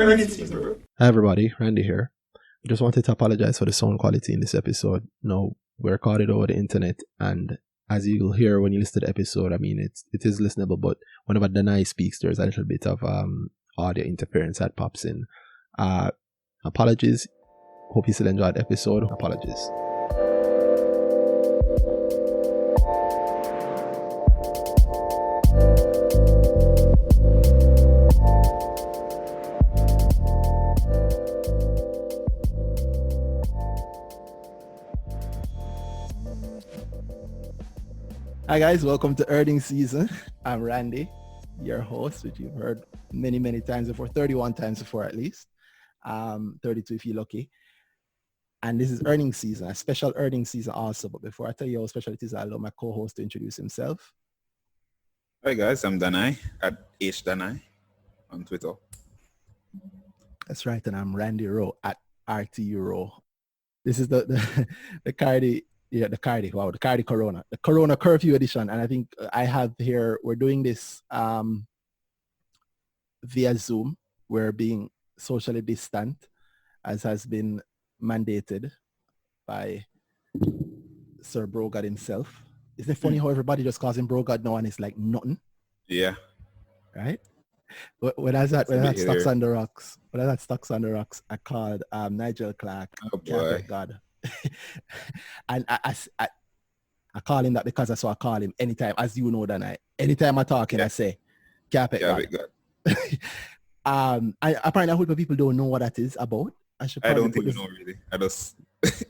earnings season, bro. Hi everybody, Randy here. I just wanted to apologize for the sound quality in this episode. Now, we recorded over the internet, and as you'll hear when you listen to the episode, I mean, it is listenable, but whenever Danai speaks, there's a little bit of audio interference that pops in. Apologies. Hope you still enjoyed the episode. Apologies. Hi guys, welcome to earnings season. I'm Randy, your host, which you've heard many times before, 31 times before at least, 32 if you're lucky. And this is earnings season, a special earnings season also. But before I tell you how special it is, I'll allow my co-host to introduce himself. Hi guys, I'm Danai at HDanai on Twitter. That's right, and I'm Randy Rowe at RTU Rowe. This is the Carib. Yeah, the Carib Corona, the Corona Curfew edition. And I think I have here, we're doing this via Zoom. We're being socially distant, as has been mandated by Sir Brogard himself. Isn't it funny how everybody just calls him Brogard now and it's like nothing? Yeah. Right? When I was at Stocks on the Rocks, I called Nigel Clark, Carpet God. And I call him that because that's what I call him anytime, as you know, anytime I talk and I say Carpet God. And apparently I hope people don't know what that is about. I don't even know really. I just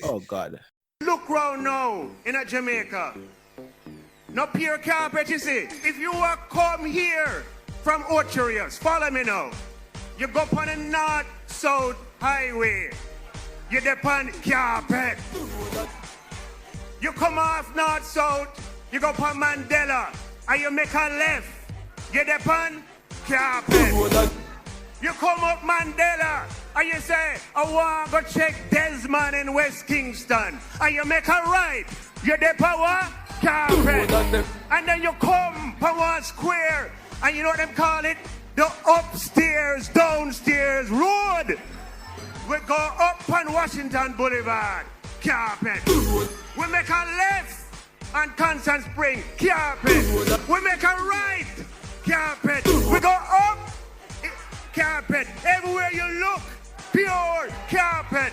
Oh God. Look round now in a Jamaica. No pure carpet, you see. If you are come here from Orcharias, follow me now. You go on the north-south highway. You depend carpet. You come off north-south, you go on Mandela, and you make a left. You depend carpet. You come up Mandela, and you say, I want to go check Desmond in West Kingston. And you make a right. You depend what? Carpet. And then you come from one square, and you know what them call it? The upstairs, downstairs road. We go up on Washington Boulevard, carpet. We make a left on Constant Spring, carpet. We make a right, carpet. We go up, carpet. Everywhere you look, pure carpet.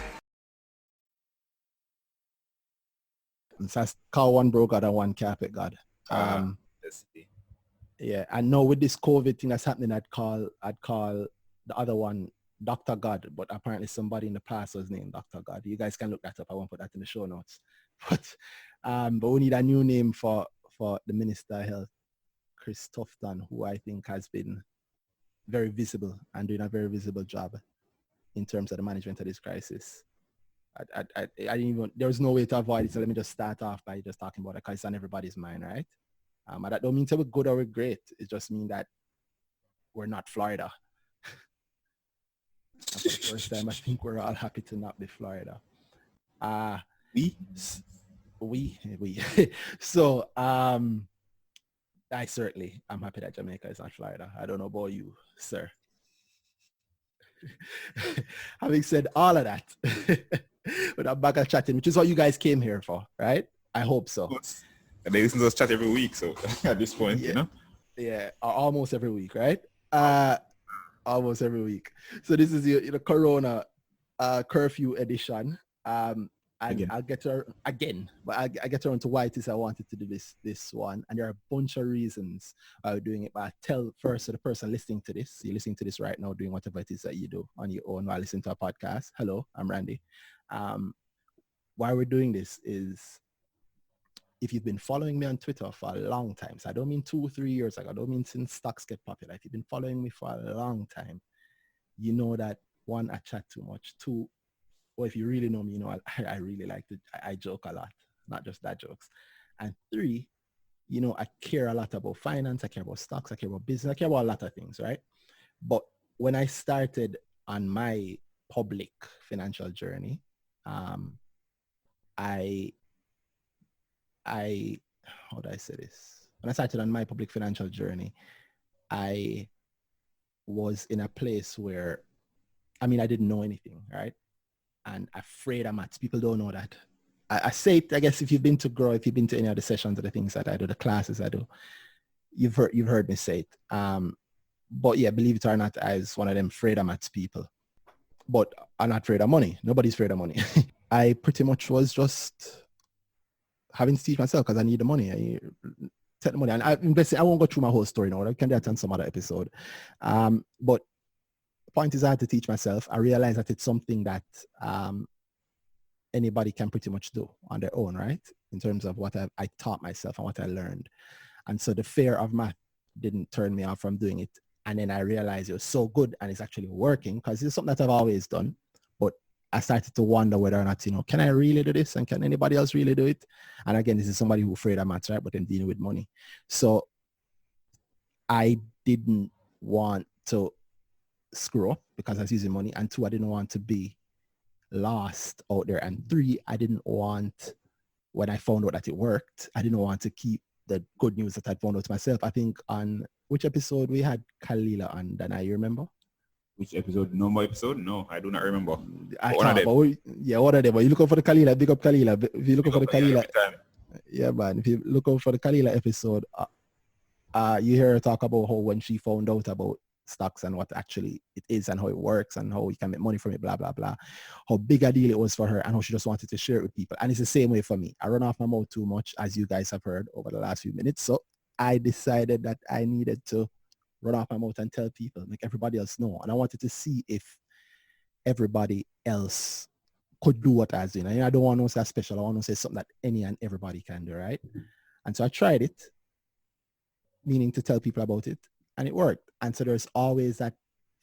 So I call one Brogard and one Carpet God. Yeah, and now with this COVID thing that's happening, I'd call the other one Dr. God, but apparently somebody in the past was named Dr. God. You guys can look that up. I won't put that in the show notes. But we need a new name for the Minister of Health, Chris Tufton, who I think has been very visible and doing a very visible job in terms of the management of this crisis. I didn't even, there was no way to avoid it, so let me just start off by just talking about it because it's on everybody's mind, right? And that don't mean to be good or we're great. It just means that we're not Florida. And for the first time, I think we're all happy to not be Florida. We. So, I'm happy that Jamaica is not Florida. I don't know about you, sir. Having said all of that, with a bag of chatting, which is what you guys came here for, right? I hope so. And they listen to us chat every week, so at this point, yeah. You know? Yeah, almost every week, right? Almost every week. So this is the Corona Curfew edition. I'll get to again, but I get around to why it is I wanted to do this one. And there are a bunch of reasons why we're doing it. But I tell first to the person listening to this, you're listening to this right now, doing whatever it is that you do on your own while listening to a podcast. Hello, I'm Randy. Why we're doing this is, if you've been following me on Twitter for a long time, so I don't mean 2-3 years ago, I don't mean since stocks get popular. If you've been following me for a long time, you know that one, I chat too much. Two, or if you really know me, you know I really like to, I joke a lot, not just that jokes. And three, you know, I care a lot about finance, I care about stocks, I care about business, I care about a lot of things, right? But when I started on my public financial journey, how do I say this? When I started on my public financial journey, I was in a place where I mean, I didn't know anything, right? And afraid of maths. People don't know that. I say it, I guess, if you've been to Grow, if you've been to any of the sessions or the things that I do, the classes I do, you've heard me say it. But yeah, believe it or not, I was one of them afraid of maths people. But I'm not afraid of money. Nobody's afraid of money. I pretty much was just having to teach myself because I need the money. I take the money. And I won't go through my whole story now. I can do that on some other episode. But the point is I had to teach myself. I realized that it's something that anybody can pretty much do on their own, right? In terms of what I taught myself and what I learned. And so the fear of math didn't turn me off from doing it. And then I realized it was so good and it's actually working because it's something that I've always done. But I started to wonder whether or not, can I really do this? And can anybody else really do it? And again, this is somebody who's afraid of maths, right? But then dealing with money. So I didn't want to screw up because I was using money. And 2, I didn't want to be lost out there. And 3, I didn't want, when I found out that it worked, I didn't want to keep the good news that I'd found out myself. I think on which episode we had Kalila on, Dana, you remember? Which episode? No more episode? No, I do not remember. One of them. But you look out for the Kalila, big up Kalila. If you look out for the Kalila, yeah, man. If you look out for the Kalila episode, you hear her talk about how when she found out about stocks and what actually it is and how it works and how you can make money from it, blah, blah, blah. How big a deal it was for her and how she just wanted to share it with people. And it's the same way for me. I run off my mouth too much, as you guys have heard over the last few minutes. So I decided that I needed to run off my mouth and tell people, make everybody else know. And I wanted to see if everybody else could do what I was doing. And I don't want to say special. I want to say something that any and everybody can do, right? And so I tried it, meaning to tell people about it. And it worked. And so there's always that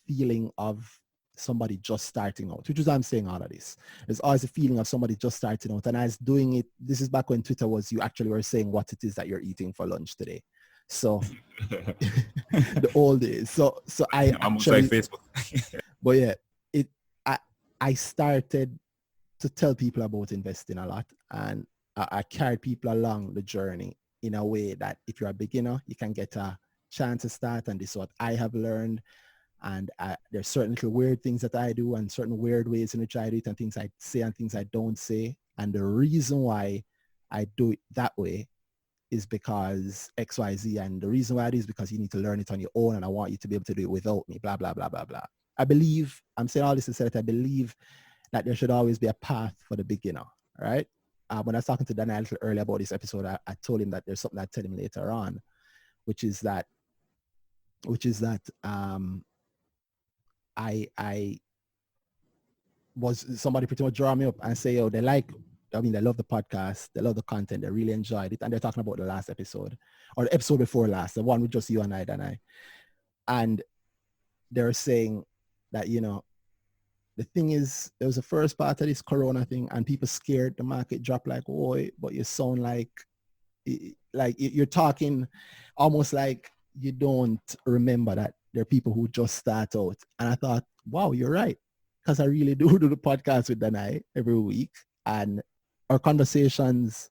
feeling of somebody just starting out, which is why I'm saying all of this. There's always a feeling of somebody just starting out. And I was doing it. This is back when Twitter was, you actually were saying what it is that you're eating for lunch today. So the old days. So I almost actually, like Facebook. but yeah, I started to tell people about investing a lot. And I carried people along the journey in a way that if you're a beginner, you can get a chance to start. And this is what I have learned. And there's certain little weird things that I do and certain weird ways in which I do it and things I say and things I don't say. And the reason why I do it that way is because X, Y, Z. And the reason why it is because you need to learn it on your own. And I want you to be able to do it without me, blah, blah, blah, blah, blah. I believe, I'm saying all this to say that I believe that there should always be a path for the beginner, right? When I was talking to Daniel a little earlier about this episode, I told him that there's something I'd tell him later on, which is that I was somebody pretty much draw me up and say, they love the podcast, they love the content, they really enjoyed it. And they're talking about the last episode or the episode before last, the one with just you and I. And they're saying that, the thing is, there was the first part of this Corona thing and people scared the market dropped like, oh, but you sound like you're talking almost like you don't remember that there are people who just start out. And I thought, wow, you're right. Because I really do the podcast with Danai every week. And our conversations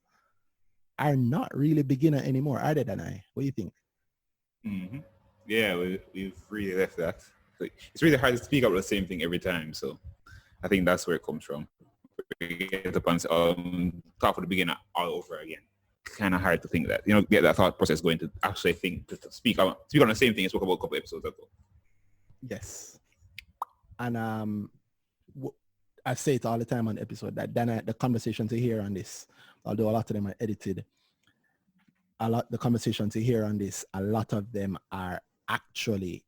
are not really beginner anymore, are they, Danai? What do you think? Mm-hmm. Yeah, we've really left that. It's really hard to speak about the same thing every time. So I think that's where it comes from. We get up on top of the beginner all over again. Kind of hard to think that, get that thought process going to actually think, to speak on the same thing I spoke about a couple episodes ago. Yes. And I say it all the time on the episode that then the conversations you hear on this, although a lot of them are edited, the conversations you hear on this, a lot of them are actually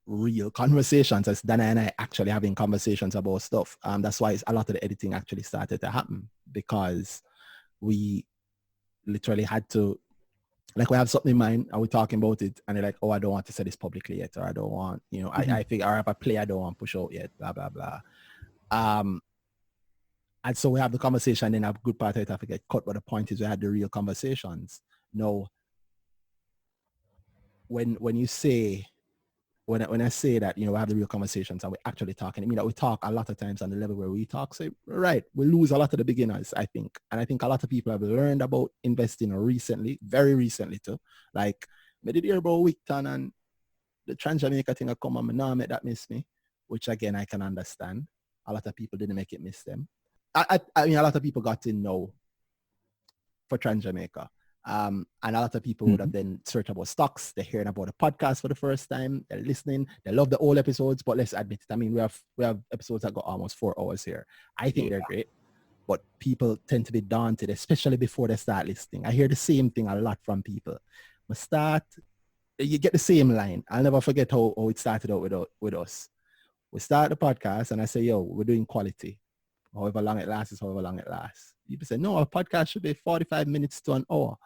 real conversations, as Dana and I actually having conversations about stuff. That's why a lot of the editing actually started to happen, because we literally had to, we have something in mind and we're talking about it and they're like, oh, I don't want to say this publicly yet, or I don't want, I think, or if I play, I don't want to push out yet, blah, blah, blah. And so we have the conversation, and a good part of it I forget cut, but the point is we had the real conversations. No, when you say, when I say that, we have the real conversations and we're actually talking, I mean that we talk a lot of times on the level where we talk. So, right, we lose a lot of the beginners, I think. And I think a lot of people have learned about investing recently, very recently too. Like, I did hear about Wicton and the Trans Jamaica thing I come on, now make that miss me. which again, I can understand. A lot of people didn't make it miss them. I mean, a lot of people got in know for Trans Jamaica. And a lot of people would have then searched about stocks. They're hearing about a podcast for the first time. They're listening. They love the old episodes, but let's admit it. I mean, we have episodes that go almost 4 hours here. I think they're great, but people tend to be daunted, especially before they start listening. I hear the same thing a lot from people. You get the same line. I'll never forget how it started out with us. We start the podcast and I say, yo, we're doing quality. However long it lasts is however long it lasts. People say, no, a podcast should be 45 minutes to an hour.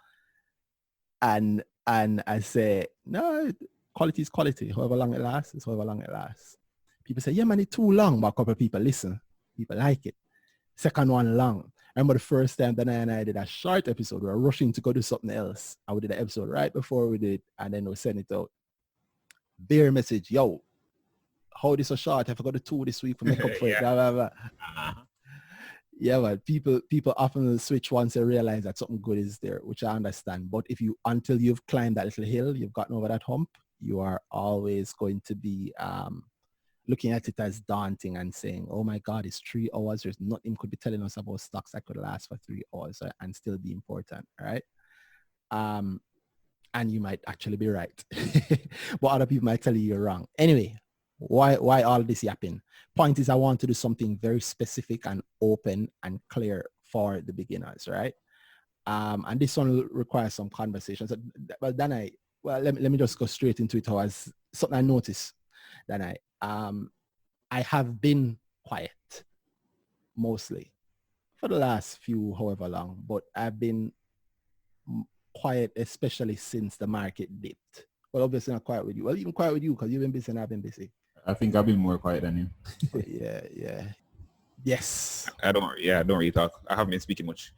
And I say, no, quality is quality. However long it lasts is however long it lasts. People say, yeah, man, it's too long. But a couple of people listen. People like it. Second one long. I remember the first time Dana and I did a short episode. We were rushing to go do something else. And we did an episode right before we did. And then we sent it out. Bare message, yo, how this so short? I forgot to 2 this week for make up for it. Blah, blah, blah. Yeah, but people often switch once they realize that something good is there, which I understand. But until you've climbed that little hill, you've gotten over that hump, you are always going to be looking at it as daunting and saying, oh my God, it's 3 hours. There's nothing could be telling us about stocks that could last for 3 hours and still be important, right? And you might actually be right. But other people might tell you you're wrong. Anyway, why all this yapping? Point is, I want to do something very specific and open and clear for the beginners, right? And this one requires some conversation. So, but then let me just go straight into it. As something I noticed, then I have been quiet mostly for the last few, however long, but I've been quiet, especially since the market dipped. Well, obviously not quiet with you. Well, even quiet with you because you've been busy and I've been busy. I think I've been more quiet than you. Yeah. Yes. I don't really talk. I haven't been speaking much.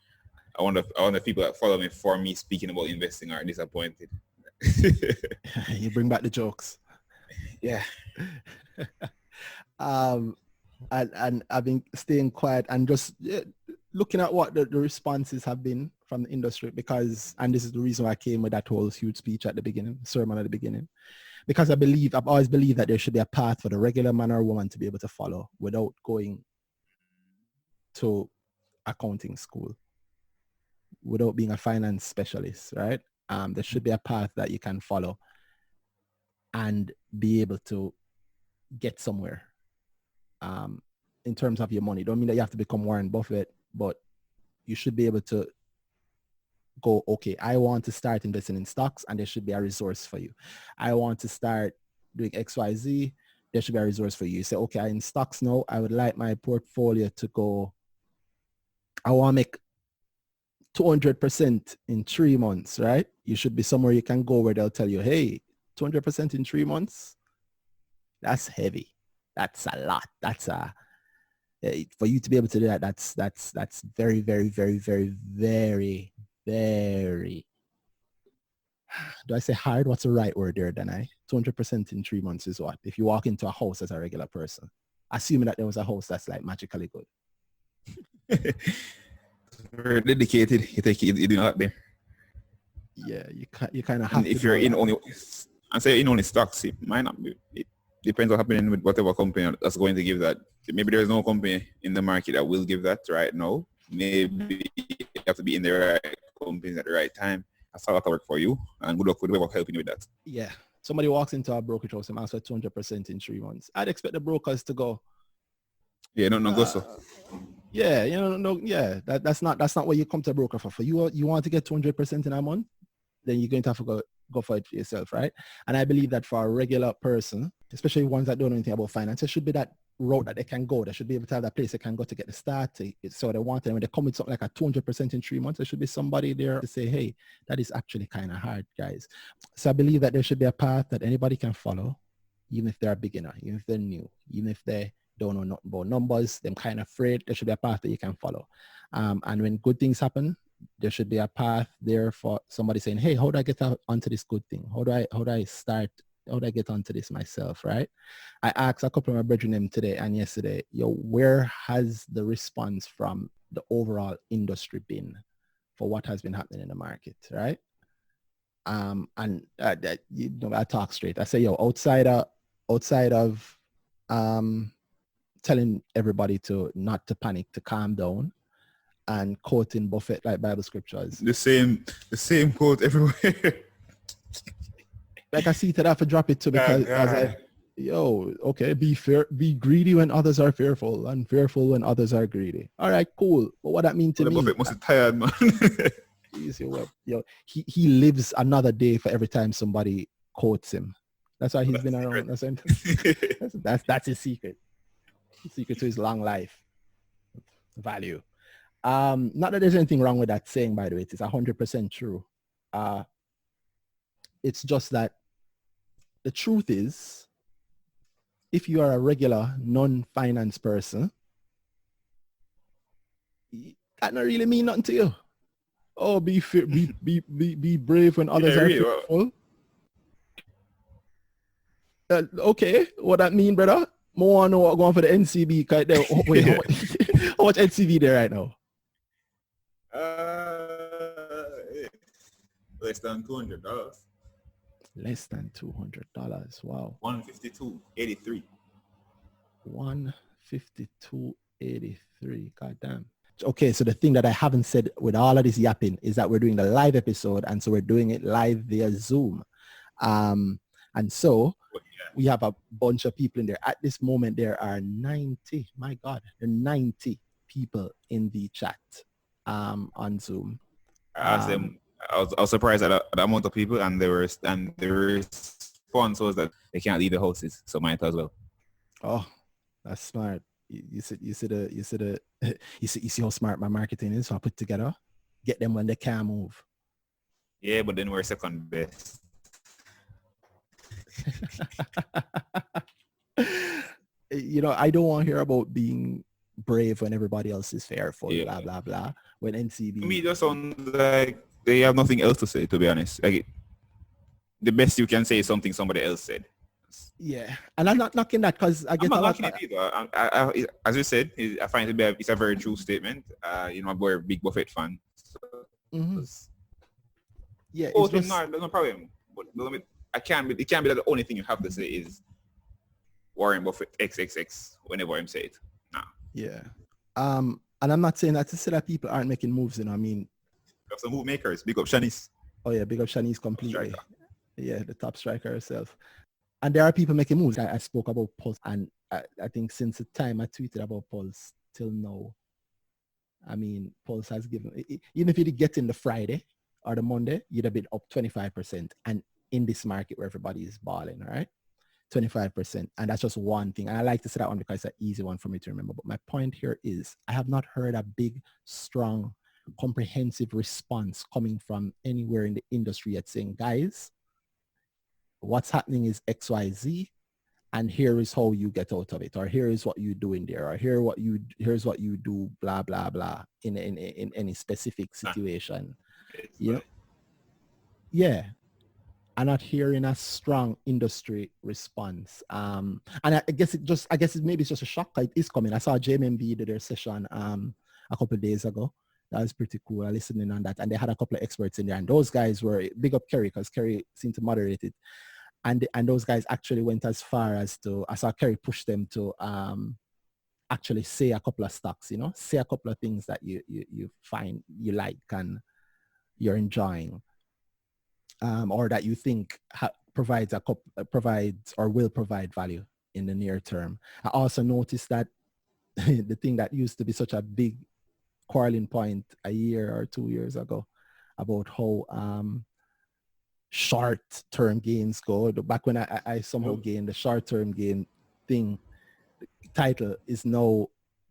I wonder if people that follow me for me speaking about investing are disappointed. You bring back the jokes. Yeah. And I've been staying quiet and just looking at what the responses have been from the industry and this is the reason why I came with that whole huge speech at the beginning, sermon at the beginning. Because I've always believed that there should be a path for the regular man or woman to be able to follow without going to accounting school, without being a finance specialist, right? There should be a path that you can follow and be able to get somewhere in terms of your money. Don't mean that you have to become Warren Buffett, but you should be able to go, okay, I want to start investing in stocks and there should be a resource for you. I want to start doing XYZ, there should be a resource for you. You say, okay, in stocks now, I would like my portfolio to go, I want to make 200% in 3 months, right? You should be somewhere you can go where they'll tell you, hey, 200% in 3 months, that's heavy. That's a lot. For you to be able to do that, that's very, very, very, very, very, very, do I say hard? What's the right word there, Danai? 200% in 3 months is what? If you walk into a house as a regular person, assuming that there was a house that's like magically good. Very dedicated. You do not there. Yeah, you kind of have and to. If you're in only, and say in only stocks, it might not be. It depends what's happening with whatever company that's going to give that. Maybe there's no company in the market that will give that right now. Maybe you have to be in the right companies at the right time. That's how that work for you. And good luck with whoever helping you with that. Yeah. Somebody walks into a brokerage house and asks for 200% in 3 months. I'd expect the brokers to go. Yeah, no go so. Yeah, that's not what you come to a broker for. For you want to get 200% in a month, then you're going to have to go for it for yourself, right? And I believe that for a regular person, especially ones that don't know anything about finance, there should be that road that they can go. They should be able to have that place they can go to get the start. So they want it. And when they come with something like a 200% in 3 months, there should be somebody there to say, hey, that is actually kind of hard, guys. So I believe that there should be a path that anybody can follow, even if they're a beginner, even if they're new, even if they don't know nothing about numbers, they're kind of afraid. There should be a path that you can follow. And when good things happen, there should be a path there for somebody saying, hey, how do I get onto this good thing? How do I get onto this myself, right? I asked a couple of my brethren today and yesterday, where has the response from the overall industry been for what has been happening in the market, right? I talk straight. I say, outside of telling everybody to not to panic, to calm down, and quoting Buffett like Bible scriptures. The same quote everywhere. Like I see that I have to drop it too because I was like, yo, okay, be greedy when others are fearful and fearful when others are greedy. All right, cool. But what that mean to me? Buffett must be tired, man. He lives another day for every time somebody quotes him. That's why he's been around. That's his secret. His secret to his long life value. Not that there's anything wrong with that saying, by the way. It's 100% true. It's just that the truth is, if you are a regular non-finance person, that don't really mean nothing to you. Oh, be brave when others are fearful. Okay, what that mean, brother? More want to know what going for the NCB. Wait, how much NCB there right now? Less than $200. Less than $200. Wow. 152.83. 152.83. God damn. Okay, so the thing that I haven't said with all of this yapping is that we're doing the live episode, and so we're doing it live via Zoom. And so we have a bunch of people in there. At this moment, there are 90. My God, there are 90 people in the chat on Zoom. I asked them. I was surprised at the amount of people, and the response was that they can't leave the houses, so might as well. Oh, that's smart. You see how smart my marketing is. So I put together, get them when they can't move. Yeah, but then we're second best. I don't want to hear about being brave when everybody else is fearful. Yeah. Blah blah blah. When NCB, To me, it just sounds like they have nothing else to say. To be honest, like the best you can say is something somebody else said. Yeah, and I'm not knocking that because I get I'm a not lot. knocking it either. As you said, I find it's a very true statement. My boy, a big Buffett fan. So, Yeah, there's no problem. But it can't be that the only thing you have to say is Warren Buffett XXX whenever I'm say it. Nah. Yeah. And I'm not saying that to say that people aren't making moves. I mean, We have some move makers. Big up Shanice. oh yeah, big up Shanice completely. Striker. Yeah, the top striker herself. And there are people making moves. I spoke about Pulse, and I think since the time I tweeted about Pulse till now, I mean, Pulse has given, even if you did get in the Friday or the Monday, you'd have been up 25%. And in this market where everybody is balling, all right? 25%. And that's just one thing. And I like to say that one because it's an easy one for me to remember. But my point here is I have not heard a big, strong, comprehensive response coming from anywhere in the industry yet saying, guys, what's happening is XYZ, and here is how you get out of it, or here is what you do in there, or here's what you do, blah blah blah, in any specific situation. Yeah. I'm not hearing a strong industry response. And I guess maybe it's just a shock. It is coming. I saw JMB did their session a couple of days ago. That was pretty cool. I listened in on that, and they had a couple of experts in there, and those guys were big up Kerry because Kerry seemed to moderate it, and those guys actually went as far as to, I saw Kerry push them to actually say a couple of stocks, say a couple of things that you find you like and you're enjoying, or that you think provides or will provide value in the near term. I also noticed that the thing that used to be such a big quarreling point a year or 2 years ago about how short-term gains go. Back when I somehow gained the short-term gain thing, title is now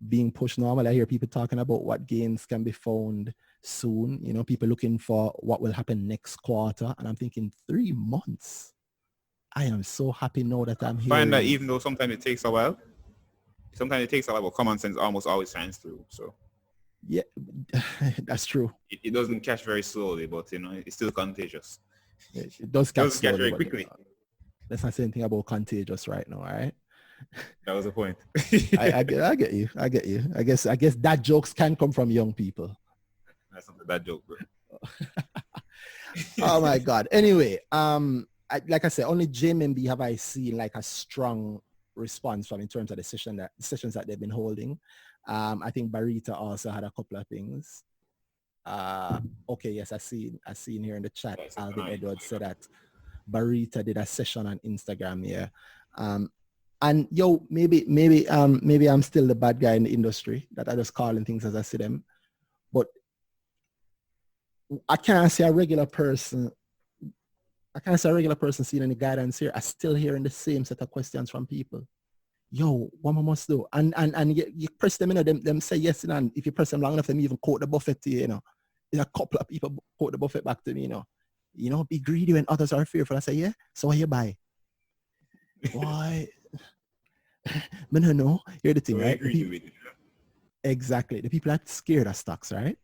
being pushed normal. I hear people talking about what gains can be found soon. People looking for what will happen next quarter. And I'm thinking 3 months. I am so happy now that I'm here. Find that even though sometimes it takes a while, but common sense almost always shines through. So yeah, that's true. It doesn't catch very slowly, but it's still contagious. It does catch very quickly. Let's not say anything about contagious right now, all right? That was the point. I get you. I guess that jokes can come from young people. That's not a bad joke, bro. Oh my God. Anyway, like I said, only JMB have I seen like a strong response from in terms of the sessions that they've been holding. I think Barita also had a couple of things. Okay, yes, I seen here in the chat, Alvin Edwards said that Barita did a session on Instagram, yeah. And yo, maybe I'm still the bad guy in the industry that I just calling things as I see them. But I can't see a regular person seeing any guidance here. I still hearing the same set of questions from people. Yo, what I must do? And you press them, them say yes, and if you press them long enough, them even quote the buffet to you, There's a couple of people quote the buffet back to me, be greedy when others are fearful. I say, yeah, so what you buy? Why? But no, here's the thing, right? Exactly. The people are scared of stocks, right?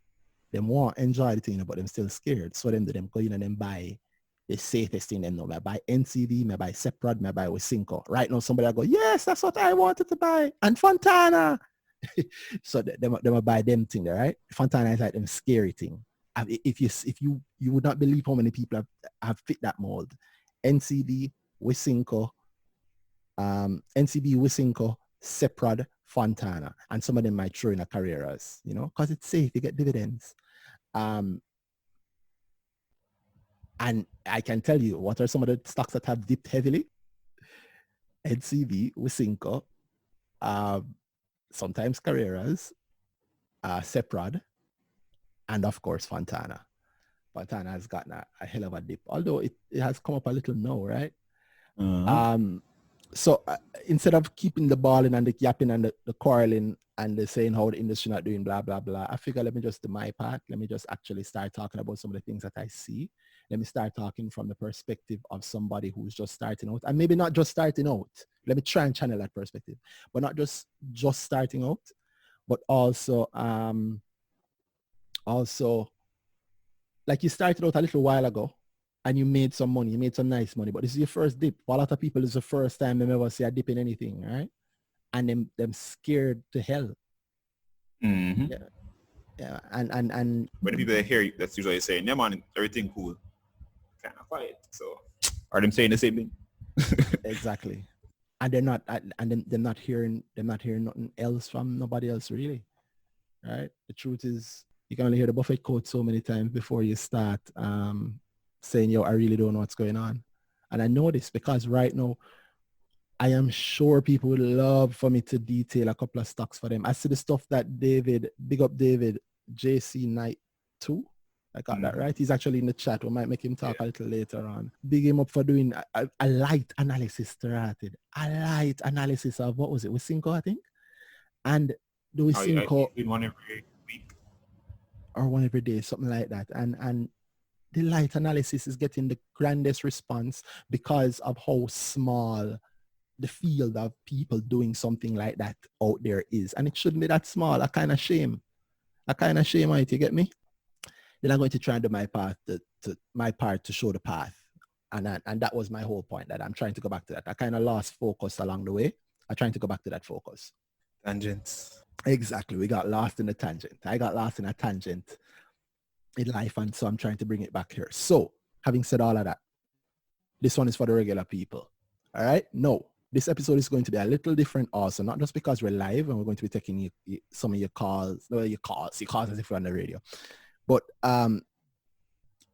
They want to enjoy the thing, but they're still scared. So them go in and then buy the safest thing them know. I buy NCV, I buy Seprod, I buy Wysinco. Right now, somebody will go, yes, that's what I wanted to buy. And Fontana. So they will buy them thing there, right? Fontana is like them scary thing. If you would not believe how many people have fit that mold. NCV, Wysinco, Seprod, Fontana, and some of them might throw in a Carreras, because it's safe, you get dividends. And I can tell you what are some of the stocks that have dipped heavily. NCV, Wysinco, sometimes Carreras, Seprod, and of course Fontana. Fontana has gotten a hell of a dip, although it has come up a little now, right? So instead of keeping the balling and the yapping and the quarreling and the saying how the industry not doing blah, blah, blah, I figure let me just do my part. Let me just actually start talking about some of the things that I see. Let me start talking from the perspective of somebody who's just starting out, and maybe not just starting out. Let me try and channel that perspective, but not just starting out, but also like you started out a little while ago and you made some money, you made some nice money, but this is your first dip. For a lot of people, it's the first time they ever see a dip in anything, right? And them scared to hell. Mm-hmm. Yeah. And when the people that hear you, that's usually saying, yeah man, everything cool. Kind of quiet. So are them saying the same thing? Exactly. And they're not hearing nothing else from nobody else really. Right? The truth is you can only hear the Buffett quote so many times before you start saying, yo, I really don't know what's going on. And I know this because right now, I am sure people would love for me to detail a couple of stocks for them. I see the stuff that David, big up David, JC Knight 2. I got that right. He's actually in the chat. We might make him talk a little later on. Big him up for doing a light analysis started. A light analysis of, what was it? Wysinco, I think. And the Wysinco. One every week. Or one every day, something like that. And the light analysis is getting the grandest response because of how small the field of people doing something like that out there is. And it shouldn't be that small. A kind of shame, right? You get me? Then I'm going to try and do my part to show the path. And that was my whole point, that I'm trying to go back to that. I kind of lost focus along the way. I'm trying to go back to that focus. Tangents. Exactly. We got lost in the tangent. I got lost in a tangent in life. And so I'm trying to bring it back here. So having said all of that, this one is for the regular people. All right. No, this episode is going to be a little different also, not just because we're live and we're going to be taking some of your calls, your calls as if we're on the radio. But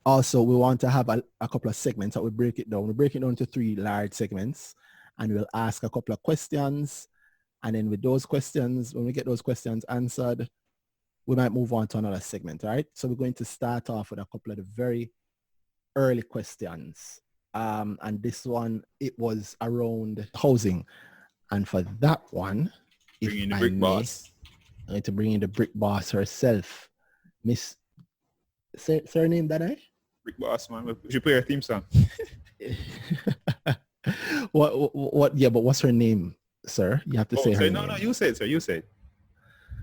also we want to have a couple of segments that we break it down. We break it down to 3 large segments and we'll ask a couple of questions. And then with those questions, when we get those questions answered, we might move on to another segment, all right? So we're going to start off with a couple of the very early questions. And this one, it was around housing. And for that one, bring in the brick boss. I'm going to bring in the brick boss herself. Miss, say her name, Dana? Brick boss, man. We should play her theme song. What? Yeah, but what's her name, sir? You have to say her name. No, you say it, sir. You say it.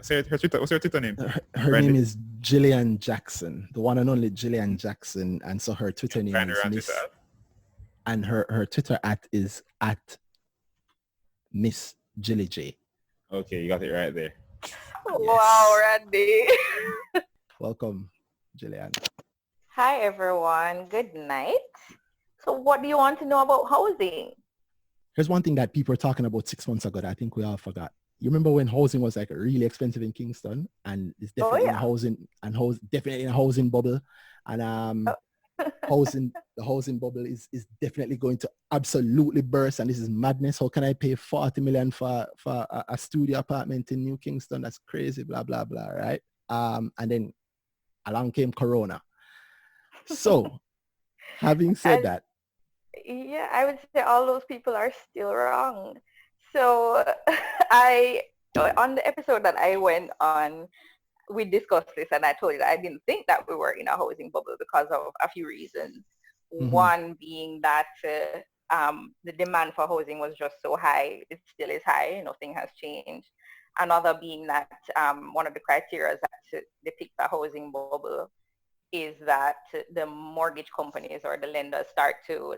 Say her Twitter. What's her Twitter name? Her name is Jillian Jackson, the one and only Jillian Jackson. And so her Twitter name is Miss. And her Twitter is at Miss Jilly J. Okay, you got it right there. Wow, Randy. Welcome, Jillian. Hi, everyone. Good night. So what do you want to know about housing? Here's one thing that people were talking about 6 months ago that I think we all forgot. You remember when housing was like really expensive in Kingston, and it's definitely in definitely in a housing bubble, and the housing bubble is definitely going to absolutely burst, and this is madness. How can I pay 40 million for a studio apartment in New Kingston? That's crazy, blah blah blah, right? And then along came Corona. So having said that, yeah, I would say all those people are still wrong. So on the episode that I went on, we discussed this, and I told you that I didn't think that we were in a housing bubble because of a few reasons. Mm-hmm. One being that the demand for housing was just so high. It still is high. Nothing has changed. Another being that one of the criteria that depict a housing bubble is that the mortgage companies or the lenders start to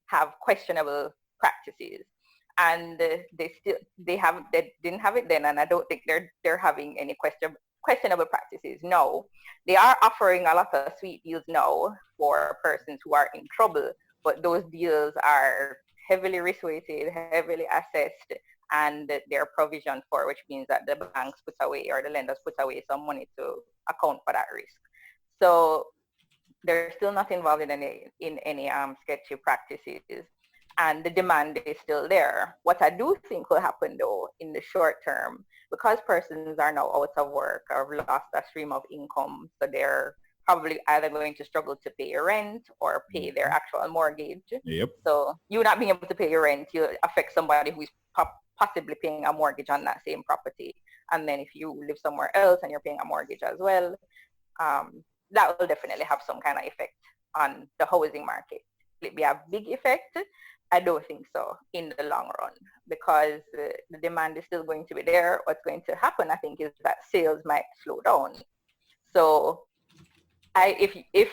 have questionable practices, and they didn't have it then, and I don't think they're having any questionable practices. No, they are offering a lot of sweet deals now for persons who are in trouble, but those deals are heavily risk weighted, heavily assessed, and they're provisioned for, which means that the banks put away or the lenders put away some money to account for that risk. So they're still not involved in any sketchy practices, and the demand is still there. What I do think will happen though in the short term, because persons are now out of work or have lost a stream of income, so they're probably either going to struggle to pay rent or pay their actual mortgage. Yep. So you not being able to pay your rent, you affect somebody who is possibly paying a mortgage on that same property. And then if you live somewhere else and you're paying a mortgage as well, that will definitely have some kind of effect on the housing market. Will it be a big effect? I don't think so in the long run, because the demand is still going to be there. What's going to happen, I think, is that sales might slow down. So if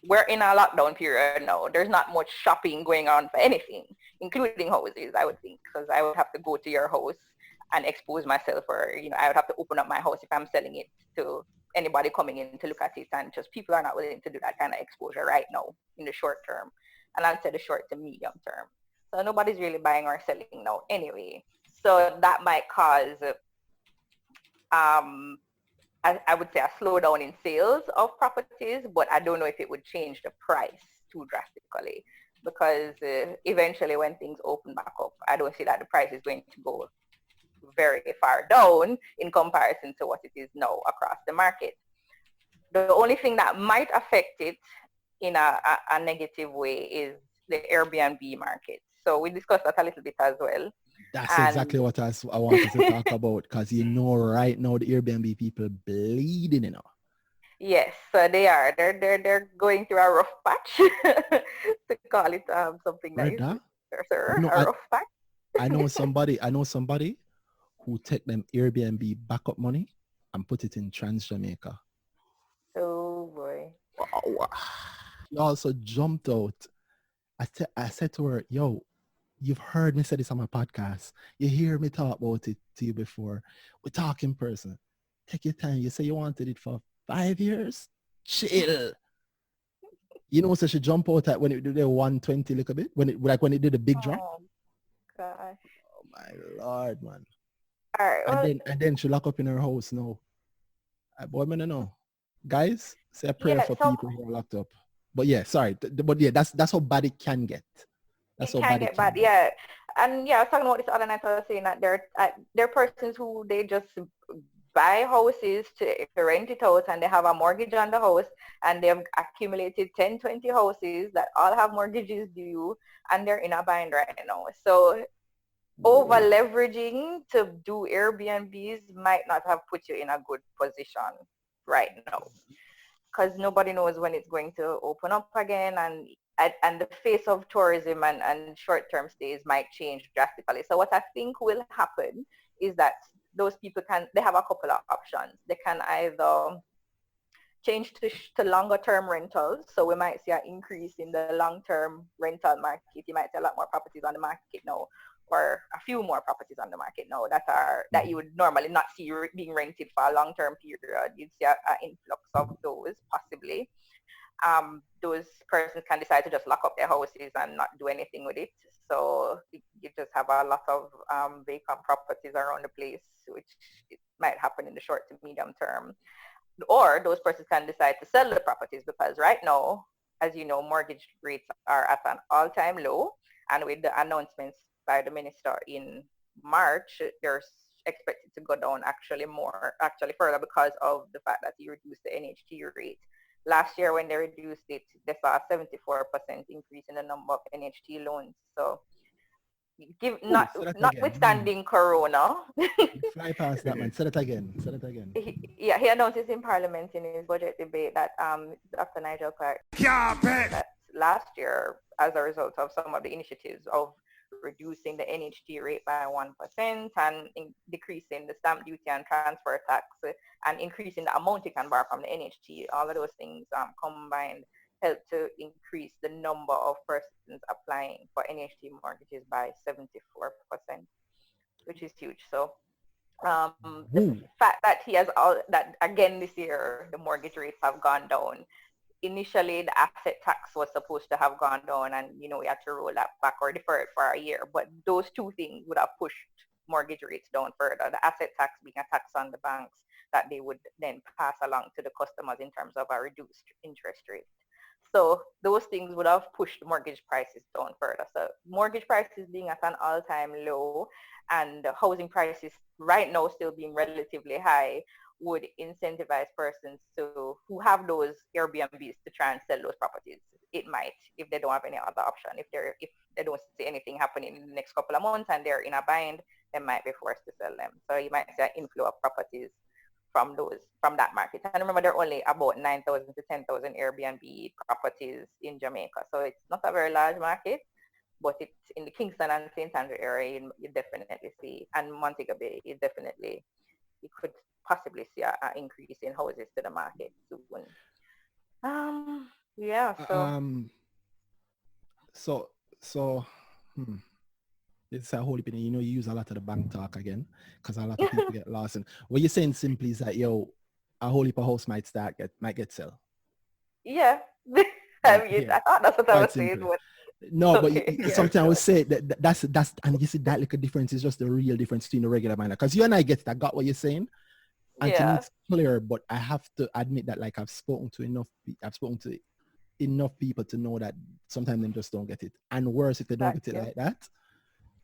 we're in a lockdown period now, there's not much shopping going on for anything, including houses, I would think, because I would have to go to your house and expose myself, or I would have to open up my house if I'm selling it to anybody coming in to look at it, and just people are not willing to do that kind of exposure right now in the short term, and I'd say the short to medium term. So nobody's really buying or selling now anyway. So that might cause I would say a slowdown in sales of properties, but I don't know if it would change the price too drastically, because eventually when things open back up, I don't see that the price is going to go very far down in comparison to what it is now across the market. The only thing that might affect it in a negative way is the Airbnb market. So we discussed that a little bit as well. That's exactly what I wanted to talk about, because right now the Airbnb people bleeding, Yes, so they are. They're going through a rough patch, to call it something right, nice, sir, a rough patch. I know somebody who take them Airbnb backup money and put it in Trans Jamaica. Oh boy. Wow. She also jumped out. I said to her, yo, you've heard me say this on my podcast. You hear me talk about it to you before. We talk in person. Take your time. You say you wanted it for 5 years? Chill. So she jumped out at when it did the 120 little bit, when it did a big drop. Oh gosh. Oh my Lord, man. All right. Well, and then she lock up in her house now. Boy, I don't know. Guys, say a prayer for people who are locked up. But yeah, sorry. But yeah, that's how bad it can get. That's how bad it can get. Yeah. And yeah, I was talking about this other night. I was saying that there are persons who they just buy houses to rent it out, and they have a mortgage on the house, and they have accumulated 10, 20 houses that all have mortgages due, and they're in a bind right now. So over leveraging to do Airbnbs might not have put you in a good position right now, because nobody knows when it's going to open up again, and the face of tourism and short-term stays might change drastically. So what I think will happen is that those people they have a couple of options. They can either change to longer-term rentals. So we might see an increase in the long-term rental market. You might see a lot more properties on the market now, or a few more properties on the market now that you would normally not see being rented for a long-term period. You'd see an influx of those possibly. those persons can decide to just lock up their houses and not do anything with it. So you just have a lot of vacant properties around the place, which it might happen in the short to medium term. Or those persons can decide to sell the properties, because right now, as you know, mortgage rates are at an all-time low. And with the announcements by the minister in March, they're expected to go down actually further, because of the fact that he reduced the NHT rate. Last year when they reduced it, they saw a 74% increase in the number of NHT loans. So notwithstanding Corona. Fly past that, man. Say it again. He announced in Parliament in his budget debate that Dr. Nigel Clark, that last year, as a result of some of the initiatives of reducing the NHT rate by 1% and decreasing the stamp duty and transfer tax and increasing the amount you can borrow from the NHT, all of those things combined help to increase the number of persons applying for NHT mortgages by 74%, which is huge. So the fact that that again this year, the mortgage rates have gone down. Initially, the asset tax was supposed to have gone down, and we had to roll that back or defer it for a year. But those two things would have pushed mortgage rates down further. The asset tax being a tax on the banks that they would then pass along to the customers in terms of a reduced interest rate. So those things would have pushed mortgage prices down further. So mortgage prices being at an all-time low and housing prices right now still being relatively high would incentivize persons who have those Airbnbs to try and sell those properties. It might, if they don't have any other option. If they don't see anything happening in the next couple of months and they're in a bind, they might be forced to sell them. So you might see an inflow of properties from that market. And remember, there are only about 9,000 to 10,000 Airbnb properties in Jamaica. So it's not a very large market, but it's in the Kingston and St. Andrew area, you definitely see, and Montego Bay, you could possibly see an increase in houses to the market soon. It's a whole opinion. You use a lot of the bank talk again, because a lot of people get lost. And what you're saying simply is that a whole heap of house might get sell. Yeah. I thought that's what I was saying. No, but sometimes I would say that's and you see that little difference is just the real difference between the regular miner. Because you and I got what you're saying. And to me it's clear, but I have to admit that I've spoken to enough people to know that sometimes they just don't get it. And worse, if they don't get it like that,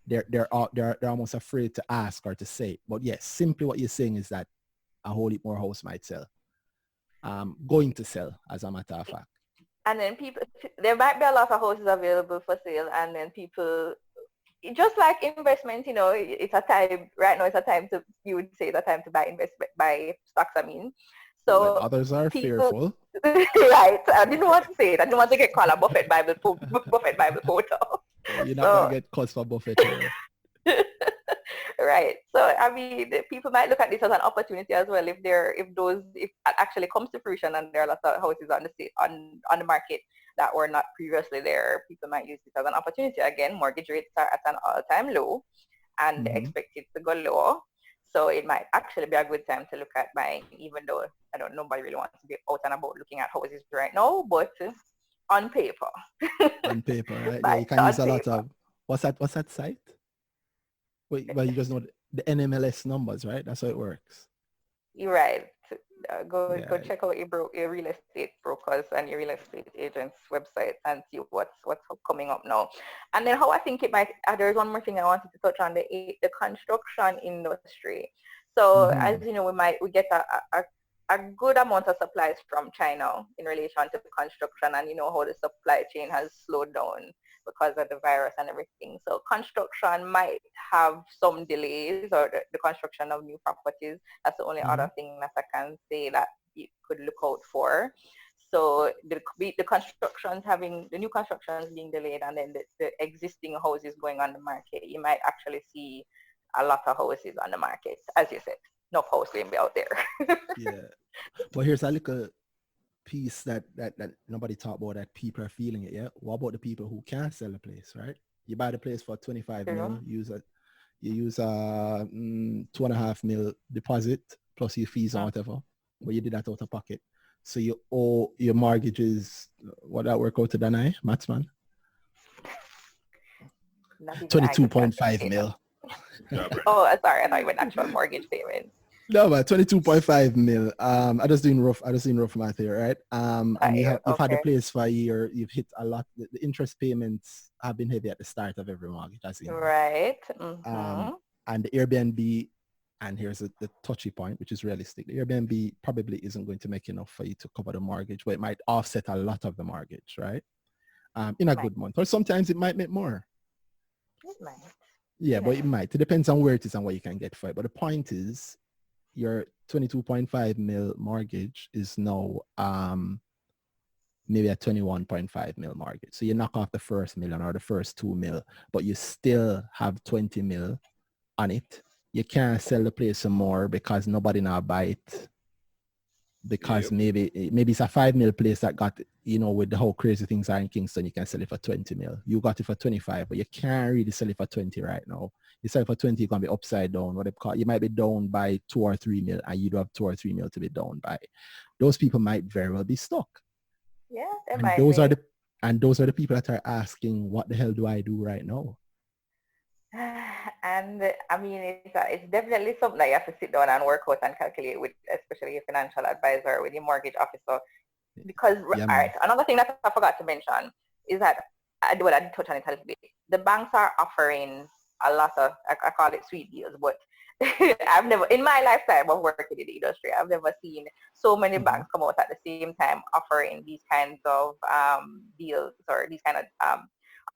they're almost afraid to ask or to say. But yes, simply what you're saying is that a whole heap more house might sell. Going to sell, as a matter of fact. And then there might be a lot of houses available for sale, and then people, just like investment, it's a time, right now it's a time to, you would say it's a time to buy stocks, So when others are fearful. Right. I didn't want to say it. I didn't want to get called a Buffett Bible photo. You're not going to get cussed for Buffett here. Right. So people might look at this as an opportunity as well if it actually comes to fruition and there are lots of houses on the market that were not previously there. People might use this as an opportunity. Again, mortgage rates are at an all-time low and they expect it to go lower. So it might actually be a good time to look at buying, even though nobody really wants to be out and about looking at houses right now, but on paper. On paper, right? Yeah, you can use a lot of, what's that site? Well, you just know the NMLS numbers, right? That's how it works. You're right. Go check out your real estate brokers and your real estate agents' website and see what's coming up now. And then how I think it might. There's one more thing I wanted to touch on, the construction industry. So as you know, we get a good amount of supplies from China in relation to construction, and how the supply chain has slowed down because of the virus and everything. So construction might have some delays, or the construction of new properties. That's the only other thing that I can say that you could look out for. So the new constructions being delayed, and then the existing houses going on the market, you might actually see a lot of houses on the market, as you said. Enough house going to be out there. Yeah. Well, here's a little piece that nobody talked about, that people are feeling it. Yeah. What about the people who can't sell the place, right? You buy the place for 25 mil, you use a 2.5 mil deposit plus your fees or whatever, but you did that out of pocket. So you owe your mortgages, what that work out to, Danai, Maths man? Not even 22.5 mil. Oh, sorry, I thought you meant actual mortgage payment. No, but 22.5 mil. I just doing rough math here, right? And you've had the place for a year. You've hit a lot. The interest payments have been heavy at the start of every mortgage, as you know. Right. Mm-hmm. And the Airbnb, and here's the touchy point, which is realistic. The Airbnb probably isn't going to make enough for you to cover the mortgage, but it might offset a lot of the mortgage, right? In a good month, or sometimes it might make more. It might. Yeah, but it might. It depends on where it is and what you can get for it. But the point is, your 22.5 mil mortgage is now maybe a 21.5 mil mortgage. So you knock off the first million or the first 2 mil, but you still have 20 mil on it. You can't sell the place some more because nobody now buy it. Because maybe it's a 5 mil place that got, with the whole crazy things are in Kingston, you can sell it for 20 mil. You got it for 25, but you can't really sell it for 20 right now. You sell it for 20, you're going to be upside down. What they call, you might be down by 2 or 3 mil, and you do have 2 or 3 mil to be down by. Those people might very well be stuck. Yeah, and those are the people that are asking, what the hell do I do right now? And I mean, it's definitely something that you have to sit down and work out and calculate with, especially your financial advisor, with your mortgage officer. Because, all right, another thing that I forgot to mention is that, I did touch on it a little bit. The banks are offering a lot of, I call it sweet deals, but I've never, in my lifetime of working in the industry, I've never seen so many banks come out at the same time offering these kinds of deals or these kind of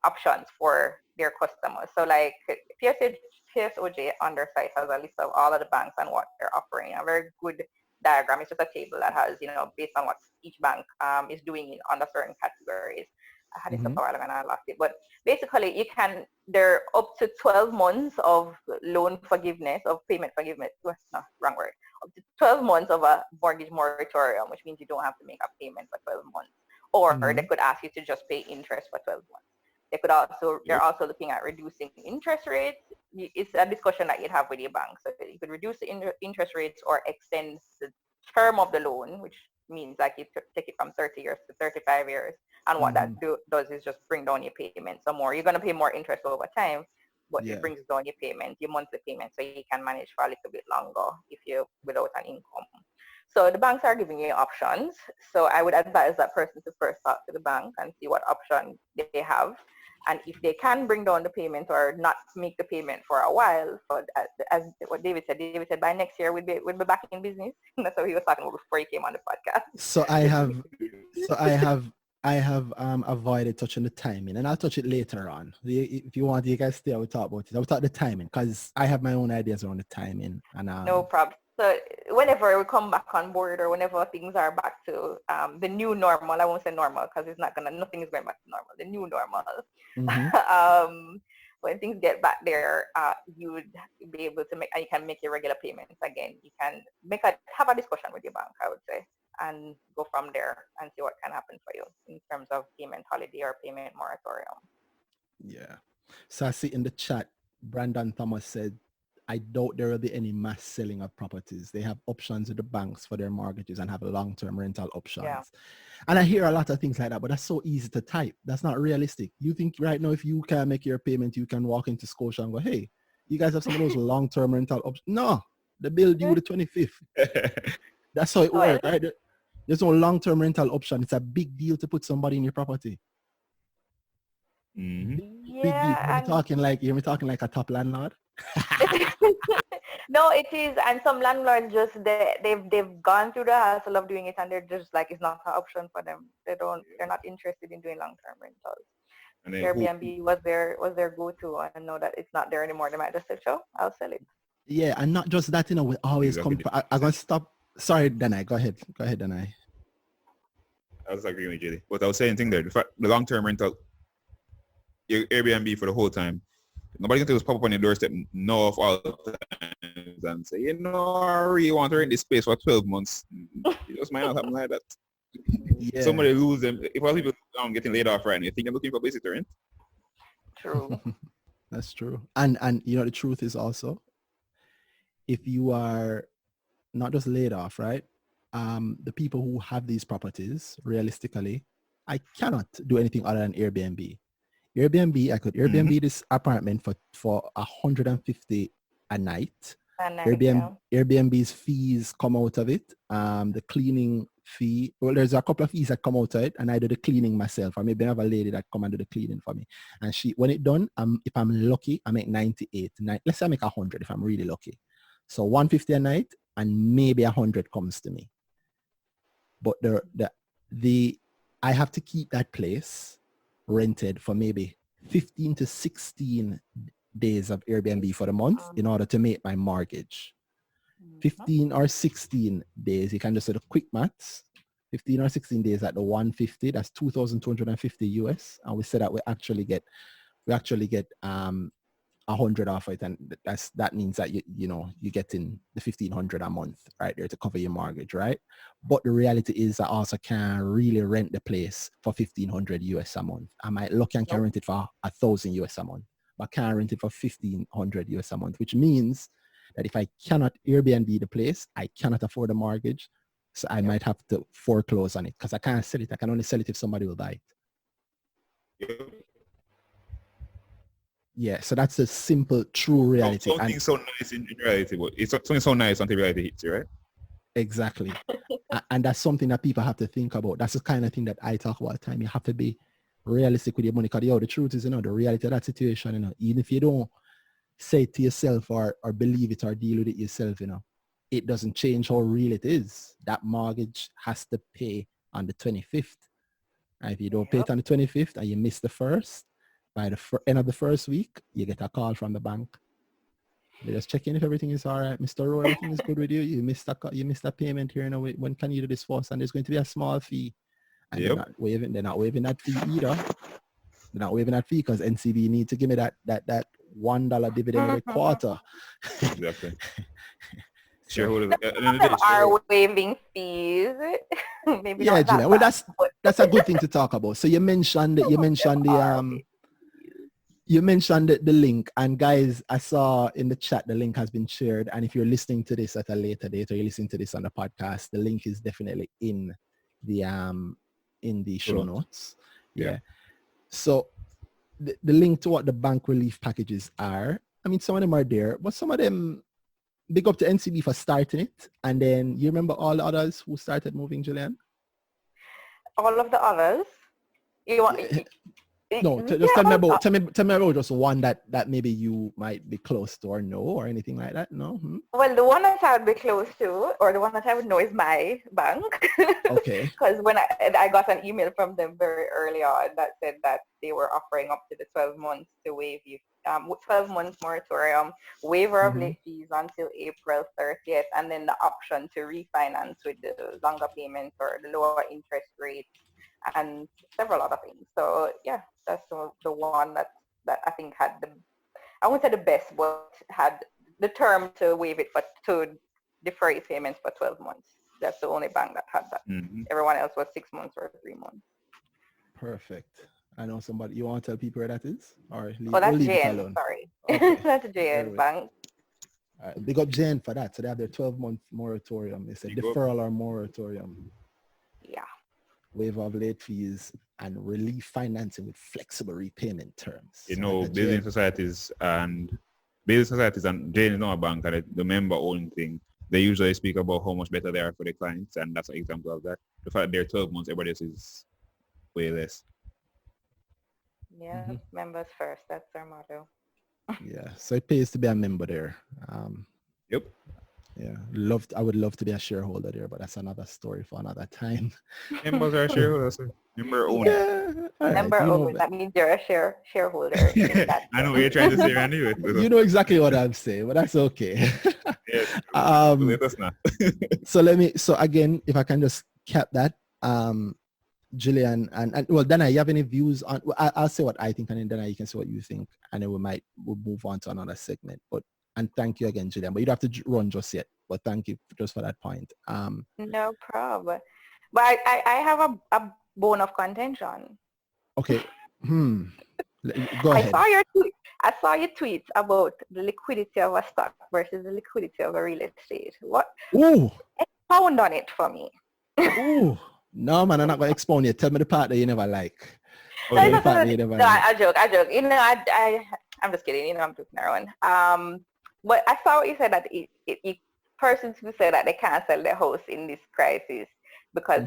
options for their customers. So like PSOJ on their site has a list of all of the banks and what they're offering. A very good diagram. It's just a table that has, based on what each bank is doing under certain categories. I had it up a while ago and I lost it. But basically they're up to 12 months of loan forgiveness, of payment forgiveness. No, wrong word. Up to 12 months of a mortgage moratorium, which means you don't have to make a payment for 12 months. Or they could ask you to just pay interest for 12 months. They're also looking at reducing interest rates. It's a discussion that you'd have with your bank. So you could reduce the interest rates or extend the term of the loan, which means like you take it from 30 years to 35 years. And what that does is just bring down your payment some more. You're going to pay more interest over time, but it brings down your payment, your monthly payment, so you can manage for a little bit longer if you're without an income. So the banks are giving you options. So I would advise that person to first talk to the bank and see what option they have. And if they can bring down the payment or not make the payment for a while, so as what David said by next year we'll be back in business. That's what he was talking about before he came on the podcast. So I have avoided touching the timing, and I'll touch it later on. If you want, you guys stay. I will talk about it. I will talk the timing because I have my own ideas around the timing. And no problem. So whenever we come back on board, or whenever things are back to the new normal, I won't say normal because nothing is going back to normal. The new normal. When things get back there, you would be able to you can make your regular payments again. You can have a discussion with your bank, I would say, and go from there and see what can happen for you in terms of payment holiday or payment moratorium. Yeah. So I see in the chat, Brandon Thomas said, I doubt there will be any mass selling of properties. They have options with the banks for their mortgages and have long-term rental options. Yeah. And I hear a lot of things like that, but that's so easy to type. That's not realistic. You think right now, if you can make your payment, you can walk into Scotia and go, hey, you guys have some of those long-term rental options. No, the bill due the 25th. That's how it works, right? There's no long-term rental option. It's a big deal to put somebody in your property. Yeah, big deal. You're talking like a top landlord. No, it is, and some landlords they've gone through the hassle of doing it, and they're just like, it's not an option for them. They're not interested in doing long-term rentals. And Airbnb was their go-to, and know that it's not there anymore. They might just say, "Sure, I'll sell it." Yeah, and not just that, we always come. I'm gonna stop. Sorry, Danai. Go ahead, Danai. I was agreeing with Julie, but I was saying thing there. The long-term rental, your Airbnb for the whole time. Nobody's going to just pop up on your doorstep, know of all the times and say, I really want to rent this space for 12 months. You just might not happen like that. Yeah. Somebody lose them. If all people getting laid off right now, you think I'm looking for a place to rent? True. That's true. And the truth is also, if you are not just laid off, right? the people who have these properties, realistically, I cannot do anything other than Airbnb. I could Airbnb this apartment for $150 a night. Airbnb's fees come out of it. The cleaning fee, well, there's a couple of fees that come out of it, and I do the cleaning myself. Or maybe I have a lady that come and do the cleaning for me. And when it's done, if I'm lucky, I make 98. Let's say I make 100 if I'm really lucky. So 150 a night, and maybe 100 comes to me. But I have to keep that place rented for maybe 15 to 16 days of Airbnb for the month in order to make my mortgage. 15 or 16 days, you can just do the quick maths. 15 or 16 days at the 150, that's 2,250 US. And we said that we actually get 100 off it, and that means that you're getting the 1,500 a month right there to cover your mortgage, right? But the reality is I also can't really rent the place for 1,500 US a month. I might look and can rent it for 1,000 US a month, but can't rent it for 1,500 US a month, which means that if I cannot Airbnb the place, I cannot afford a mortgage, so I might have to foreclose on it because I can't sell it. I can only sell it if somebody will buy it. Yeah, so that's a simple, true reality. Something so nice in reality, but it's something so nice until reality hits you, right? Exactly. And that's something that people have to think about. That's the kind of thing that I talk about all the time. You have to be realistic with your money, because the truth is, the reality of that situation, even if you don't say it to yourself or believe it or deal with it yourself, it doesn't change how real it is. That mortgage has to pay on the 25th. And if you don't pay it on the 25th and you miss the first, by the end of the first week, you get a call from the bank. They just check in if everything is all right. Mr. Rowe, everything is good with you. You missed a payment here. When can you do this for us? And there's going to be a small fee. And they're not waiving that fee either. They're not waiving that fee because NCB need to give me that $1 dividend every quarter. Exactly. Shareholders are waiving fees. Maybe yeah, Gina. Well, that's a good thing to talk about. So you mentioned the link, and guys, I saw in the chat the link has been shared. And if you're listening to this at a later date or you're listening to this on the podcast, the link is definitely in the show notes. Yeah. So the link to what the bank relief packages are, I mean, some of them are there, but some of them, big up to NCB for starting it. And then you remember all the others who started moving, Julian? All of the others? You want? No, just tell me about just one that maybe you might be close to or know or anything like that. No. Well, the one that I would be close to, or the one that I would know, is my bank. Okay. Because when I got an email from them very early on that said that they were offering up to the 12 months to waive you, 12 months moratorium, waiver of late fees until April 30th, and then the option to refinance with the longer payments or the lower interest rates, and several other things. So yeah, that's the one that I think had I won't say the best, but had the term to waive it, but to defer its payments for 12 months. That's the only bank that had that. Everyone else was 6 months or 3 months. Perfect. I know somebody. You want to tell people where that is? Or that's JN, sorry. Okay. That's JN Bank. Big up JN for that. So they have their 12-month moratorium. It's a deferral or moratorium. Yeah. Waiver of late fees and relief financing with flexible repayment terms. Building societies and JN is not a bank, and the member-owned thing, they usually speak about how much better they are for the clients, and that's an example of that. The fact that they're 12 months, everybody else is way less. Yeah, members first. That's our motto. Yeah, so it pays to be a member there. Yep. Yeah, I would love to be a shareholder there, but that's another story for another time. Members are shareholders. Member owned. Yeah, member owned. That means you're a shareholder. I know what you're trying to say, anyway. You know exactly what I'm saying, but that's okay. Let us know. So again, if I can just cap that, Gillian and well, Dana, you have any views on? I'll say what I think, and then Dana, you can say what you think, and then we'll move on to another segment. And thank you again, Gillian. But you don't have to run just yet. But thank you just for that point. No problem. But I have a bone of contention. Okay. Go ahead. I saw your tweets about the liquidity of a stock versus the liquidity of a real estate. What? Ooh. expound on it for me. Ooh, no, man, I'm not going to expound it. Tell me the part that you never like. Oh, No, yeah. it's not gonna- no, I joke. You know, I'm just kidding. You know, I'm joking around. But I saw what you said that it persons who say that they can't sell their house in this crisis because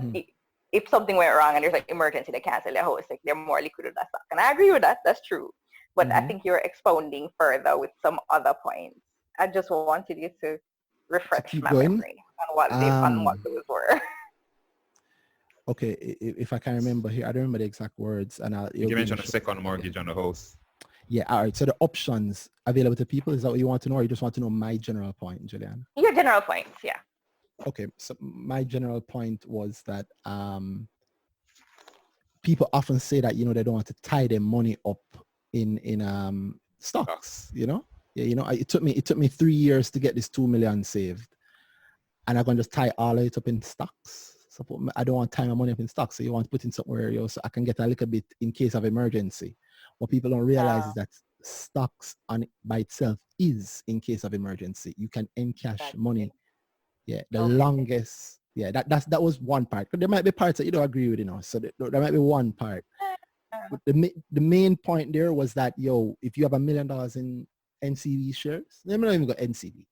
if something went wrong and there's like emergency, they can't sell their house. Like they're more liquid with that stock. And I agree with that. That's true. But I think you're expounding further with some other points. I just wanted you to refresh my memory on what those were. Okay, if I can remember here, I don't remember the exact words. And You mentioned a second mortgage on the house. Yeah, all right. So the options available to people, is that what you want to know, or you just want to know my general point, Julian? Your general points, yeah. Okay, so my general point was that people often say that, you know, they don't want to tie their money up in stocks, you know? Yeah, you know, it took me 3 years to get this 2 million saved, and I'm going to just tie all of it up in stocks. So I don't want to tie my money up in stocks, so you want to put in somewhere else so I can get a little bit in case of emergency. What people don't realize is that stocks by itself is in case of emergency. You can encash money. Yeah, the longest. Yeah, that was one part. There might be parts that you don't agree with, you know. So there might be one part. But the main point there was that, yo, if you have $1 million in NCB shares, let me not even go NCB.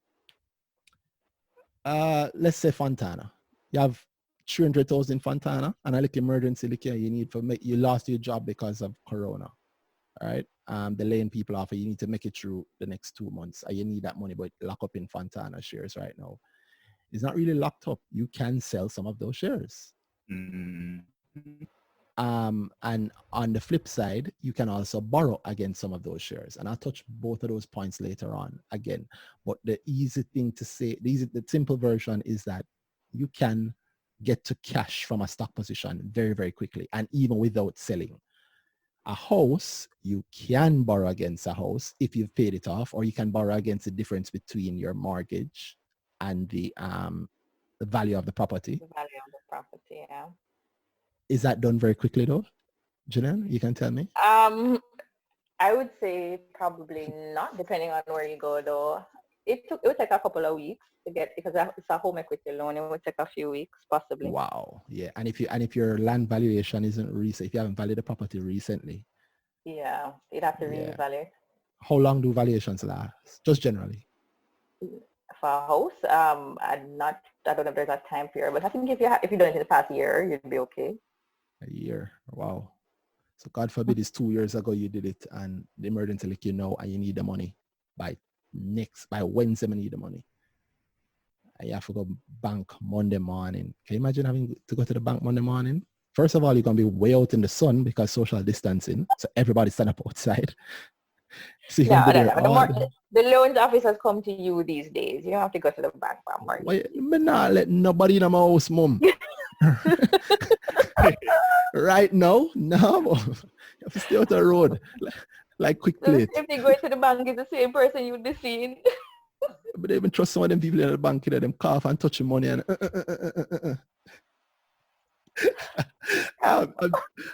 Let's say Fontana. You have 300,000 Fontana, and a little emergency you need you lost your job because of Corona. All right. They're laying people off, and you need to make it through the next 2 months. And you need that money, but lock up in Fontana shares right now. It's not really locked up. You can sell some of those shares. Mm-hmm. And on the flip side, you can also borrow against some of those shares. And I'll touch both of those points later on again. But the easy thing to say, the simple version is that you can get to cash from a stock position very, very quickly, and even without selling. A house, you can borrow against a house if you've paid it off, or you can borrow against the difference between your mortgage and the value of the property. The value of the property, yeah. Is that done very quickly though? Janelle, you can tell me. I would say probably not, depending on where you go though. It would take a couple of weeks to get, because it's a home equity loan. It would take a few weeks possibly. Wow. Yeah. And if your land valuation isn't recent, if you haven't valued the property recently. Yeah, you'd have to reevaluate. How long do valuations last? Just generally. For a house, I don't know if there's a time period, but I think if you done it in the past year, you'd be okay. A year. Wow. So God forbid it's 2 years ago you did it, and the emergency like and you need the money by Wednesday you need the money. And you have to go bank Monday morning. Can you imagine having to go to the bank Monday morning? First of all, you're going to be way out in the sun because social distancing. So everybody stand up outside. So the loans officers come to you these days. You don't have to go to the bank for a mortgage. Wait, me not let nobody in my house, mom. Right now, no. You have to stay out the road. Like quick plate. If they go to the bank, it's the same person you'd be seeing. But they even trust some of them people in the bank, them cough and touch the money and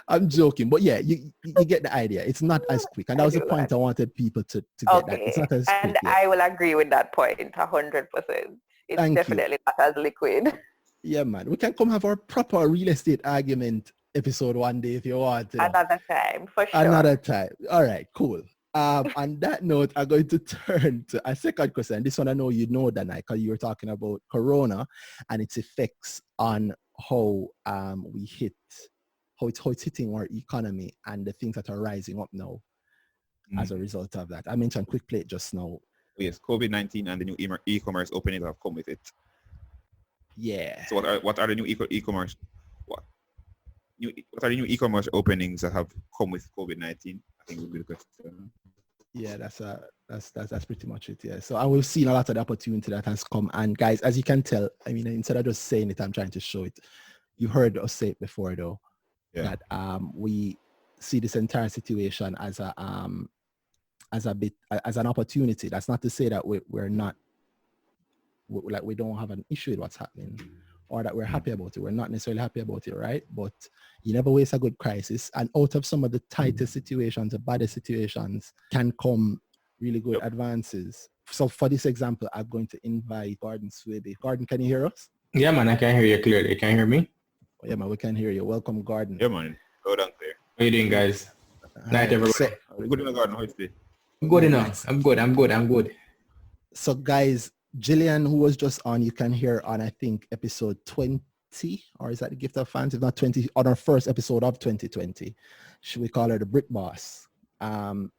I'm joking, but yeah, you get the idea. It's not as quick, and that was the point I wanted people to get. That it's not as quick. And I will agree with that point 100%. It's definitely not as liquid. Yeah, man. We can come have our proper real estate argument episode one day if you want. Another time, for sure. Another time. All right, cool. On that note, I'm going to turn to a second question. This one I know you know, Danai, because you were talking about Corona and its effects on how it's hitting our economy and the things that are rising up now as a result of that. I mentioned Quick Plate just now. Yes, COVID-19 and the new e-commerce openings have come with it. Yeah. So what are the new e-commerce? What are the new e-commerce openings that have come with COVID-19? I think would be the question. Yeah, that's pretty much it. Yeah. So we've seen a lot of the opportunity that has come. And guys, as you can tell, I mean, instead of just saying it, I'm trying to show it. You heard us say it before, though, that we see this entire situation as an opportunity. That's not to say that we don't have an issue with what's happening, or that we're happy about it. We're not necessarily happy about it, right? But you never waste a good crisis. And out of some of the tightest situations, the baddest situations, can come really good advances. So for this example, I'm going to invite Gordon Swaby. Gordon, can you hear us? Yeah, man, I can hear you clearly. You can hear me? Oh, yeah, man, we can hear you. Welcome, Garden. Yeah, man. Go down there. How you doing, guys? Night, everyone. So, Good in the garden. How is it? Good enough. I'm good. so, guys, Jillian, who was just on, you can hear on, I think, episode 20, or is that the Gift of Fans? If not 20, on our first episode of 2020. Should we call her the Brick Boss? And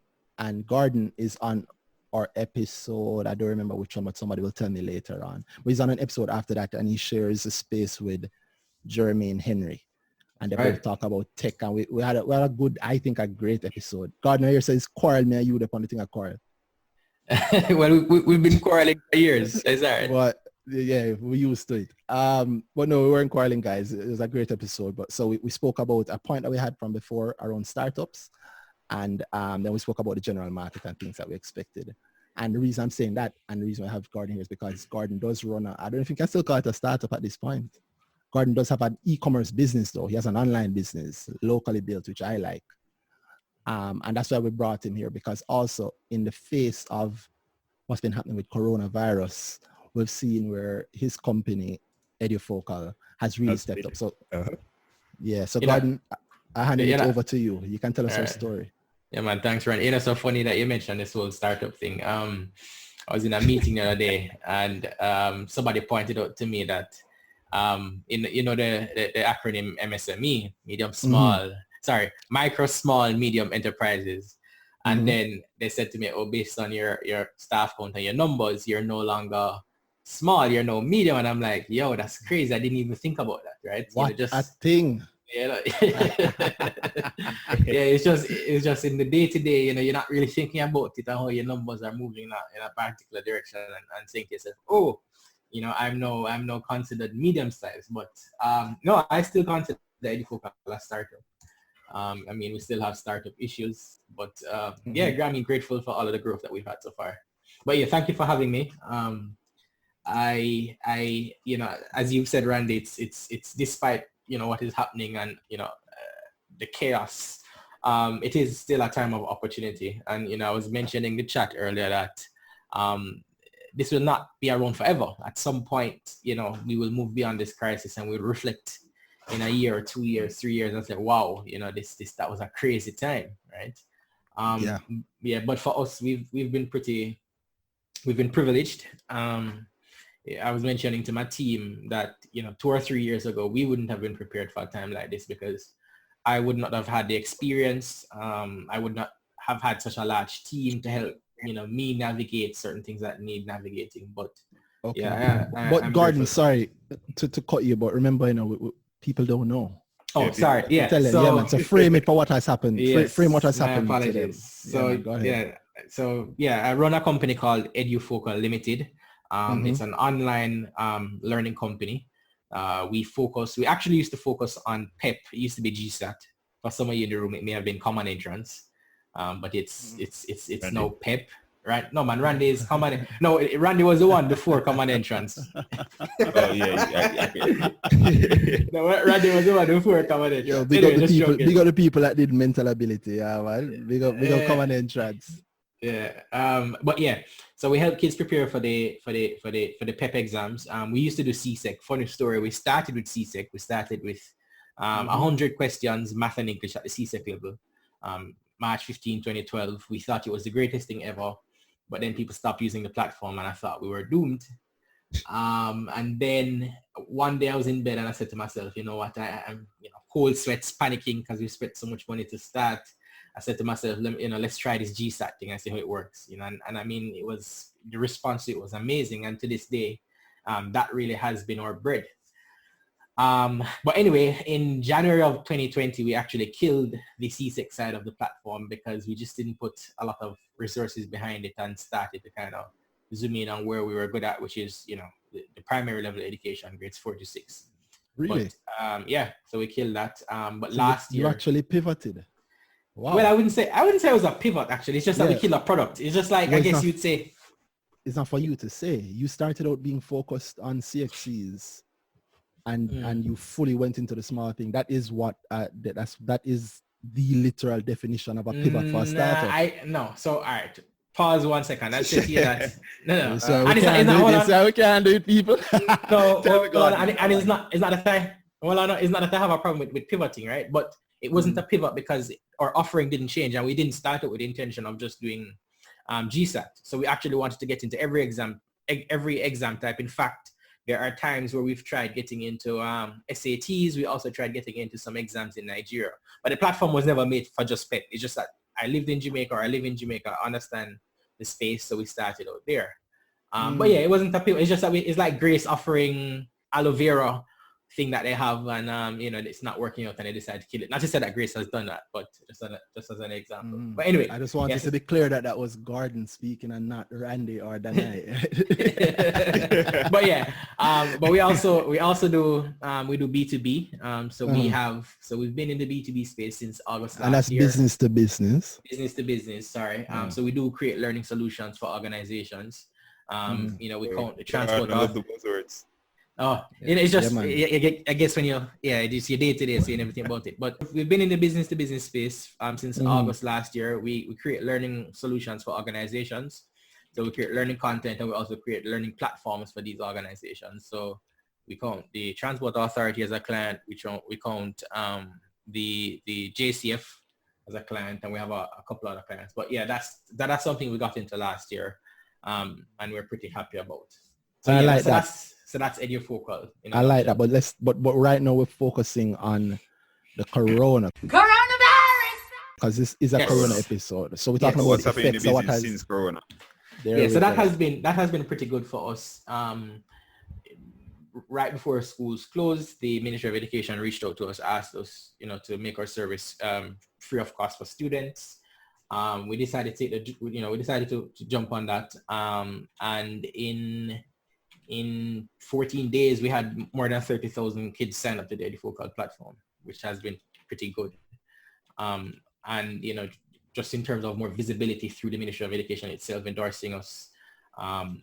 Garden is on our episode, I don't remember which one, but somebody will tell me later on. But he's on an episode after that, and he shares a space with Jermaine Henry. And they both talk about tech, and we had a good, I think, a great episode. Gardner here says, quarrel me and you upon the thing I quarrel. Well, we've been quarreling for years. Is that right? But yeah, we used to it. But no, we weren't quarreling, guys. It was a great episode. But so we spoke about a point that we had from before around startups. And then we spoke about the general market and things that we expected. And the reason I'm saying that, and the reason I have Garden here is because Garden does run I don't know if you can still call it a startup at this point. Garden does have an e-commerce business though. He has an online business, locally built, which I like. And that's why we brought him here, because also in the face of what's been happening with coronavirus, we've seen where his company, Edufocal, has really stepped up. So yeah, so Garden, I hand it over to you. You can tell us your story. Yeah, man, thanks, Ron. It's so funny that you mentioned this whole startup thing. I was in a meeting the other day, and somebody pointed out to me that in the acronym MSME, micro, small, medium enterprises. And then they said to me, oh, based on your staff count and your numbers, you're no longer small, you're no medium. And I'm like, yo, that's crazy. I didn't even think about that, right? What a thing. Yeah, it's just in the day-to-day, you're not really thinking about it and how your numbers are moving in a particular direction and think to yourself, oh, I'm no considered medium size, but no, I still consider Edufocal a startup. We still have startup issues, but I'm grateful for all of the growth that we've had so far. But yeah, thank you for having me. I as you said, Randy, it's despite what is happening and the chaos, it is still a time of opportunity. And I was mentioning in the chat earlier that this will not be around forever. At some point, we will move beyond this crisis and we'll reflect in a year or 2 years, 3 years and say, wow, that was a crazy time, right? But for us, we've been privileged. I was mentioning to my team that 2 or 3 years ago we wouldn't have been prepared for a time like this, because I would not have had the experience. I would not have had such a large team to help me navigate certain things that need navigating. But but Garden, sorry to cut you, but remember, people don't know. Oh, sorry. Yeah. Tell them, man. So frame it for what has happened. Yes, frame what has happened. Apologies. To them. So I run a company called Edufocal Limited. It's an online learning company. We actually used to focus on PEP. It used to be GSAT. For some of you in the room, it may have been Common Entrance, but it's now PEP, right? No, man, Randy is Common. No, Randy was the one before Common Entrance. Oh yeah. No, Randy was the one before Common Entrance. Big up the people that did mental ability. Yeah, man. Big up Common Entrance. Yeah. But yeah, so we help kids prepare for the PEP exams. We used to do CSEC. Funny story. We started with CSEC. We started with 100 questions, math and English at the CSEC level. March 15, 2012. We thought it was the greatest thing ever, but then people stopped using the platform and I thought we were doomed. And then one day I was in bed and I said to myself, you know what, I'm cold sweats, panicking because we spent so much money to start. I said to myself, let's try this GSAT thing and see how it works. And it was, the response to it was amazing. And to this day, that really has been our bread. But anyway, in January of 2020, we actually killed the CSEC side of the platform because we just didn't put a lot of resources behind it and started to kind of zoom in on where we were good at, which is, the primary level education, grades 4 to 6. Really? But, so we killed that. But so last year, you actually pivoted. Wow. Well, I wouldn't say it was a pivot, actually. It's just that we killed a product. It's just like, I guess you'd say. It's not for you to say. You started out being focused on CXCs and you fully went into the small thing. That is what, that is the literal definition of a pivot for a startup. So, all right. pause 1 second. I said to you that no. So And we it's can't not, do hold this. on. So we can't do it, people. No, Tell me, God. and it's not that I it's not that I have a problem with pivoting, right? But it wasn't a pivot because our offering didn't change, and we didn't start it with the intention of just doing GSAT. So we actually wanted to get into every exam type. In fact, there are times where we've tried getting into SATs. We also tried getting into some exams in Nigeria. But the platform was never made for just PEP. It's just that I lived in Jamaica, or I live in Jamaica, I understand the space, so we started out there. But yeah, it wasn't a pivot. It's just that it's like Grace offering aloe vera thing that they have, and it's not working out, and they decided to kill it. Not to say that Grace has done that, but just as an example. But anyway, I just wanted to be clear that was Gordon speaking and not Randy or Danai. But yeah, but we also do B2B. So we've been in the B2B space since August last year. And that's business to business. Business to business. Sorry. So we do create learning solutions for organizations. We count the transport. I love the buzzwords. Oh, it's just, I guess when it's your day-to-day saying everything about it. But we've been in the business-to-business space since August last year. We create learning solutions for organizations. So we create learning content, and we also create learning platforms for these organizations. So we count the Transport Authority as a client. We count the JCF as a client, and we have a couple other clients. But yeah, that's something we got into last year, and we're pretty happy about. So I like that. So that's EduFocal. I like that, but right now we're focusing on the coronavirus, because this is a corona episode. So we're talking about what's the happening in effects the of what business has. since corona. So that has been pretty good for us. Right before schools closed, the Ministry of Education reached out to us, asked us, to make our service free of cost for students. We decided to jump on that, and in 14 days, we had more than 30,000 kids sign up to the EduFocal platform, which has been pretty good. And just in terms of more visibility through the Ministry of Education itself endorsing us, and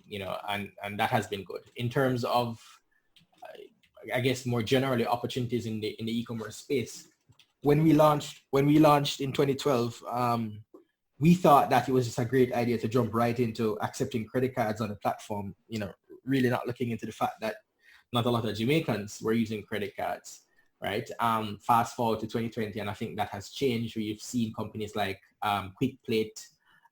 that has been good. In terms of, I guess, more generally opportunities in the e-commerce space, when we launched in 2012, we thought that it was just a great idea to jump right into accepting credit cards on the platform, really not looking into the fact that not a lot of Jamaicans were using credit cards, right? Fast forward to 2020, and I think that has changed. We've seen companies like Quick Plate,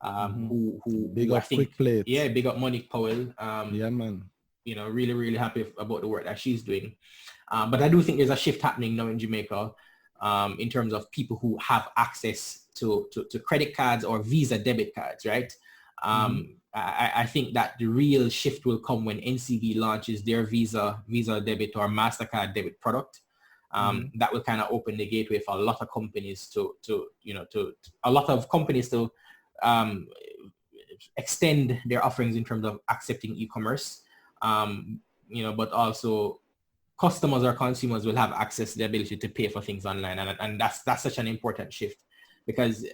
who big up Quick Plate. Yeah, big up Monique Powell. Yeah, man. Really, really happy about the work that she's doing. But I do think there's a shift happening now in Jamaica in terms of people who have access to credit cards or Visa debit cards, right? I think that the real shift will come when NCB launches their Visa debit or MasterCard debit product. That will kind of open the gateway for a lot of companies to extend their offerings in terms of accepting e-commerce. But also customers or consumers will have access to the ability to pay for things online, and that's such an important shift, because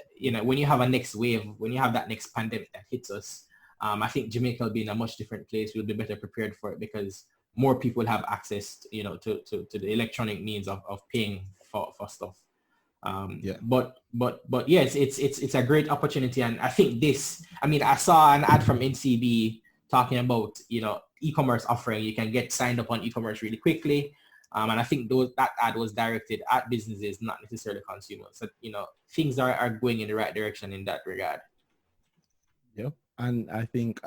when you have a next wave, when you have that next pandemic that hits us, I think Jamaica will be in a much different place. We'll be better prepared for it because more people will have access to the electronic means of paying for stuff. But yes, it's a great opportunity, and I think I saw an ad from NCB talking about e-commerce offering. You can get signed up on e-commerce really quickly, and I think that ad was directed at businesses, not necessarily consumers. So things are going in the right direction in that regard. Yep. And I think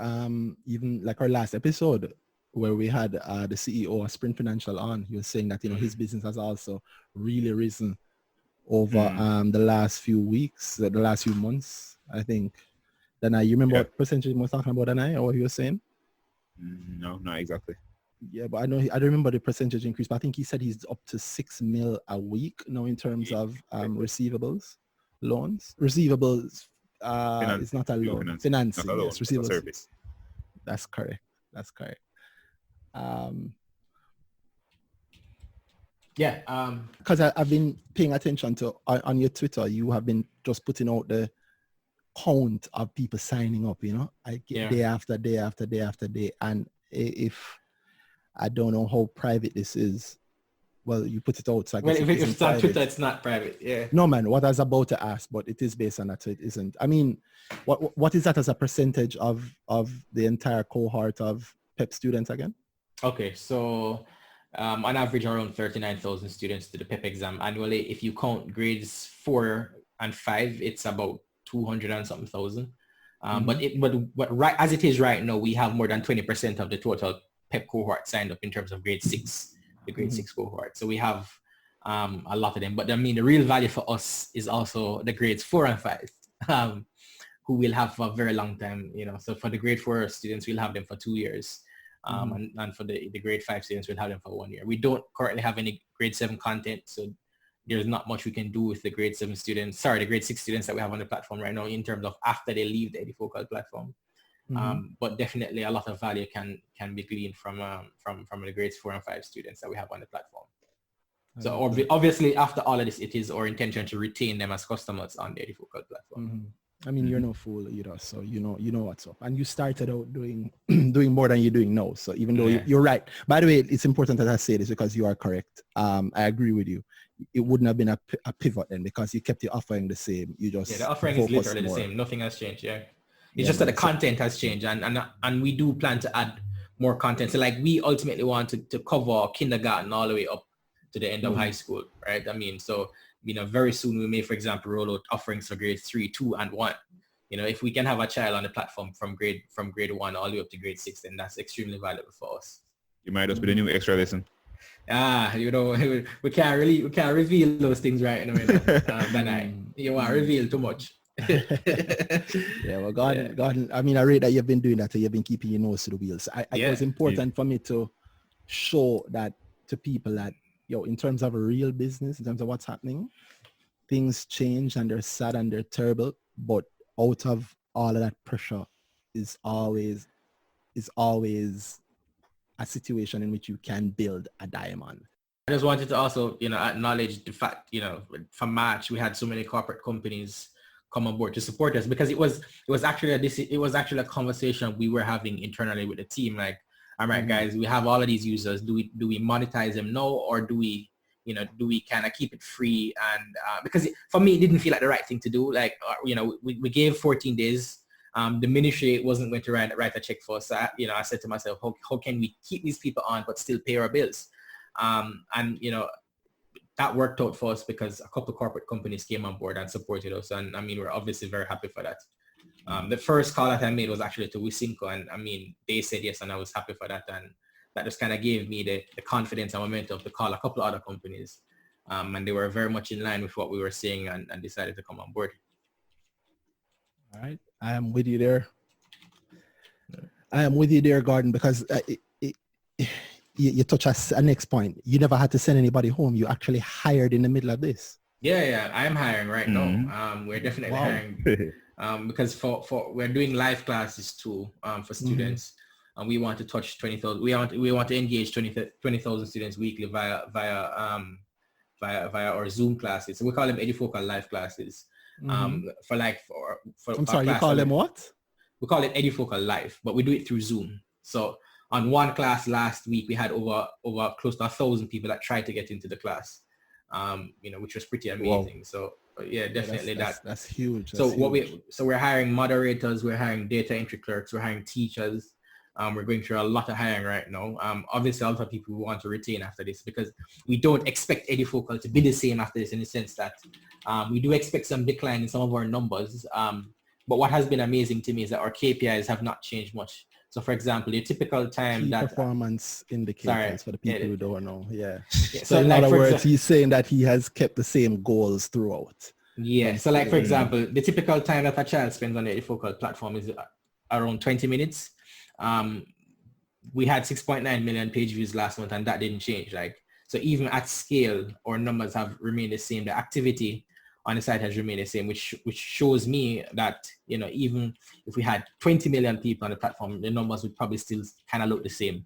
even like our last episode where we had the CEO of Sprint Financial on, he was saying that his business has also really risen over the last few weeks, the last few months. I think. Danai, you remember what percentage he was talking about, Danai, or what he was saying? No, not exactly. Yeah, but I don't remember the percentage increase, but I think he said he's up to 6 mil a week now in terms of receivables, loans. Receivables, it's not a loan. Financing, yes, receivables. Service. That's correct. Because I've been paying attention to, on your Twitter, you have been just putting out the count of people signing up, day after day after day after day. And if I don't know how private this is, well, you put it out. So I Well, guess if it it's isn't on private. Twitter, it's not private. Yeah. No, man, what I was about to ask, but it is based on that, so it isn't. I mean, what is that as a percentage of the entire cohort of PEP students again? Okay, so on average, around 39,000 students do the PEP exam annually. If you count grades 4 and 5, it's about 200 and something thousand. But right as it is right now, we have more than 20% of the total PEP cohort signed up in terms of grade 6, the grade 6 cohort. So we have a lot of them. But I mean, the real value for us is also the grades 4 and 5, who will have for a very long time. You know, so for the grade 4 students, we'll have them for 2 years. And for the grade 5 students, we'll have them for 1 year. We don't currently have any grade 7 content, so there's not much we can do with the grade 7 students, the grade 6 students that we have on the platform right now in terms of after they leave the EduFocal platform. But definitely a lot of value can be gleaned from the grades 4 and 5 students that we have on the platform. So obviously after all of this, it is our intention to retain them as customers on the EduFocal platform. I mean, you're no fool either, so you know what's up. And you started out doing more than you're doing now. So even though you're right. By the way, it's important that I say this because you are correct. I agree with you. It wouldn't have been a pivot then because you kept your offering the same. You just the offering is literally the same. Nothing has changed. It's just that the content has changed, and we do plan to add more content. So like we ultimately want to cover kindergarten all the way up to the end of high school, right? I mean, so very soon we may, for example, roll out offerings for grades 3, 2, and 1. If we can have a child on the platform from grade 1 all the way up to grade 6, then that's extremely valuable for us. You might just be the new extra lesson. We can't reveal those things right now. You want to reveal too much. Well, God, I mean, I read that you've been doing that, so you've been keeping your nose to the wheels. It was important for me to show that to people that, in terms of a real business, in terms of what's happening, things change and they're sad and they're terrible, but out of all of that pressure is always a situation in which you can build a diamond. I just wanted to also, acknowledge the fact, from March, we had so many corporate companies come on board to support us, because it was actually a conversation we were having internally with the team. Like, all right, guys, we have all of these users. Do we monetize them now, or do we kind of keep it free? And because for me, it didn't feel like the right thing to do. Like, we gave 14 days. The ministry wasn't going to write a check for us. So I said to myself, how can we keep these people on but still pay our bills? And that worked out for us because a couple of corporate companies came on board and supported us. And I mean, we're obviously very happy for that. The first call that I made was actually to Wisynco, and I mean, they said yes, and I was happy for that. And that just kind of gave me the confidence and momentum to call a couple of other companies. And they were very much in line with what we were saying and decided to come on board. All right. I am with you there, Gordon, because you touch a next point. You never had to send anybody home. You actually hired in the middle of this. Yeah, I am hiring right now. We're definitely hiring because we're doing live classes too for students, and we want to touch 20,000. We want to engage 20,000 students weekly via our Zoom classes. So we call them EduFocal live classes. For I'm sorry, you call them what? We call it EduFocal Live, but we do it through Zoom. So on one class last week, we had over close to 1,000 people that tried to get into the class, which was pretty amazing. Wow. So yeah, definitely that's huge. So we're hiring moderators, we're hiring data entry clerks, we're hiring teachers. We're going through a lot of hiring right now. Obviously, a lot of people we want to retain after this, because we don't expect EduFocal to be the same after this, in the sense that we do expect some decline in some of our numbers. But what has been amazing to me is that our KPIs have not changed much. So for example, your typical time performance indicators for the people who don't know. Yeah. So in other words, he's saying that he has kept the same goals throughout. Yeah. So like, for example, the typical time that a child spends on the EduFocal platform is around 20 minutes. We had 6.9 million page views last month, and that didn't change. Like, so even at scale, our numbers have remained the same. The activity on the site has remained the same, which shows me that, even if we had 20 million people on the platform, the numbers would probably still kind of look the same.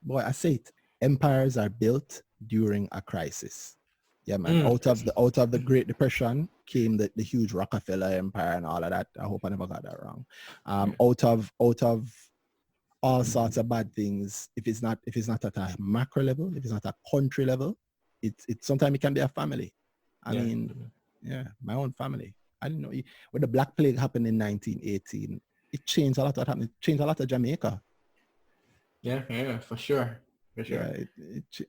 Boy, I say it, empires are built during a crisis. Yeah, man. Out of the Great Depression came the huge Rockefeller empire and all of that. I hope I never got that wrong. Out of all sorts of bad things, if it's not at a macro level, if it's not a country level, it's sometimes it can be a family. I mean, my own family. I didn't know when the Black Plague happened in 1918. It changed a lot. What happened? It changed a lot of Jamaica. Yeah, for sure. Yeah,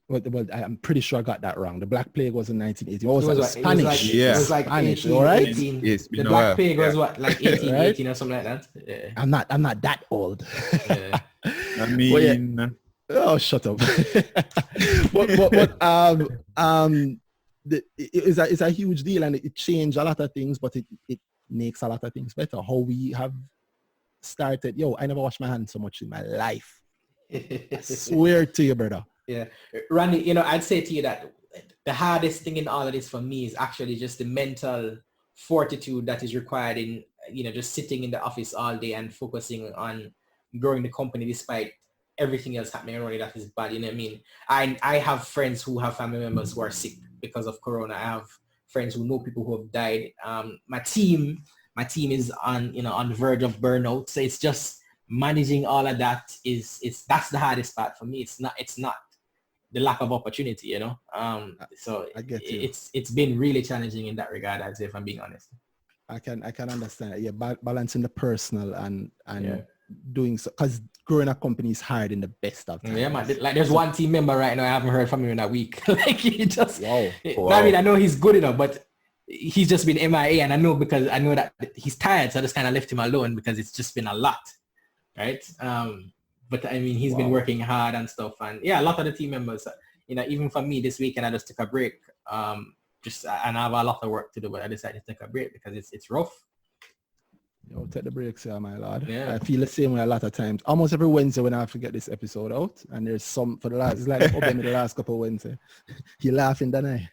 well, I'm pretty sure I got that wrong. The Black Plague was in 1918. What was that? Spanish. It was like Spanish. 18, All right. 18. It's The been a Black while. Plague was what, like 1818 Right? or something like that. Yeah. I'm not that old. Yeah. I mean, Oh, shut up. It's a huge deal, and it changed a lot of things, but it makes a lot of things better. How we have started. I never washed my hands so much in my life. I swear to you, brother. Yeah. Randy, I'd say to you that the hardest thing in all of this for me is actually just the mental fortitude that is required in, just sitting in the office all day and focusing on growing the company despite everything else happening around it that is bad. You know what I mean? I have friends who have family members who are sick because of Corona. I have friends who know people who have died. My team is on the verge of burnout. So it's just managing all of that that's the hardest part for me. It's not the lack of opportunity, so I get you. It's been really challenging in that regard, I'd say, if I'm being honest. I can understand. Yeah, balancing the personal and doing so, because growing a company is hard in the best of times. Yeah, man. Like there's one team member right now I haven't heard from him in a week. Like he just Wow. I mean, I know he's good enough, but he's just been MIA, and I know that he's tired, so I just kind of left him alone because it's just been a lot, right? But I mean, he's been working hard and stuff, and a lot of the team members, even for me this weekend, I just took a break. And I have a lot of work to do, but I decided to take a break because it's rough. Take the breaks here, my lord. Yeah. I feel the same way a lot of times. Almost every Wednesday when I have to get this episode out, and there's some for the last, it's like the last couple of Wednesdays. You're laughing, don't I?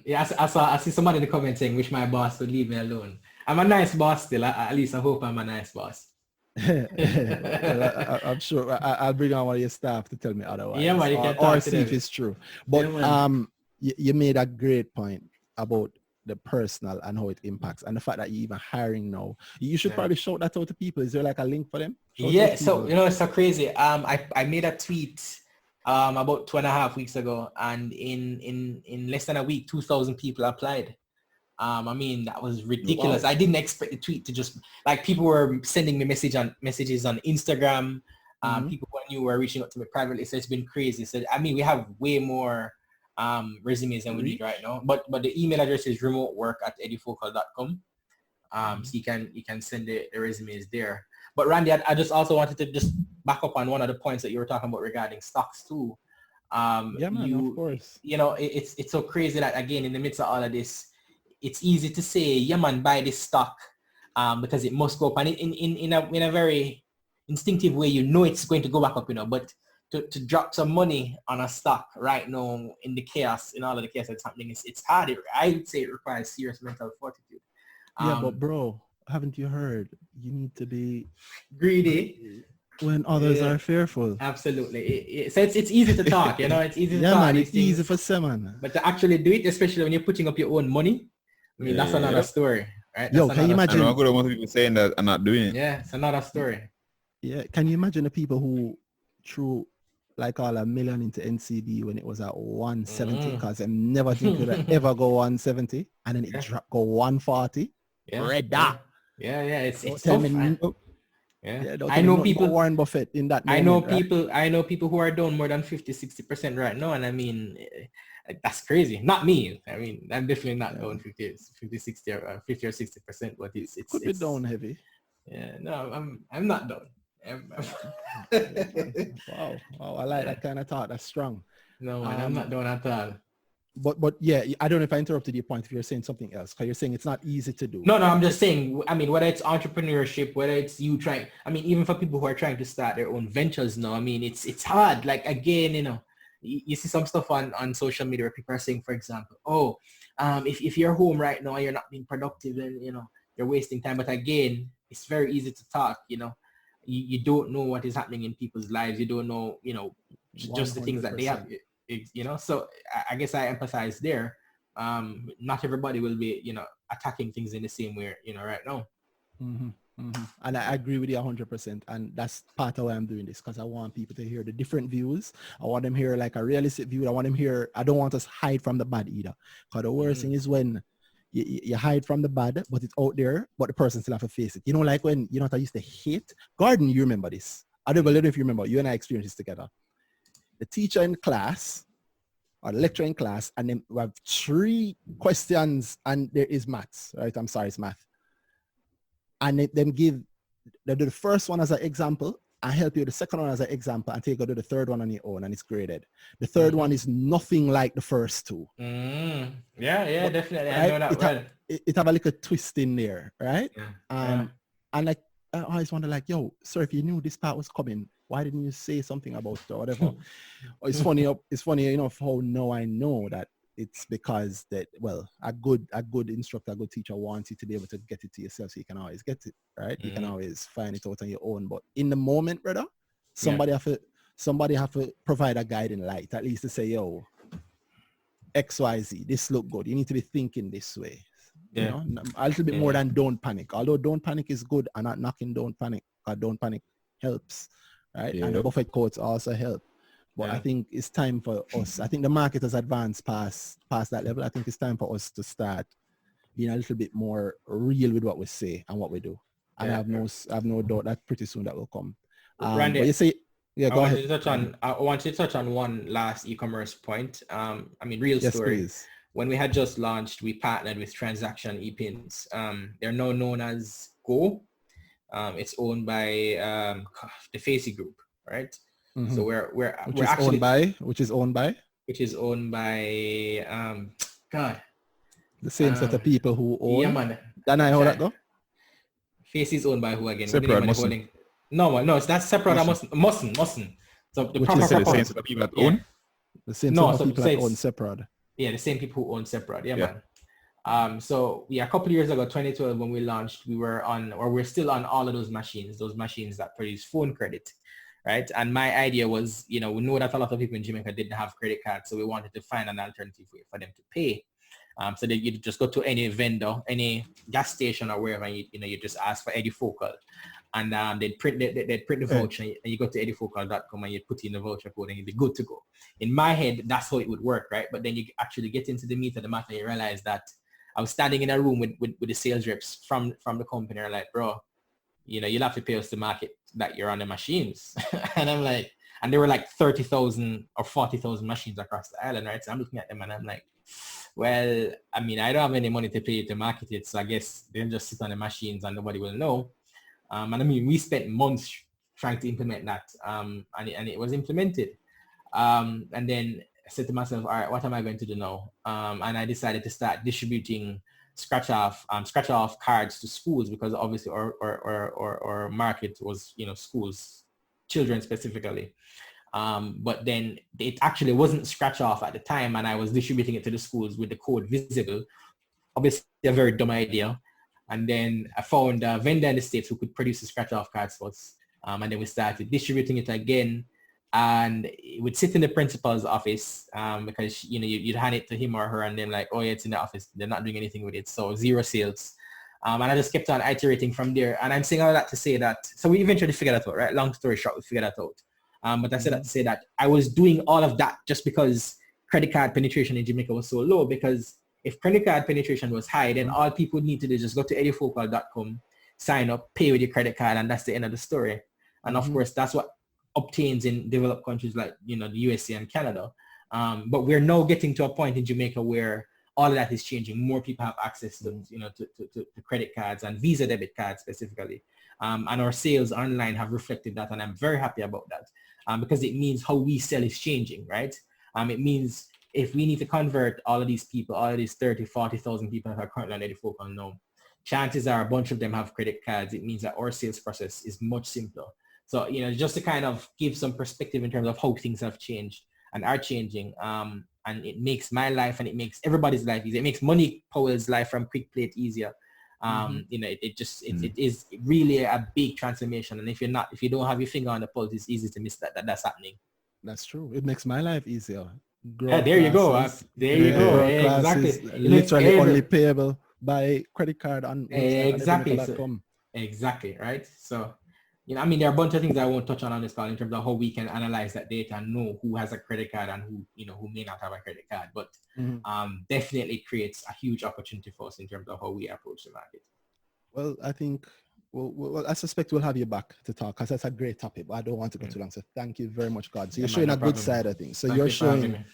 Yeah, I see somebody in the comments saying, wish my boss would leave me alone. I'm a nice boss still. At least I hope I'm a nice boss. Well, I'm sure I'll bring on one of your staff to tell me otherwise. Yeah, man, you can or talk to see if them. it's true. But you made a great point about the personal and how it impacts, and the fact that you're even hiring now. You should probably shout that out to people. Is there like a link for them? So it's so crazy. I made a tweet about 2.5 weeks ago, and in less than a week 2,000 people applied. I mean, that was ridiculous. Wow. I didn't expect the tweet to just, like, people were sending me messages on Instagram. People who I knew were reaching out to me privately. So it's been crazy. So I mean, we have way more resumes than we need right now. But the email address is remotework@edufocal.com. So you can send the resumes there. But Randy, I just also wanted to just back up on one of the points that you were talking about regarding stocks too. Of course. It's so crazy that, again, in the midst of all of this, it's easy to say, yeah, man, buy this stock because it must go up. And in a very instinctive way, it's going to go back up, but to drop some money on a stock right now in the chaos, in all of the chaos that's happening, it's hard. I would say it requires serious mental fortitude. But bro, haven't you heard? You need to be greedy when others are fearful. Absolutely. So it's easy to talk, it's easy to talk. Man, it's easy for someone. But to actually do it, especially when you're putting up your own money, I mean, that's another story, right? Can you imagine? I know a good amount of people saying that and not doing it. Yeah, it's another story. Yeah, can you imagine the people who threw like all $1 million into NCB when it was at 170 because they never think it would ever go 170, and then it go 140? Yeah. Yeah, it's tough. I know people, Warren Buffett in that moment, I know people who are down more than 50-60% right now, and I mean, that's crazy. Not me. I mean, I'm definitely not down 50, 60 or 50 or 60%, but it's could be down heavy. Yeah, no, I'm not down. Wow, I like that kind of thought. That's strong. No, man, I'm not down at all. But yeah, I don't know if I interrupted your point if you're saying something else, because you're saying it's not easy to do. No, I'm just saying, I mean, whether it's entrepreneurship, whether it's you trying, I mean, even for people who are trying to start their own ventures now, I mean, it's hard. Like, again, you see some stuff on social media where people are saying, for example, if you're home right now and you're not being productive, then, you're wasting time. But again, it's very easy to talk, you don't know what is happening in people's lives. You don't know, just the things that they have. So I guess I emphasize there. Not everybody will be, attacking things in the same way, right now. And I agree with you 100%. And that's part of why I'm doing this, because I want people to hear the different views. I want them hear like a realistic view. I want them hear, I don't want us hide from the bad either. Because the worst thing is when you hide from the bad, but it's out there, but the person still have to face it. You know, like when, you know what I used to hate? Gordon, you remember this. I don't know if you remember. You and I experienced this together. The teacher in class, or the lecturer in class, and then we have 3 questions and there is maths, right? I'm sorry, it's math. And they do the first one as an example, I help you with the second one as an example, and take you to the third one on your own, and it's graded. The third one is nothing like the first 2. Yeah, but, definitely. Right? I know that well. It have a little twist in there, right? And like, I always wonder, like, yo, sir, if you knew this part was coming, why didn't you say something about it or whatever? It's funny, enough how now I know that it's because that, well, a good instructor, a good teacher wants you to be able to get it to yourself, so you can always get it, right? You can always find it out on your own. But in the moment, brother, somebody have to provide a guiding light, at least to say, yo, XYZ, this look good. You need to be thinking this way. You know, a little bit more than don't panic. Although don't panic is good, and not knocking don't panic. Don't panic helps, right? And the Buffett quotes also help. But I think it's time for us. I think the market has advanced past that level. I think it's time for us to start being a little bit more real with what we say and what we do. And I have no doubt that pretty soon that will come. Randy, but you say, go ahead. I want you to touch on one last e-commerce point. I mean, real story. Please. When we had just launched, we partnered with Transaction ePins. They're now known as Go. It's owned by the Facey Group, right? So we're actually which is owned by the same set of people who own. Yeah, man. Can I hold that though? Facey is owned by who again? Separate, No, it's not separate. Mustn't. So the proper same set of people that own. The same set of people that own separate. Yeah, the same people who own separate. Yeah, man. So a couple of years ago, 2012, when we launched, we're still on all of those machines that produce phone credit, right? And my idea was, we know that a lot of people in Jamaica didn't have credit cards, so we wanted to find an alternative way for them to pay. So that you just go to any vendor, any gas station or wherever, you just ask for EduFocal. And they'd print the voucher, and you go to edufocal.com and you put in the voucher code and you'd be good to go. In my head, that's how it would work, right? But then you actually get into the meat of the matter and you realize that I was standing in a room with the sales reps from the company, and like, bro, you'll have to pay us the market that you're on the machines. And I'm like, and there were like 30,000 or 40,000 machines across the island, right? So I'm looking at them and I'm like, well, I mean, I don't have any money to pay to market it, so I guess they'll just sit on the machines and nobody will know. And I mean, we spent months trying to implement that, and it was implemented. And then I said to myself, all right, what am I going to do now? And I decided to start distributing scratch off cards to schools, because obviously our market was, schools, children specifically. But then it actually wasn't scratch off at the time, and I was distributing it to the schools with the code visible. Obviously, a very dumb idea. And then I found a vendor in the States who could produce the scratch-off cards for us. And then we started distributing it again. And it would sit in the principal's office because, you'd hand it to him or her and then like, oh, yeah, it's in the office. They're not doing anything with it. So 0 sales. And I just kept on iterating from there. And I'm saying all that to say that, so we eventually figured that out, right? Long story short, we figured that out. But I said that to say that I was doing all of that just because credit card penetration in Jamaica was so low, because if credit card penetration was high, then all people need to do is just go to edufocal.com, sign up, pay with your credit card, and that's the end of the story. And of course, that's what obtains in developed countries like, the USA and Canada. But we're now getting to a point in Jamaica where all of that is changing. More people have access to, to credit cards and Visa debit cards specifically. And our sales online have reflected that, and I'm very happy about that because it means how we sell is changing, right? It means if we need to convert all of these people, all of these 30, 40,000 people that are currently on EduFocal now, chances are a bunch of them have credit cards. It means that our sales process is much simpler. So, just to kind of give some perspective in terms of how things have changed and are changing. And it makes my life and it makes everybody's life easier. It makes Money Powell's life from Quick Plate easier. It is really a big transformation. And if you don't have your finger on the pulse, it's easy to miss that's happening. That's true. It makes my life easier. There you go. Exactly. Literally only payable by credit card on exactly. Exactly, right? So, I mean, there are a bunch of things I won't touch on this call in terms of how we can analyze that data and know who has a credit card and who, who may not have a credit card. But definitely creates a huge opportunity for us in terms of how we approach the market. Well, I think, well, I suspect we'll have you back to talk because that's a great topic, but I don't want to go too long. So thank you very much, God. So you're showing a good side of things. So you're showing,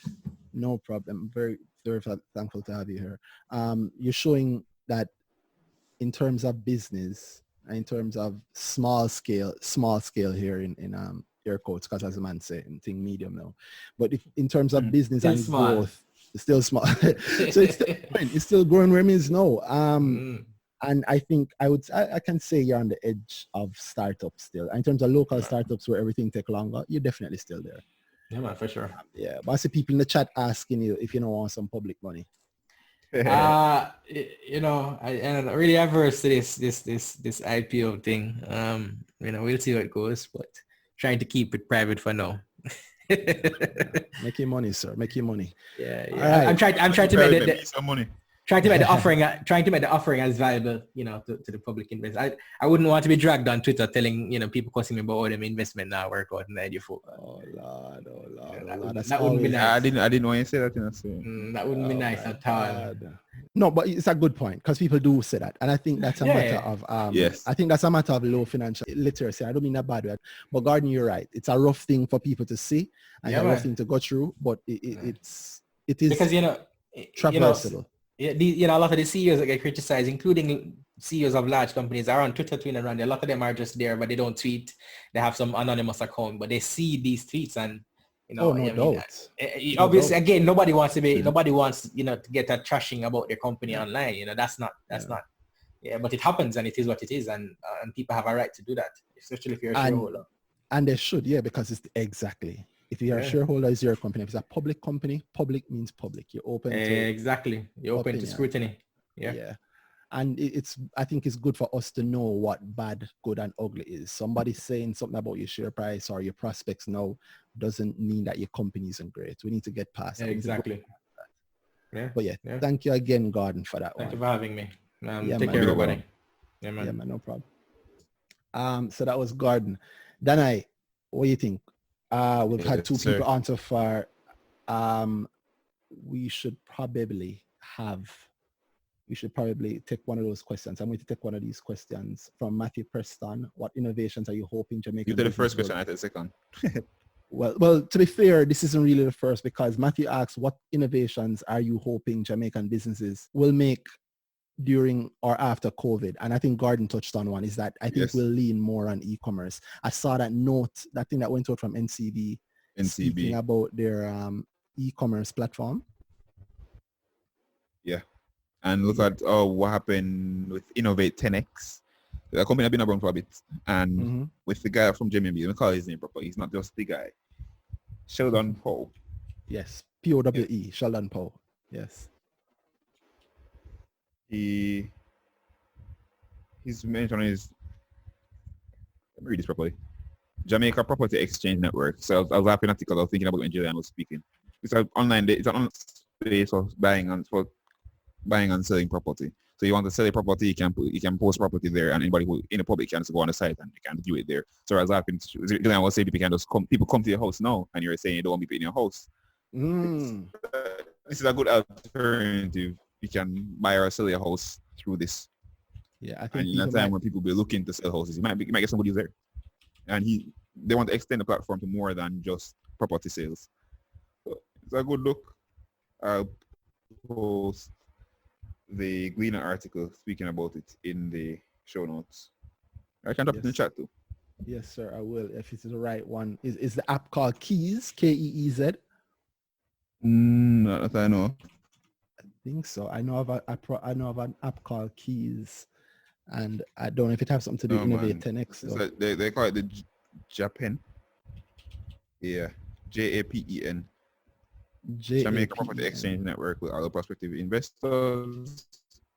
no problem. Very, very thankful to have you here. You're showing that in terms of business, in terms of small scale here in air quotes, because as a man say, in thing medium now. But if in terms of business still and small. growth, it's still small. So it's still growing where it is now. And I think I can say you're on the edge of startups still. In terms of local startups where everything take longer, you're definitely still there. Yeah, man, for sure. Yeah, but I see people in the chat asking you if you don't want some public money. I'm really averse to this IPO thing. We'll see how it goes, but trying to keep it private for now. Make your money, sir. Make your money. Yeah. Right. I'm trying to make some money. Trying to make the offering as valuable, to the public investors. I wouldn't want to be dragged on Twitter telling, people cussing me about all them investment now work out in the idea for. Oh Lord. That wouldn't be nice. I didn't want you to say that. That wouldn't be nice at all. No, but it's a good point because people do say that, and I think that's a matter of yes. I think that's a matter of low financial literacy. I don't mean that bad way, but Gordon, you're right. It's a rough thing for people to see and a rough thing to go through, but it is because traversable. A lot of the CEOs that get criticized, including CEOs of large companies, are on Twitter tweeting around. A lot of them are just there, but they don't tweet. They have some anonymous account, but they see these tweets and, obviously, again, nobody wants, to get a trashing about their company online. That's not. Yeah, but it happens and it is what it is, and people have a right to do that, especially if you're a shareholder. And they should, because it's exactly. If you're a shareholder, it's your company. If it's a public company, public means public. You're open to exactly. You're open to scrutiny. Yeah. And I think it's good for us to know what bad, good, and ugly is. Somebody saying something about your share price or your prospects now doesn't mean that your company isn't great. We need to get past that. Exactly. Yeah. But thank you again, Gordon, for that. Thank you for having me. Take care, everybody. Yeah, man, no problem. So that was Gordon. Danai, what do you think? We've had two people on so far. We should probably take one of those questions. I'm going to take one of these questions from Matthew Preston. What innovations are you hoping Jamaica? You did the first question, I did the second. Well, to be fair, this isn't really the first because Matthew asks, what innovations are you hoping Jamaican businesses will make during or after COVID? And I think Gordon touched on one, is that I think we'll lean more on e-commerce. I saw that thing that went out from NCB speaking about their e-commerce platform. Yeah. And look at what happened with Innovate 10X. The company has been around for a bit. And with the guy from JMB, let me call his name proper. He's not just the guy. Sheldon Poe. Yes. P-O-W-E. Sheldon Poe. Yes. He's mentioned his, let me read this properly. Jamaica Property Exchange Network. So I was laughing at it because I was thinking about when Julian was speaking. It's an online space for buying and selling property. So you want to sell a property, you can post property there, and anybody who in the public can just go on the site and they can view it there. So I was laughing. Julian was saying people come to your house now, and you're saying you don't want people in your house. This is a good alternative. You can buy or sell your house through this. Yeah, I think. And in a time when people be looking to sell houses, you might get somebody there, and they want to extend the platform to more than just property sales. So it's a good look. I'll post the Gleaner article speaking about it in the show notes. I can drop it in the chat too. Yes, sir, I will. If it's the right one, is the app called Keys? Keez? Not that I know. I think so. I know of an app called Keys, and I don't know if it has something to do with Innovate 10X. So. They call it the Japan. Yeah, JAPEN. Jamaica Property Exchange Network with other prospective investors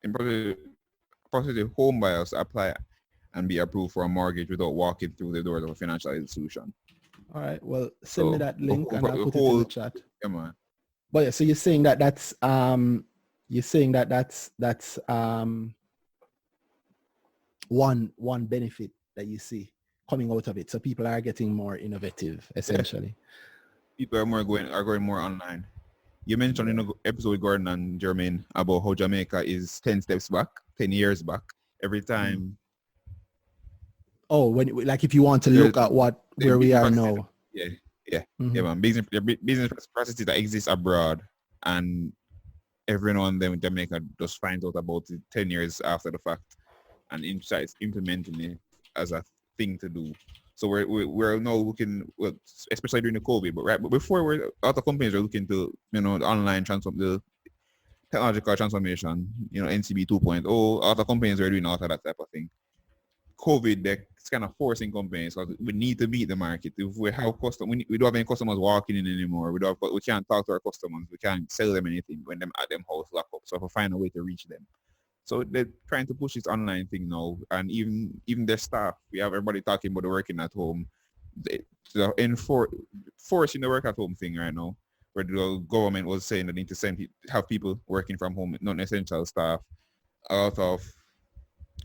and prospective home buyers to apply and be approved for a mortgage without walking through the doors of a financial institution. All right. Well, send me that link and I'll put it in the chat. Come on. But yeah, so you're saying that's one benefit that you see coming out of it. So people are getting more innovative, essentially. People are going more online. You mentioned in the episode with Gordon and Jermaine about how Jamaica is 10 steps back, 10 years back. Every time. Oh, when like if you want to look at where we are now. Yeah, man. Business processes that exist abroad, and every now and then Jamaica just finds out about it 10 years after the fact, and starts implementing it as a thing to do. So we're now looking, well, especially during the COVID, but before other companies are looking to, the online the technological transformation, NCB 2.0, other companies are doing all of that type of thing. COVID, it's kind of forcing companies because we need to beat the market. If we have we don't have any customers walking in anymore. We can't talk to our customers. We can't sell them anything when them at them house lock up. So if we find a way to reach them. So they're trying to push this online thing now, and even their staff. We have everybody talking about the working at home. They're forcing the work at home thing right now, where the government was saying they need to have people working from home, non-essential staff. A lot of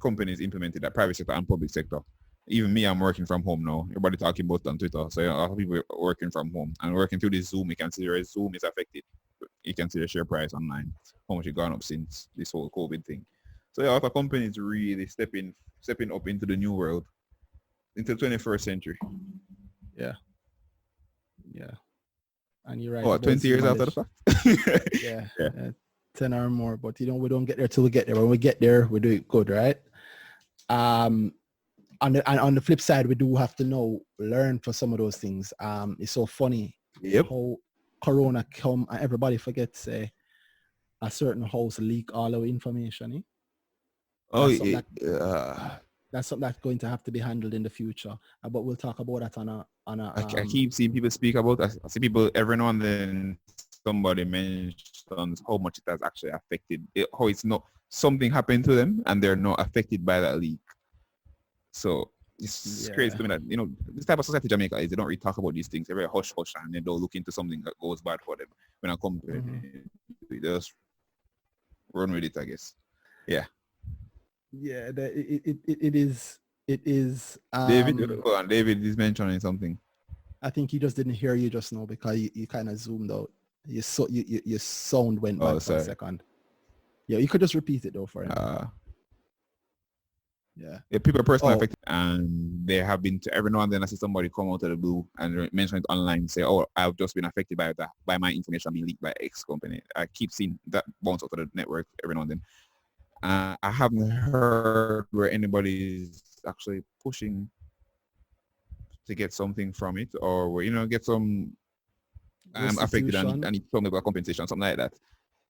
companies implemented that, private sector and public sector. Even me, I'm working from home now. Everybody talking about it on Twitter. So a lot of people are working from home and working through this Zoom. You can see where Zoom is affected. You can see the share price online, how much it gone up since this whole COVID thing. So a lot of companies really stepping up into the new world, into the 21st century. Yeah. And you're right. 20 years after the fact? Yeah. 10 or more, but we don't get there till we get there. When we get there, we do it good, right? On the flip side, we do have to learn for some of those things. It's so funny how Corona come and everybody forgets a certain house leak all our information. That's something that's going to have to be handled in the future. But we'll talk about that on a. I keep seeing people speak about. I see people every now and then. Somebody mentions how much it has actually affected. How it's not something happened to them and they're not affected by that leak. So it's crazy to me that this type of society Jamaica is they don't really talk about these things. They're very hush and they don't look into something that goes bad for them. When I come to it, just run with it, I guess. Yeah. Yeah, it is. David is mentioning something. I think he just didn't hear you just now because you kind of zoomed out. Your sound went back for a second. Yeah, you could just repeat it though for him. Yeah, people are personally affected, and they have been every now and then I see somebody come out of the blue and mention it online and say, "Oh, I've just been affected by my information being leaked by X company." I keep seeing that bounce out of the network every now and then. I haven't heard where anybody is actually pushing to get something from it, or where get some affected and need some about compensation, something like that.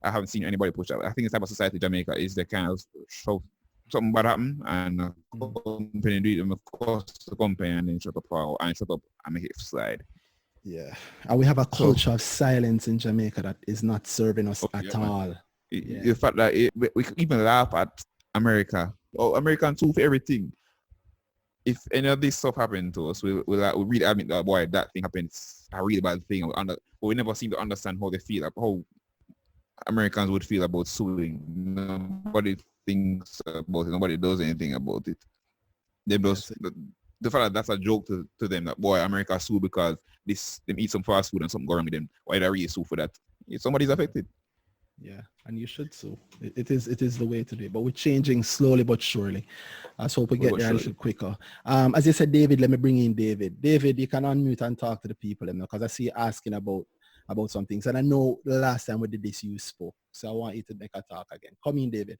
I haven't seen anybody push that. I think this type of society Jamaica is the kind of show something bad happen and a company do it, cost the company and then shut up and make it slide. Yeah, and we have a culture of silence in Jamaica that is not serving us at all. The fact that we even laugh at America. Oh, American too for everything. If any of this stuff happened to us, we really admit that, boy, that thing happens, a really bad thing. But we never seem to understand how they feel, how Americans would feel about suing. Nobody thinks about it. Nobody does anything about it. They just, the fact that that's a joke to them, that, boy, America sue because them eat some fast food and something go wrong with them. Why they really sue for that? If somebody's affected. Yeah, and you should sue. It is the way to do it. But we're changing slowly but surely. Let's hope we get there a little quicker. As you said, David, let me bring in David. David, you can unmute and talk to the people because I see you asking about some things. And I know the last time we did this, you spoke. So I want you to make a talk again. Come in, David.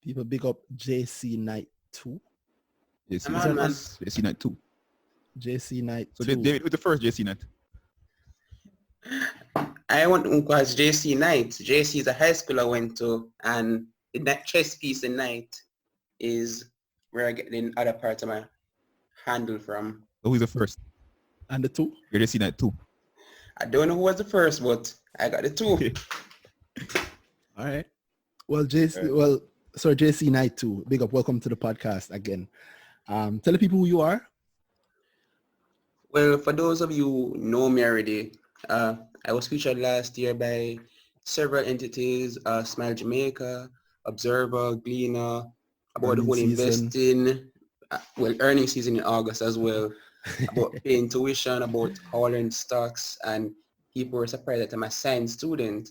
People big up JC Night 2. JC Night 2. JC Night 2. So David, who's the first JC Night? I went to was JC Night. JC is a high school I went to, and that chess piece in Night is where I get the other part of my handle from. Who's the first? And the 2? You're JC Night 2. I don't know who was the first, but I got the 2. Okay. All right. Well, JC Night 2, big up. Welcome to the podcast again. Tell the people who you are. Well, for those of you who know me already, I was featured last year by several entities, Smile Jamaica, Observer, Gleaner, about the whole investing, earning season in August as well, about paying tuition, about how I learned stocks, and people were surprised that I'm a science student.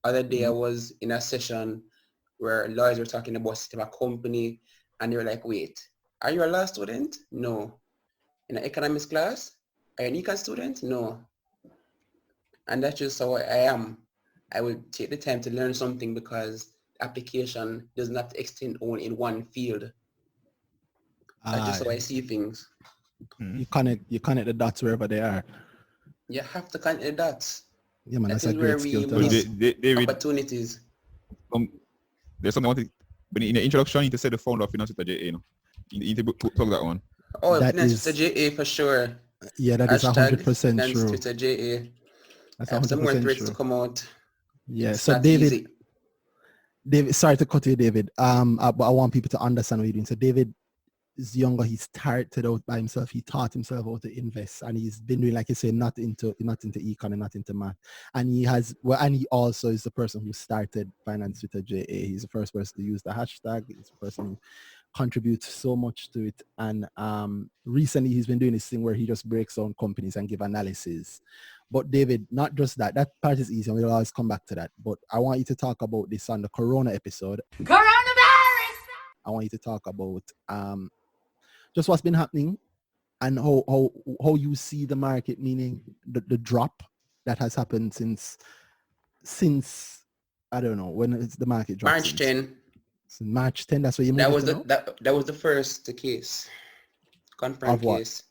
Other day I was in a session where lawyers were talking about setting a company, and they were like, wait, are you a law student? No. In an economics class? Are you an econ student? No. And that's just how I am. I will take the time to learn something because application does not extend only in one field. That's just how I see things. You connect the dots wherever they are. You have to connect the dots. Yeah, man, That that's a is where great we skill to miss David, opportunities. there's something I wanted, but in the introduction, you need to say the founder of Finance with the JA, you know. You need to plug that one. Oh, That Finance is- Twitter JA for sure. Yeah, that is Hashtag 100% Finance true. Twitter JA. That's I have some more 100% threads true. to come out. Yeah, It's so not David, easy. sorry to cut you, David. But I want people to understand what you're doing. So David is younger. He started out by himself. He taught himself how to invest, and he's been doing, like you say, not into econ and not into math. And he also is the person who started Finance Twitter JA. He's the first person to use the hashtag. He's the person who contributes so much to it. And recently he's been doing this thing where he just breaks down companies and give analysis. But David, not just that. That part is easy, and we'll always come back to that. But I want you to talk about this on the Corona episode. Coronavirus! I want you to talk about just what's been happening and how you see the market, meaning the drop that has happened since I don't know when it's the market dropped. March 10. March 10. That's what you moved. That was the first case, confirmed Of what? case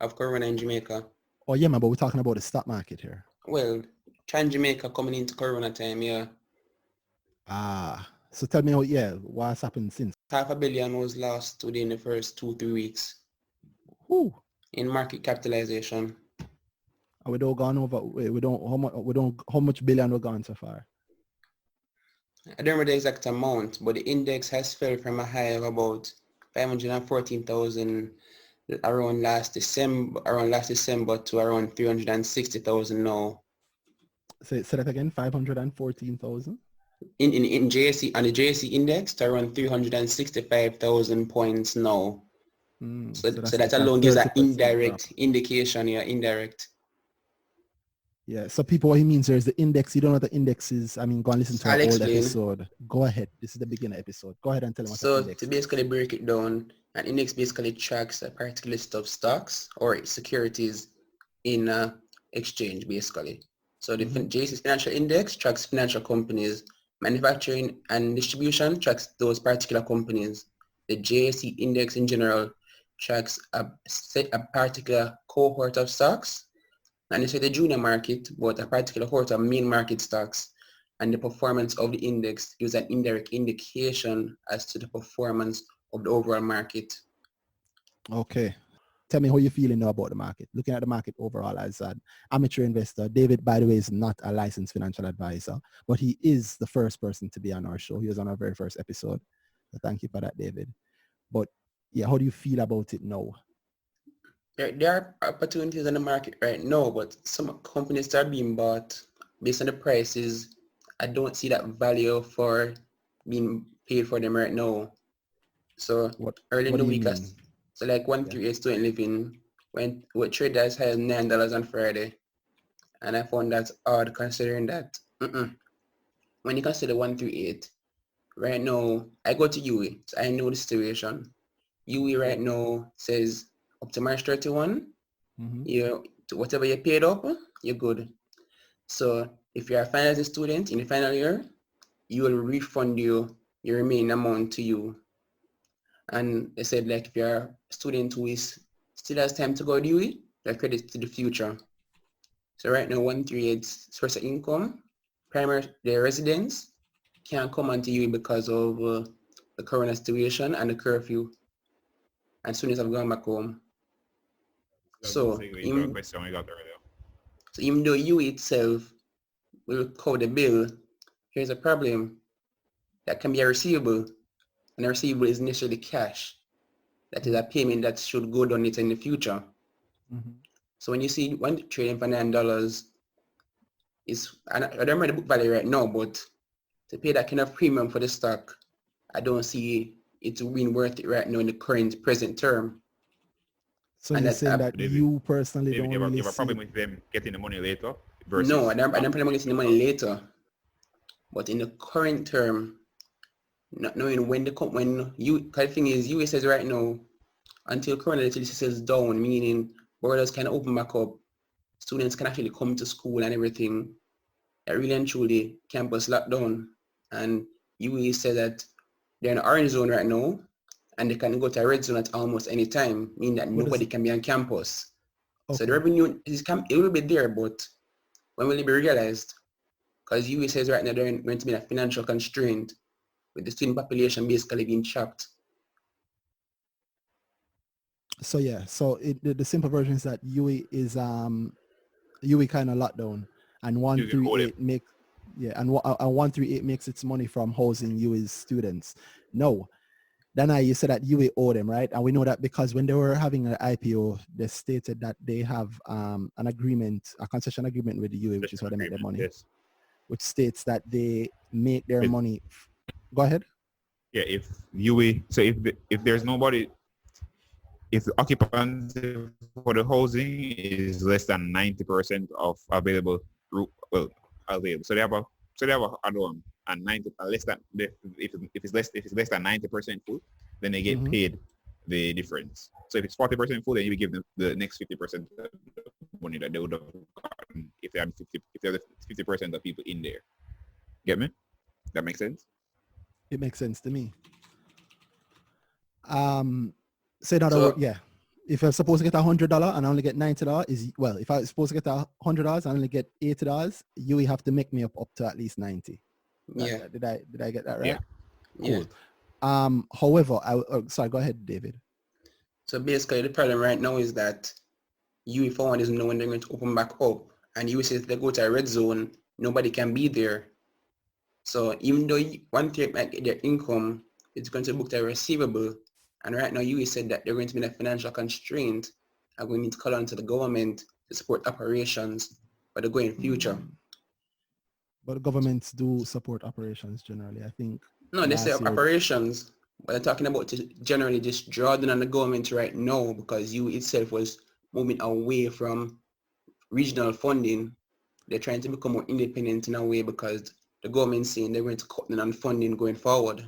of corona in Jamaica. Oh yeah, man, but we're talking about the stock market here. Well, Chan Jamaica coming into corona time, yeah. So tell me what's happened since? $500 million was lost within the first 2-3 weeks. Ooh. In market capitalization. And we don't gone over. How much billion we gone so far? I don't remember the exact amount, but the index has fell from a high of about 514,000 around last December to around 360,000 now. Say that again. 514,000. In JSE, on the JSE index to around 365,000 points now. So that alone gives an indirect indication. Yeah, indirect. Yeah. So people, what he means there is the index. You don't know what the index is. I mean, go and listen to our old episode. Go ahead. This is the beginner episode. Go ahead and tell them what the index is. So to basically break it down, an index basically tracks a particular list of stocks or securities in exchange, basically. So the JSE Financial Index tracks financial companies. Manufacturing and distribution tracks those particular companies. The JSE Index in general tracks a particular cohort of stocks. And it's the junior market, but a particular cohort of main market stocks. And the performance of the index gives an indirect indication as to the performance of the overall market. Okay. Tell me how you're feeling now about the market. Looking at the market overall as an amateur investor. David, by the way, is not a licensed financial advisor, but he is the first person to be on our show. He was on our very first episode. So thank you for that, David. But yeah, how do you feel about it now? There are opportunities in the market right now, but some companies that are being bought based on the prices. I don't see that value for being paid for them right now. So early in the week, so like 138 student living went with trade as high as $9 on Friday, and I found that odd considering that when you consider 138 right now, I go to UE, so I know the situation. UE right now says up to March 31, whatever you paid up, you're good. So if you're a finalizing student in the final year, you will refund your remaining amount to you. And they said, like, if you're a student who still has time to go to UE, they're credit to the future. So right now, 138 source of income, their residents can't come onto UE because of the corona situation and the curfew. And students have gone back home. So even though UE itself will cover the bill, here's a problem. That can be a receivable. And a receivable is necessarily cash. That is a payment that should go down in the future. So when you see one trading for $9, I don't remember the book value right now, but to pay that kind of premium for the stock, I don't see it's been worth it right now in the current present term. So And you're that's saying that David, you personally David, don't you have really a problem see. with them getting the money later versus no, I don't plan on getting the money later. But in the current term, not knowing when because the thing is, US says right now, until Corona settles down, meaning borders can open back up, students can actually come to school and everything. That really and truly campus lockdown. And UE said that they're in an orange zone right now, and they can go to a red zone at almost any time, meaning that nobody can be on campus. Okay. So the revenue it will be there, but when will it be realized? Because UE says right now they're going to be in a financial constraint with the student population basically being trapped. So yeah, so the simple version is that UE kind of locked down, and 138 make and 138 makes its money from housing UE's students. No, then you said that UE owe them, right? And we know that because when they were having an IPO, they stated that they have an agreement, a concession agreement with the UE, which is how they make their money, yes. which states that they make their money. Go ahead. Yeah, if UE, so if there's nobody, if the occupancy for the housing is less than 90% of available, available, so they have a dorm and 90 less than if it's less than 90% full, then they get paid the difference. So if it's 40% full, then you give them the next 50% of the money that they would have gotten if they had 50% of people in there. Get me? That makes sense? It makes sense to me. Say that over, yeah. If I'm supposed to get $100 and I only get $90, if I'm supposed to get $100 and I only get $80, you have to make me up to at least 90. Yeah. Did I get that right? Yeah. Cool. However, sorry, go ahead, David. So basically the problem right now is that UE for one doesn't know when they're going to open back up, and UE says if they go to a red zone, nobody can be there. So even though one third might get their income, it's going to book their receivable. And right now, UE said that they're going to be in a financial constraint and we need to call on to the government to support operations for the going future. But governments do support operations generally, I think. No, they say operations, but they're talking about to generally just draw down on the government right now because UE itself was moving away from regional funding. They're trying to become more independent in a way because the government's saying they're going to cut down on funding going forward.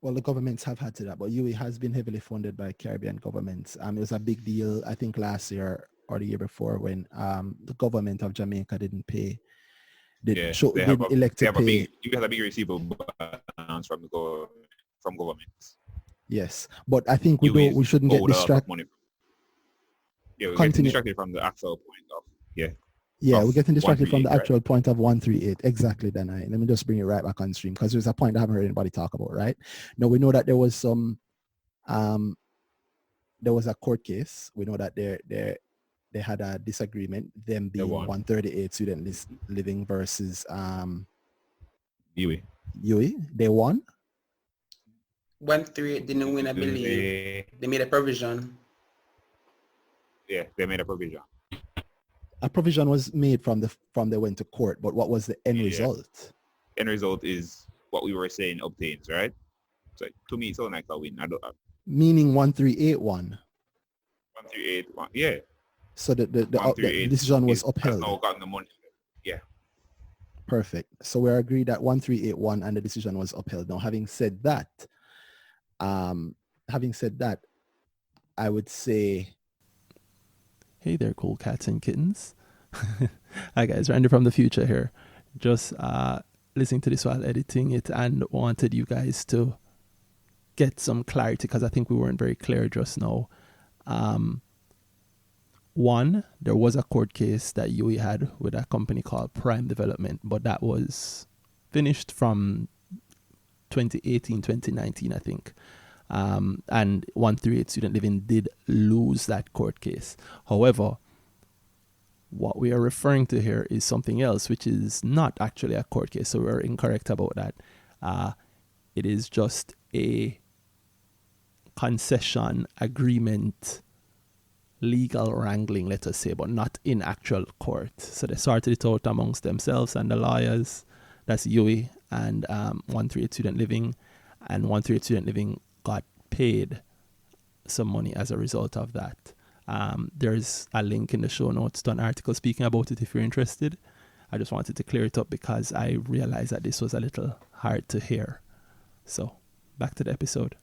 Well, the governments have had to that, but UE has been heavily funded by Caribbean governments. It was a big deal, I think, last year or the year before when the government of Jamaica didn't pay. You got a big receivable balance from governments. Yes, but I think we shouldn't get distracted. We're getting distracted from the actual point of Yeah, we're getting distracted from the actual point of 138. Exactly, Danai. Let me just bring it right back on stream because there's a point I haven't heard anybody talk about, right? Now, we know that there was there was a court case. We know that they had a disagreement, them being 138 student living versus UE. They won? 138 didn't win, I believe. They made a provision. Yeah, they made a provision. A provision was made from they went to court, but what was the end result? End result is what we were saying obtains, right? So to me, it sounds like a win. Meaning 138 won. 138 won. Yeah. So the decision was upheld. Now gotten the money. Yeah. Perfect. So we're agreed that 138 won and the decision was upheld. Now, having said that, I would say. Hey there, cool cats and kittens. Hi guys, Randy from the future here. Just listening to this while editing it and wanted you guys to get some clarity because I think we weren't very clear just now. One, there was a court case that UE had with a company called Prime Development, but that was finished from 2018, 2019, I think. And 138 Student Living did lose that court case. However, what we are referring to here is something else, which is not actually a court case. So we're incorrect about that. It is just a concession agreement, legal wrangling, let us say, but not in actual court. So they sorted it out amongst themselves and the lawyers. That's UE and 138 Student Living. And 138 Student Living got paid some money as a result of that. There's a link in the show notes to an article speaking about it if you're interested. I just wanted to clear it up because I realized that this was a little hard to hear. So back to the episode.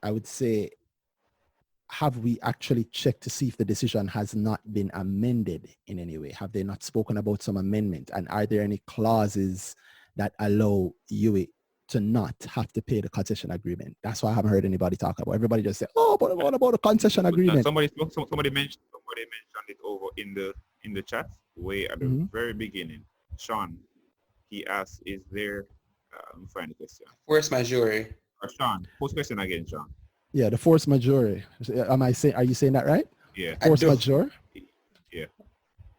I would say, have we actually checked to see if the decision has not been amended in any way? Have they not spoken about some amendment? And are there any clauses that allow you to not have to pay the concession agreement? That's why I haven't heard anybody talk about. Everybody just say, "Oh, but what about the concession agreement?" Somebody mentioned it over in the chat way at the very beginning. Sean, he asked, "Is there?" Let me find the question. Force majeure. Sean, post question again, Sean. Yeah, the force majeure. Are you saying that right? Yeah. Force majeure? Yeah.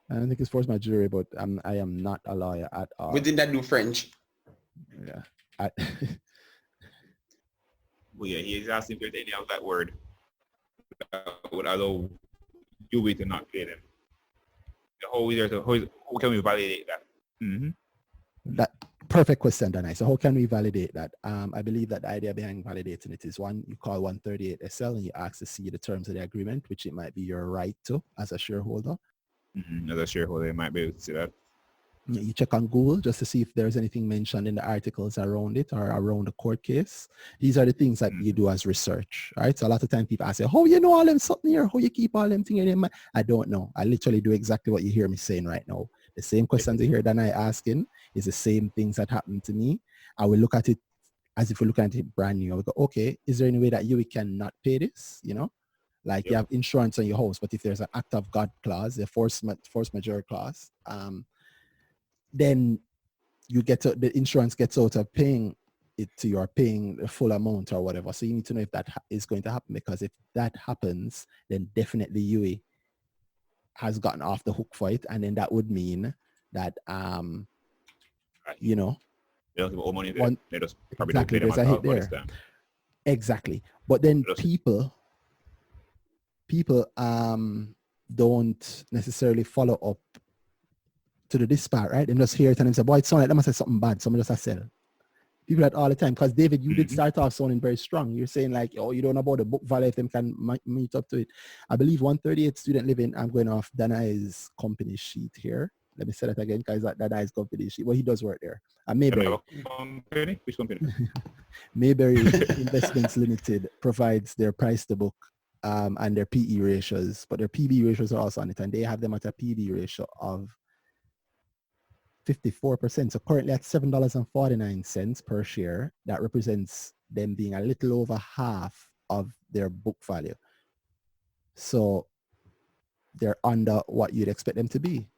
I don't think it's force majeure, but I am not a lawyer at all. We did not do French. Yeah. Well, yeah, he is asking if there's any of that word that would allow you to not pay them. How can we validate that? Mm-hmm. That perfect question, Danai. So how can we validate that? I believe that the idea behind validating it is one, you call 138 SL and you ask to see the terms of the agreement, which it might be your right to as a shareholder. As a shareholder, you might be able to see that. You check on Google just to see if there's anything mentioned in the articles around it or around the court case. These are the things that you do as research, right? So a lot of times people ask, "Oh, you know all them something here? How you keep all them things in your mind?" I don't know. I literally do exactly what you hear me saying right now. The same questions you hear Danai asking is the same things that happened to me. I will look at it as if we're looking at it brand new. I will go, okay, is there any way that you cannot pay this? You know, like you have insurance on your house, but if there's an act of God clause, a force majeure clause, then you get to, the insurance gets out of paying it to you or paying the full amount or whatever. So you need to know if that is going to happen, because if that happens, then definitely UE has gotten off the hook for it, and then that would mean that you know, they don't give all money there. They just probably exactly, don't pay them at all this time. Exactly. But then people don't necessarily follow up to the this part, right? They just hear it and they say, "Boy, it sounds like they must say something bad." Someone just has said people that all the time. Because David, you did start off sounding very strong. You're saying like, "Oh, you don't know about the book value if them can meet up to it." I believe 138 student living. I'm going off Danai's company sheet here. Let me say that again, because Danai's company sheet. Well, he does work there. Mayberry. Which company? Mayberry Investments Limited provides their price to book and their PE ratios, but their PB ratios are also on it, and they have them at a PB ratio of 54%. So currently at $7.49 per share, that represents them being a little over half of their book value. So they're under what you'd expect them to be,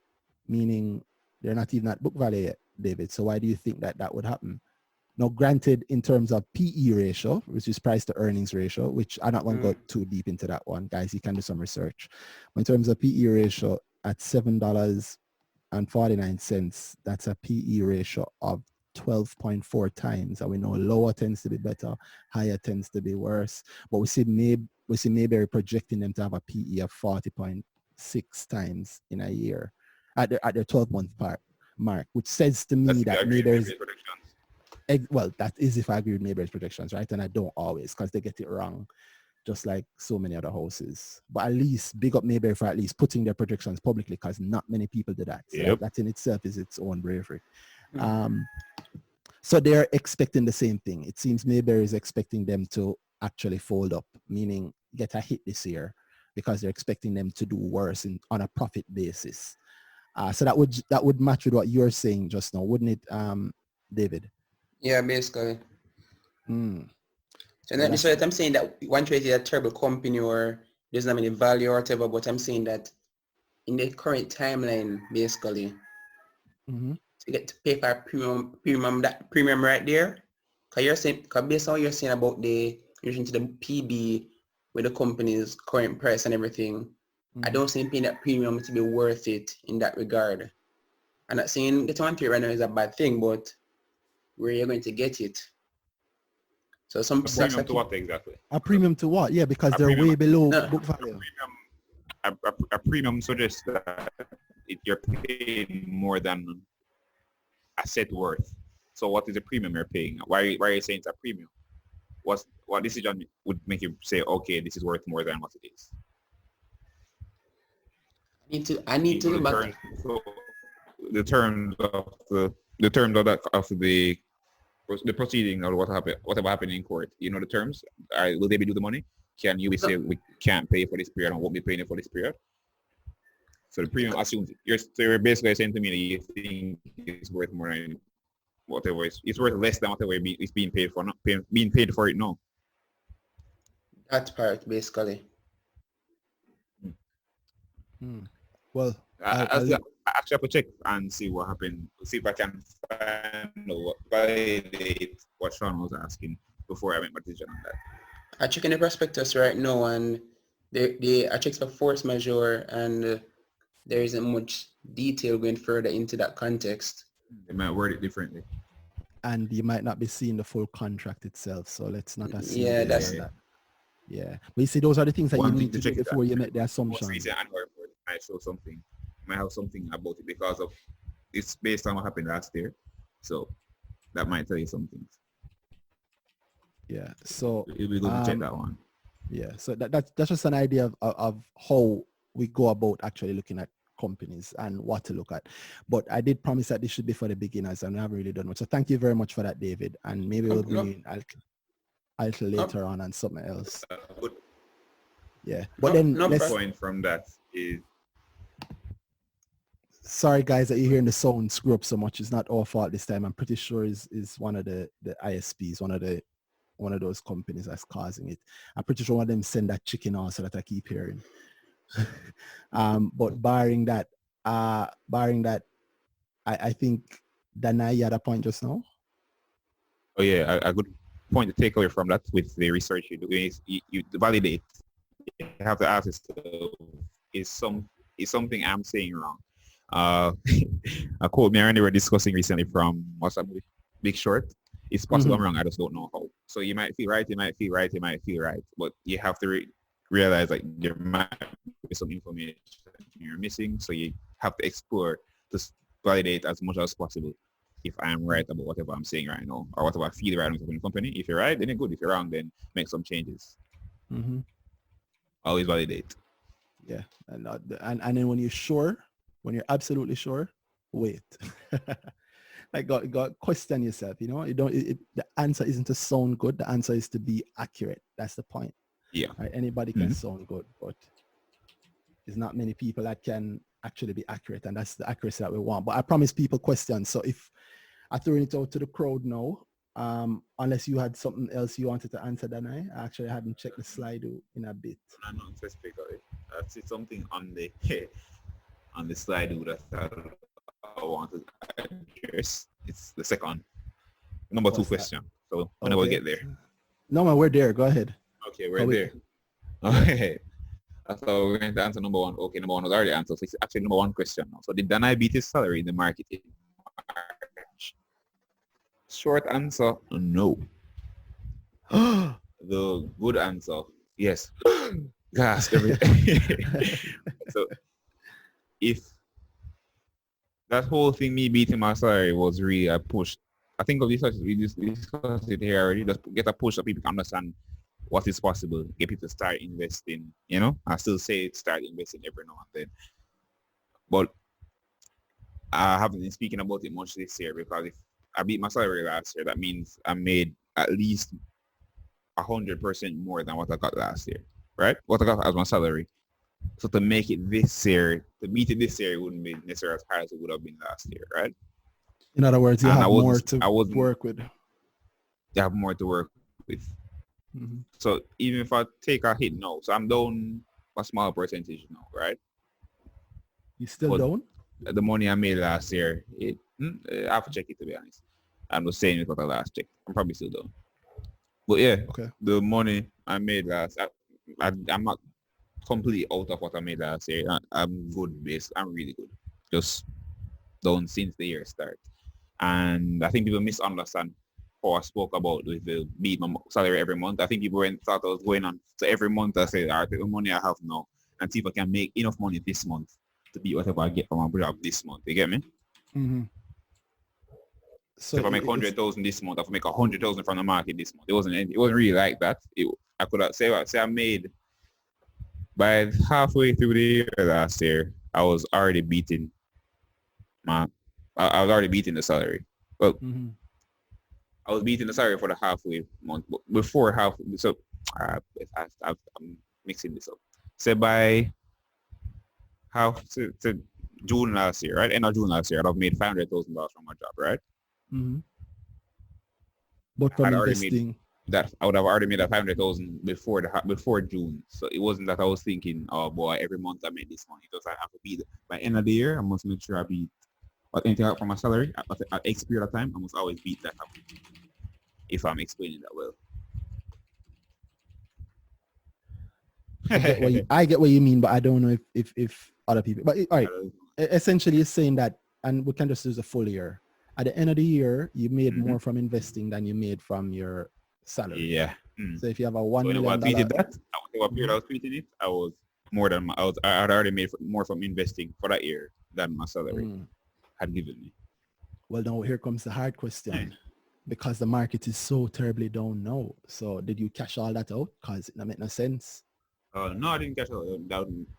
meaning they're not even at book value yet, David. So why do you think that that would happen? Now, granted, in terms of PE ratio, which is price to earnings ratio, which I'm not going to go too deep into that one, guys, you can do some research. But in terms of PE ratio at $7.49, that's a PE ratio of 12.4 times. And we know lower tends to be better, higher tends to be worse. But we see Mayberry projecting them to have a PE of 40.6 times in a year at their 12-month mark, which says to me that Mayberry's, well, that is if I agree with Mayberry's projections, right? And I don't always, because they get it wrong, just like so many other houses. But at least big up Mayberry for at least putting their projections publicly, because not many people do that. So that in itself is its own bravery. So they're expecting the same thing. It seems Mayberry is expecting them to actually fold up, meaning get a hit this year, because they're expecting them to do worse on a profit basis. So that would match with what you're saying just now, wouldn't it, David? Yeah, basically. So not necessarily that I'm saying that 138 is a terrible company or doesn't have any value or whatever, but I'm saying that in the current timeline, basically, to get to pay for a premium right there, because you're saying, because based on what you're saying about the relation to the PB with the company's current price and everything, I don't see paying that premium to be worth it in that regard. I'm not saying getting 138 right now is a bad thing, but where you're going to get it. So some premium to what exactly? A premium to what? Yeah, because they're way below book value. A premium suggests that you're paying more than a set worth. So what is the premium you're paying? Why are you saying it's a premium? What decision would make you say, okay, this is worth more than what it is? I need to look back. The terms of the proceeding or whatever happened in court. You know the terms. Will they be due the money? Can you say we can't pay for this period and won't be paying it for this period? So the premium assumes you're basically saying to me that you think it's worth more than whatever it's worth less than whatever it's being paid for, not being paid for it. No. That part basically. Well, I actually have to check and see what happened. See if I can validate what Sean was asking before I make my decision on that. I check in the prospectus right now, and I checked the force majeure, and there isn't much detail going further into that context. They might word it differently. And you might not be seeing the full contract itself, so let's not assume. Yeah, that's that. Yeah, but you see, those are the things that you need to check before that. You make the assumption. Might show something, might have something about it because of it's based on what happened last year, so that might tell you some things. Yeah, so it'll be good to check that one. Yeah, so that's just an idea of how we go about actually looking at companies and what to look at. But I did promise that this should be for the beginners, and I haven't really done much. So thank you very much for that, David. And maybe we'll bring in Alka later on and something else. Yeah, but then the point from that is. Sorry guys that you're hearing the sound screw up so much. It's not our fault this time. I'm pretty sure is one of the ISPs, one of those companies that's causing it. I'm pretty sure one of them send that chicken also that I keep hearing. But barring that, I think Danai, you had a point just now. Oh yeah, a good point to take away from that with the research you do is you validate. You have to ask yourself, is something I'm saying wrong? A quote me and they were discussing recently from what's that movie? Big Short. It's possible I'm wrong, I just don't know how. So you might feel right, you might feel right, you might feel right, but you have to realize like there might be some information you're missing, so you have to explore to validate as much as possible if I'm right about whatever I'm saying right now or whatever I feel right about the company. If you're right, then it's good. If you're wrong, then make some changes. Always validate. Yeah, and then when you're absolutely sure, wait. Like got question yourself, you know. The answer isn't to sound good, the answer is to be accurate. That's the point. Yeah. Right? Anybody can sound good, but there's not many people that can actually be accurate, and that's the accuracy that we want. But I promise people questions. So if I throw it out to the crowd now, unless you had something else you wanted to answer, Danai. I actually hadn't checked the slide in a bit. Not specifically. I see something on the slide that I wanted to address. It's the second number two question. So whenever we get there. No man, we're there. Go ahead. Okay, we're there. Okay. I thought we were going to answer number one. Okay, number one was already answered. So it's actually number one question now. So did Danai beat his salary in the market in March? Short answer, no. The good answer, yes. Gas, everything. So if that whole thing, me beating my salary, was really a push. I think of this, we discussed it here already. Just get a push so people can understand what is possible. Get people to start investing. You know, I still say start investing every now and then. But I haven't been speaking about it much this year because if I beat my salary last year, that means I made at least 100% more than what I got last year, right? What I got as my salary. So to make it this year, to beat it this year, it wouldn't be necessarily as high as it would have been last year, right? In other words, you have more to work with. You have more to work with. So even if I take a hit now, so I'm down a small percentage now, right? You still down? The money I made last year, I have to check it to be honest. I'm just saying it what I last checked. I'm probably still down. But yeah, the money I made last, I'm not completely out of what I made last year. I'm good, I'm really good. Just down since the year start. And I think people misunderstand how I spoke about with the beat my salary every month. I think people thought I was going on. So every month I say, all right, the money I have now, and see if I can make enough money this month to beat whatever I get from my job this month. You get me? So if I make 100,000 this month, I have to make 100,000 from the market this month. It wasn't really like that. I could have say I made by halfway through the year last year, I was already beating I was already beating the salary. Well, I was beating the salary for the halfway month, but before half. So I'm mixing this up. So by half to June last year, right? End of June last year, I'd have made $500,000 from my job, right? But from investing, that I would have already made a 500,000 before June. So it wasn't that I was thinking, oh boy, every month I made this money. Because I have to be by end of the year, I must make sure I beat anything out from my salary at X period of time. I must always beat that. If I'm explaining that well. I get what you mean, but I don't know if other people. But all right, essentially, it's saying that, and we can just use a full year. At the end of the year, you made more from investing than you made from your salary. Yeah. So if you have a $1 million, I tweeted that. What period I was tweeting it, I was more than I had already made more from investing for that year than my salary had given me. Well, now here comes the hard question, because the market is so terribly down now. So did you cash all that out? Because it make no sense. No, I didn't cash all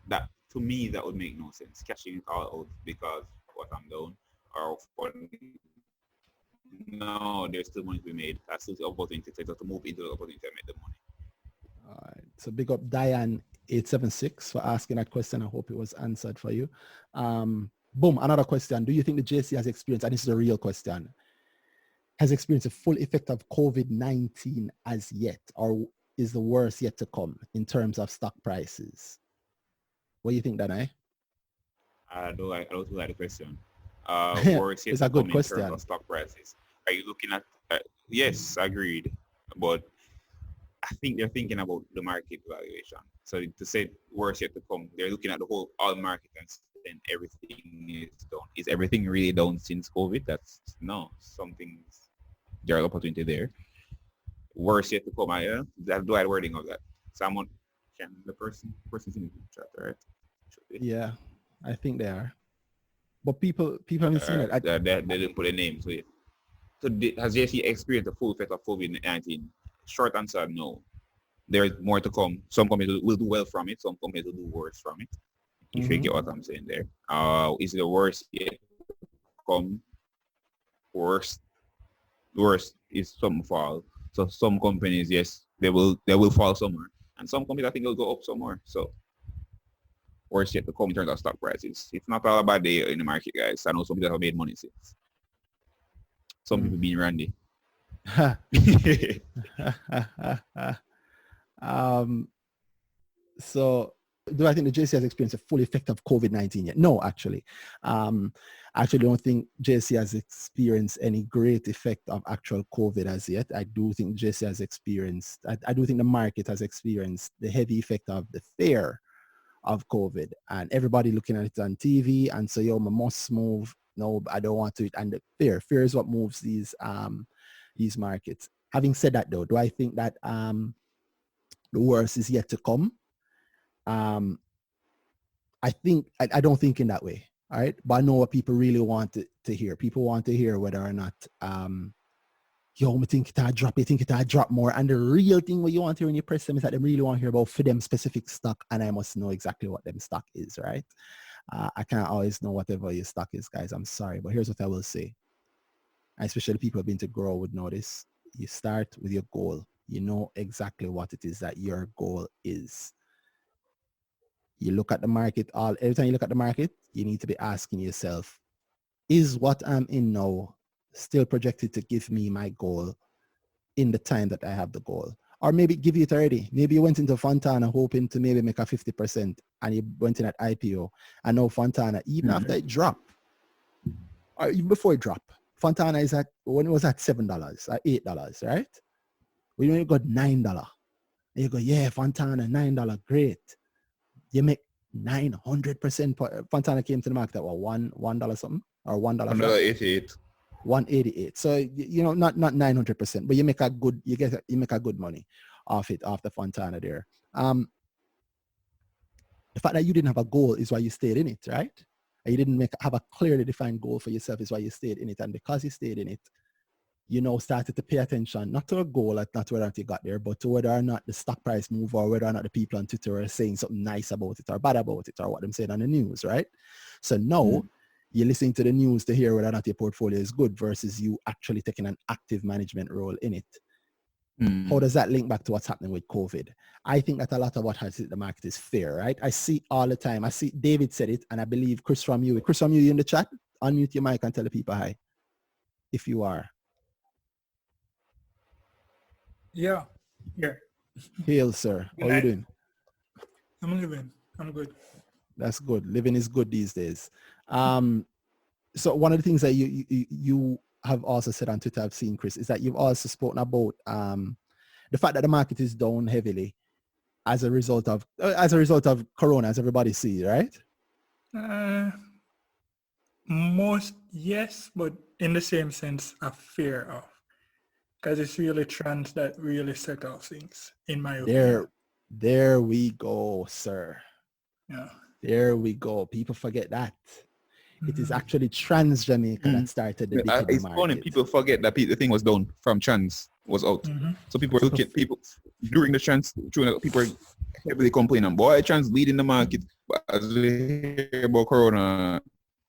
that. To me, that would make no sense. Cashing it all out because what I'm down or for no, there's still money to be made. That's still the opportunity to move into the opportunity to make the money. All right. So big up Diane876 for asking that question. I hope it was answered for you. Boom, another question. Do you think the JC has experienced, and this is a real question, has experienced a full effect of COVID-19 as yet, or is the worst yet to come in terms of stock prices? What do you think, Danai? I don't like the question. Worst yet it's a good question. In terms of stock prices. Are you looking at? Yes, agreed. But I think they're thinking about the market valuation. So to say worse yet to come, they're looking at the whole all market and then everything is down. Is everything really down since COVID? That's no. Something's there's an opportunity there. Worse yet to come. That's the right wording of that. Someone can the person's in the chat, right? Yeah, I think they are. But people haven't seen it. They didn't put a name to it. So has JC experienced the full effect of COVID-19? Short answer, no. There's more to come. Some companies will do well from it. Some companies will do worse from it. If you get what I'm saying there. Is the worst yet come? Worst is some fall. So some companies, yes, they will fall somewhere. And some companies I think will go up somewhere. So worst yet to come in terms of stock prices. It's not all about the in the market, guys. I know some people have made money since. Some people being randy. So do I think the JC has experienced a full effect of COVID-19 yet? No, actually. I actually don't think JC has experienced any great effect of actual COVID as yet. I do think JC has experienced, I do think the market has experienced the heavy effect of the fear of COVID, and everybody looking at it on TV and so, yo, I must move. No, I don't want to. And the fear is what moves these markets. Having said that, though, do I think that the worst is yet to come? I don't think in that way. All right. But I know what people really want to hear. People want to hear whether or not, yo, I think it'll drop, you think it'll drop more. And the real thing what you want to hear when you press them is that they really want to hear about for them specific stock. And I must know exactly what them stock is, right? I can't always know whatever your stock is, guys. I'm sorry. But here's what I will say. Especially people who have been to grow would know this. You start with your goal. You know exactly what it is that your goal is. You look at the market, every time you look at the market, you need to be asking yourself, is what I'm in now still projected to give me my goal in the time that I have the goal? Or maybe give you it already. Maybe you went into Fontana hoping to maybe make a 50% and you went in at IPO. And now Fontana, even after it dropped, or even before it dropped, Fontana is at, when it was at $7, at $8, right? When you got $9, and you go, yeah, Fontana, $9, great. You make 900%. Fontana came to the market at what, $1 something? Or $1? $1.88. 188. So you know, not 900%, but you make a good, you make a good money off it, off the Fontana there. The fact that you didn't have a goal is why you stayed in it, right? And you didn't have a clearly defined goal for yourself is why you stayed in it. And because you stayed in it, you know, started to pay attention, not to a goal, not whether or not you got there, but to whether or not the stock price move or whether or not the people on Twitter are saying something nice about it or bad about it or what them saying on the news, right? So now you're listening to the news to hear whether or not your portfolio is good versus you actually taking an active management role in it. How does that link back to what's happening with COVID? I think that a lot of what has hit the market is fear, right? I see all the time. I see David said it, and I believe Chris from you in the chat. Unmute your mic and tell the people hi, if you are. Yeah. Hail, sir. How are you doing? I'm living. I'm good. That's good. Living is good these days. So one of the things that you have also said on Twitter, I've seen, Chris, is that you've also spoken about the fact that the market is down heavily as a result of Corona, as everybody sees, right? Most, yes, but in the same sense, a fear of, because it's really trends that really set off things, in my opinion. There we go, sir. Yeah. There we go. People forget that. It is actually trans Jamaica that started the dip in the It's market. funny. People forget that the thing was down from trans was out. So people were looking, people during the trans, people were heavily complaining, boy, trans leading the market. But as we hear about Corona,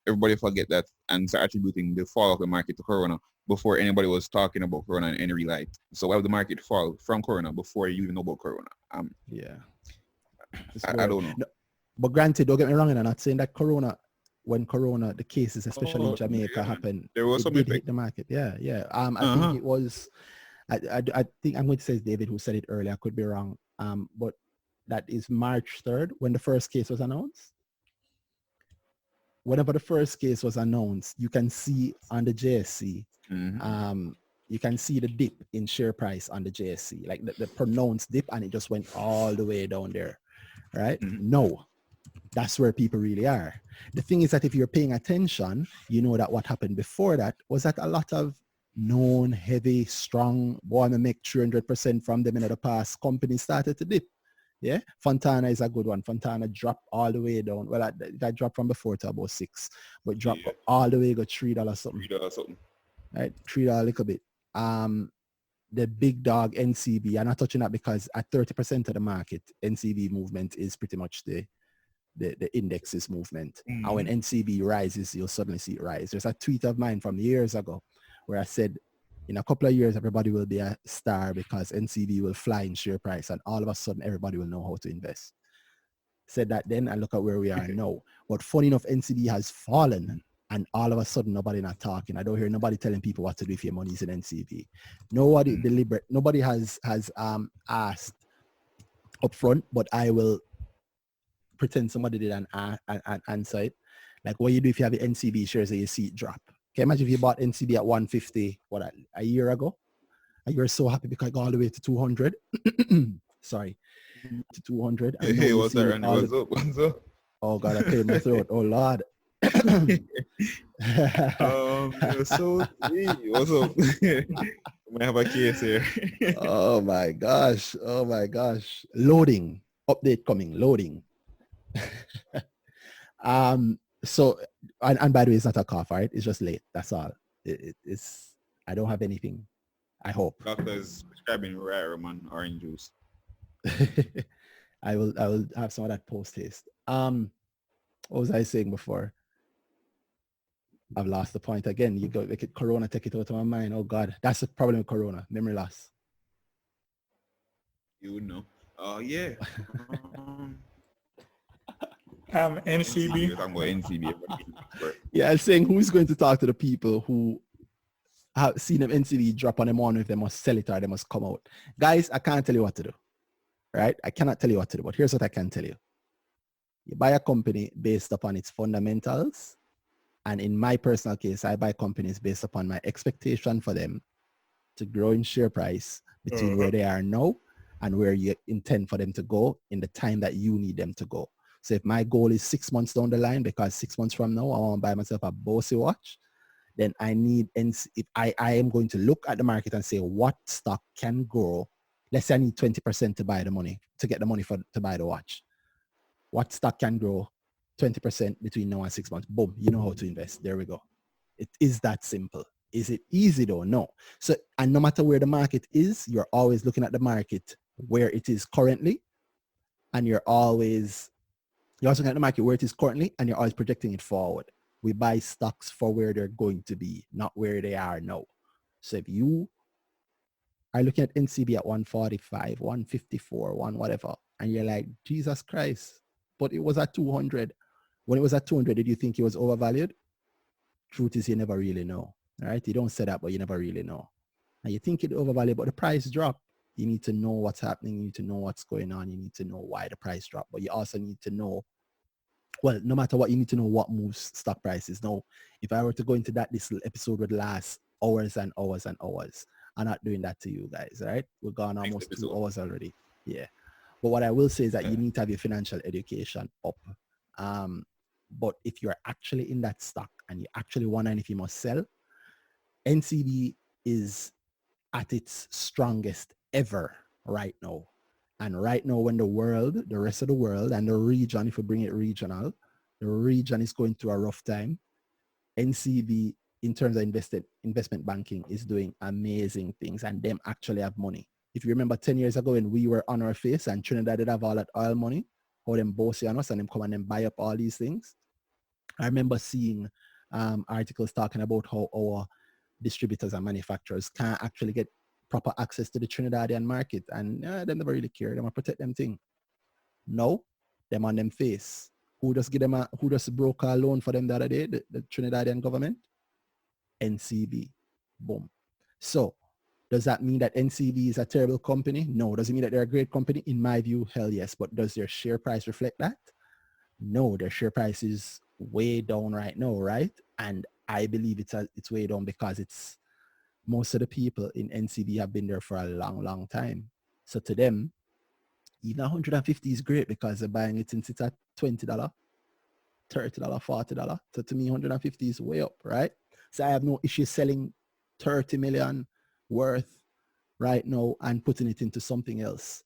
everybody forget that and start attributing the fall of the market to Corona before anybody was talking about Corona in any real light. So why would the market fall from Corona before you even know about Corona? Yeah. I don't know. No, but granted, don't get me wrong, and I'm not saying that when Corona, the cases, especially in Jamaica, happened, there was it some did effect. hit the market. Yeah. I think it was, I think I'm going to say it's David who said it earlier. I could be wrong. But that is March 3rd when the first case was announced. Whenever the first case was announced, you can see on the JSC, you can see the dip in share price on the JSC, like the pronounced dip, and it just went all the way down there, right? No. That's where people really are. The thing is that if you're paying attention, you know that what happened before that was that a lot of known, heavy, strong, want to make 300% from them in the past companies started to dip. Yeah, Fontana is a good one. Fontana dropped all the way down. Well, that dropped from before to about 6, but dropped all the way, got $3 something. $3 Right, $3 a little bit. The big dog NCB, I'm not touching that because at 30% of the market, NCB movement is pretty much the indexes movement. And when NCB rises, you'll suddenly see it rise. There's a tweet of mine from years ago where I said, in a couple of years, everybody will be a star because NCB will fly in share price and all of a sudden everybody will know how to invest. Said that then and look at where we are now. But funny enough, NCB has fallen and all of a sudden nobody not talking. I don't hear nobody telling people what to do if your money's in NCB. Nobody deliberate, nobody has asked up front, but I will pretend somebody did an answer it. Like what you do if you have the NCB shares and you see it drop. Can you imagine if you bought NCB at 150, a year ago? And you were so happy because it got all the way to 200. Sorry, to 200. Hey, what's that, Randy? What's up? Oh God, I cleared my throat. Oh Lord. So what's up? We have a case here. Oh my gosh. Loading. Update coming. Loading. So and by the way, it's not a cough, right? It's just late. That's all. It's I don't have anything. I hope. Doctor's prescribing rare man orange juice. I will have some of that post haste. What was I saying before? I've lost the point again. You go make it Corona, take it out of my mind. Oh God, that's the problem with Corona. Memory loss. You would know. Yeah. NCB. You're talking about NCB. Yeah, I'm saying who's going to talk to the people who have seen them NCB drop on them on if they must sell it or they must come out. Guys, I can't tell you what to do. Right? I cannot tell you what to do, but here's what I can tell you. You buy a company based upon its fundamentals. And in my personal case, I buy companies based upon my expectation for them to grow in share price between where they are now and where you intend for them to go in the time that you need them to go. So if my goal is 6 months down the line, because 6 months from now, I want to buy myself a Bossy watch, then I need, if I am going to look at the market and say what stock can grow. Let's say I need 20% to buy the money, to get the money to buy the watch. What stock can grow 20% between now and 6 months? Boom, you know how to invest. There we go. It is that simple. Is it easy though? No. So, and no matter where the market is, you're always looking at the market where it is currently, and you're also looking at the market where it is currently, and you're always projecting it forward. We buy stocks for where they're going to be, not where they are now. So if you are looking at NCB at 145, 154, one whatever, and you're like, Jesus Christ, but it was at 200. When it was at 200, did you think it was overvalued? Truth is, you never really know. All right, you don't say that, but you never really know. And you think it overvalued, but the price dropped. You need to know what's happening. You need to know what's going on. You need to know why the price dropped. But you also need to know, well, no matter what, you need to know what moves stock prices. Now, if I were to go into that, this episode would last hours and hours and hours. I'm not doing that to you guys, right? We're gone almost 2 hours already. Yeah. But what I will say is that you need to have your financial education up. But if you're actually in that stock and you actually wondering if you must sell, NCB is at its strongest ever right now. And right now, when the rest of the world and the region, if we bring it regional, the region is going through a rough time, NCB, in terms of investment banking, is doing amazing things, and them actually have money. If you remember 10 years ago when we were on our face and Trinidad did have all that oil money, how them bossy on us and them come and then buy up all these things. I remember seeing articles talking about how our distributors and manufacturers can't actually get proper access to the Trinidadian market, and they never really care. They want to protect them thing. No, them on them face. Who just broke a loan for them the other day? The Trinidadian government? NCB. Boom. So does that mean that NCB is a terrible company? No. Does it mean that they're a great company? In my view, hell yes. But does their share price reflect that? No, their share price is way down right now, right? And I believe it's way down because it's most of the people in NCB have been there for a long, long time. So to them, even 150 is great because they're buying it since it's at $20, $30, $40. So to me, 150 is way up, right? So I have no issue selling 30 million worth right now and putting it into something else.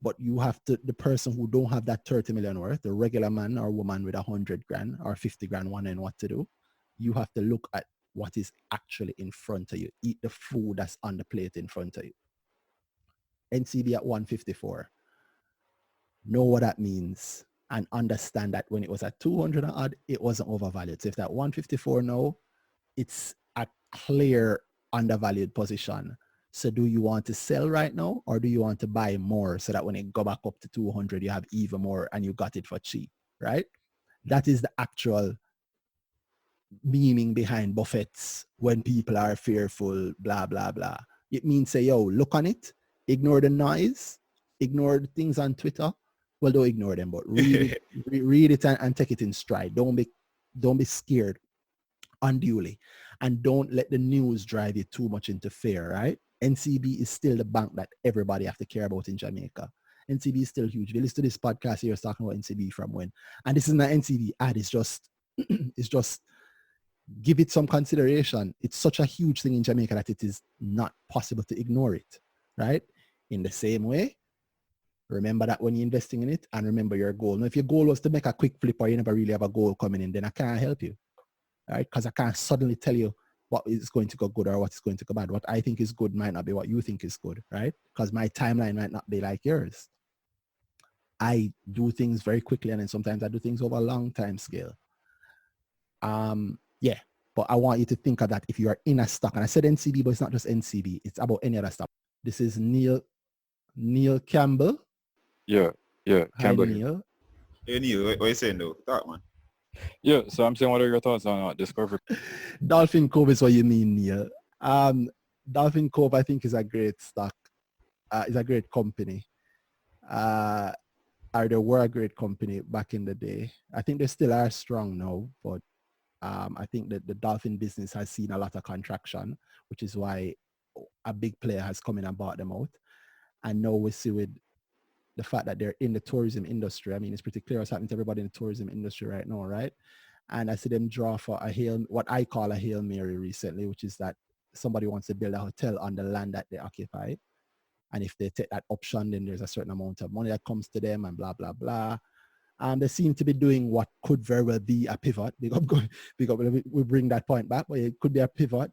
But you have to, the person who don't have that 30 million worth, the regular man or woman with 100 grand or 50 grand wondering what to do, you have to look at what is actually in front of you. Eat the food that's on the plate in front of you. NCB at 154. Know what that means and understand that when it was at 200 and odd, it wasn't overvalued. So if that 154 now, it's a clear undervalued position. So do you want to sell right now or do you want to buy more so that when it go back up to 200, you have even more and you got it for cheap, right? That is the actual meaning behind Buffett's when people are fearful, blah, blah, blah. It means say, yo, look on it, ignore the noise, ignore the things on Twitter. Well, don't ignore them, but read it, read it and take it in stride. Don't be scared unduly, and don't let the news drive you too much into fear, right? NCB is still the bank that everybody have to care about in Jamaica. NCB is still huge. If you listen to this podcast here, it's talking about NCB from when, and this is not NCB ad, it's just it's just give it some consideration. It's such a huge thing in Jamaica that it is not possible to ignore it, right? In the same way, remember that when you're investing in it, and remember your goal. Now, if your goal was to make a quick flip or you never really have a goal coming in, then I can't help you, right? Because I can't suddenly tell you what is going to go good or what is going to go bad. What I think is good might not be what you think is good, right? Because my timeline might not be like yours. I do things very quickly, and then sometimes I do things over a long time scale. Yeah, but I want you to think of that if you are in a stock. And I said NCB, but it's not just NCB. It's about any other stock. This is Neil Campbell. Yeah, Campbell. Hi, Neil. Hey, Neil, what are you saying though? Talk, man. Yeah, so I'm saying, what are your thoughts on Discovery? Dolphin Cove is what you mean, Neil. Dolphin Cove, I think, is a great stock. Is a great company. Or they were a great company back in the day. I think they still are strong now, but I think that the dolphin business has seen a lot of contraction, which is why a big player has come in and bought them out. And now we see with the fact that they're in the tourism industry. I mean, it's pretty clear what's happening to everybody in the tourism industry right now, right? And I see them draw for what I call a Hail Mary recently, which is that somebody wants to build a hotel on the land that they occupy. And if they take that option, then there's a certain amount of money that comes to them and blah, blah, blah. They seem to be doing what could very well be a pivot. We bring that point back, but it could be a pivot.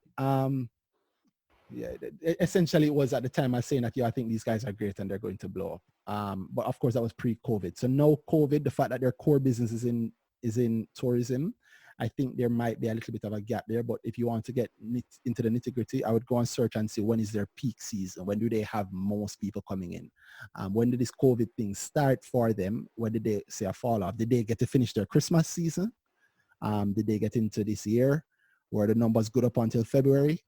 Essentially it was at the time I was saying that, I think these guys are great and they're going to blow up. But of course that was pre-COVID. So no COVID, the fact that their core business is in tourism, I think there might be a little bit of a gap there. But if you want to get into the nitty-gritty, I would go and search and see when is their peak season. When do they have most people coming in? When did this COVID thing start for them? When did they say a fall off? Did they get to finish their Christmas season? Did they get into this year? Were the numbers good up until February?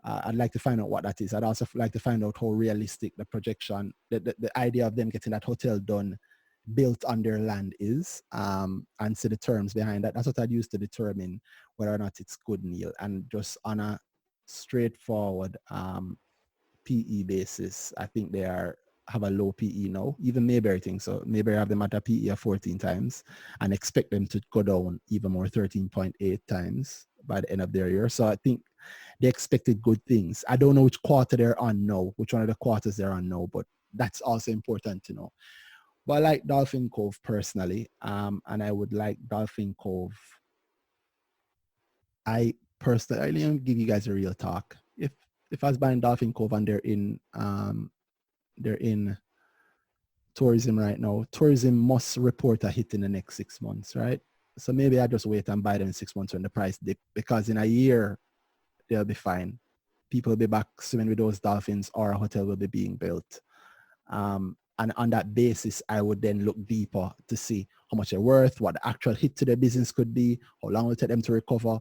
I'd like to find out what that is. I'd also like to find out how realistic the projection, the idea of them getting that hotel done, built on their land is, and see the terms behind that. That's what I'd use to determine whether or not it's good, Neil. And just on a straightforward PE basis, I think they have a low PE now. Even Mayberry thinks so. Mayberry have them at a PE of 14 times and expect them to go down even more, 13.8 times by the end of their year. So I think they expected good things. I don't know which quarter they're on now, which one of the quarters they're on now, but that's also important to know. But I like Dolphin Cove personally, and I would like Dolphin Cove. I personally give you guys a real talk. If I was buying Dolphin Cove and they're in tourism right now, tourism must report a hit in the next 6 months, right? So maybe I just wait and buy them in 6 months when the price dip, because in a year they'll be fine. People will be back swimming with those dolphins, or a hotel will be being built. And on that basis, I would then look deeper to see how much they're worth, what the actual hit to their business could be, how long it will take them to recover.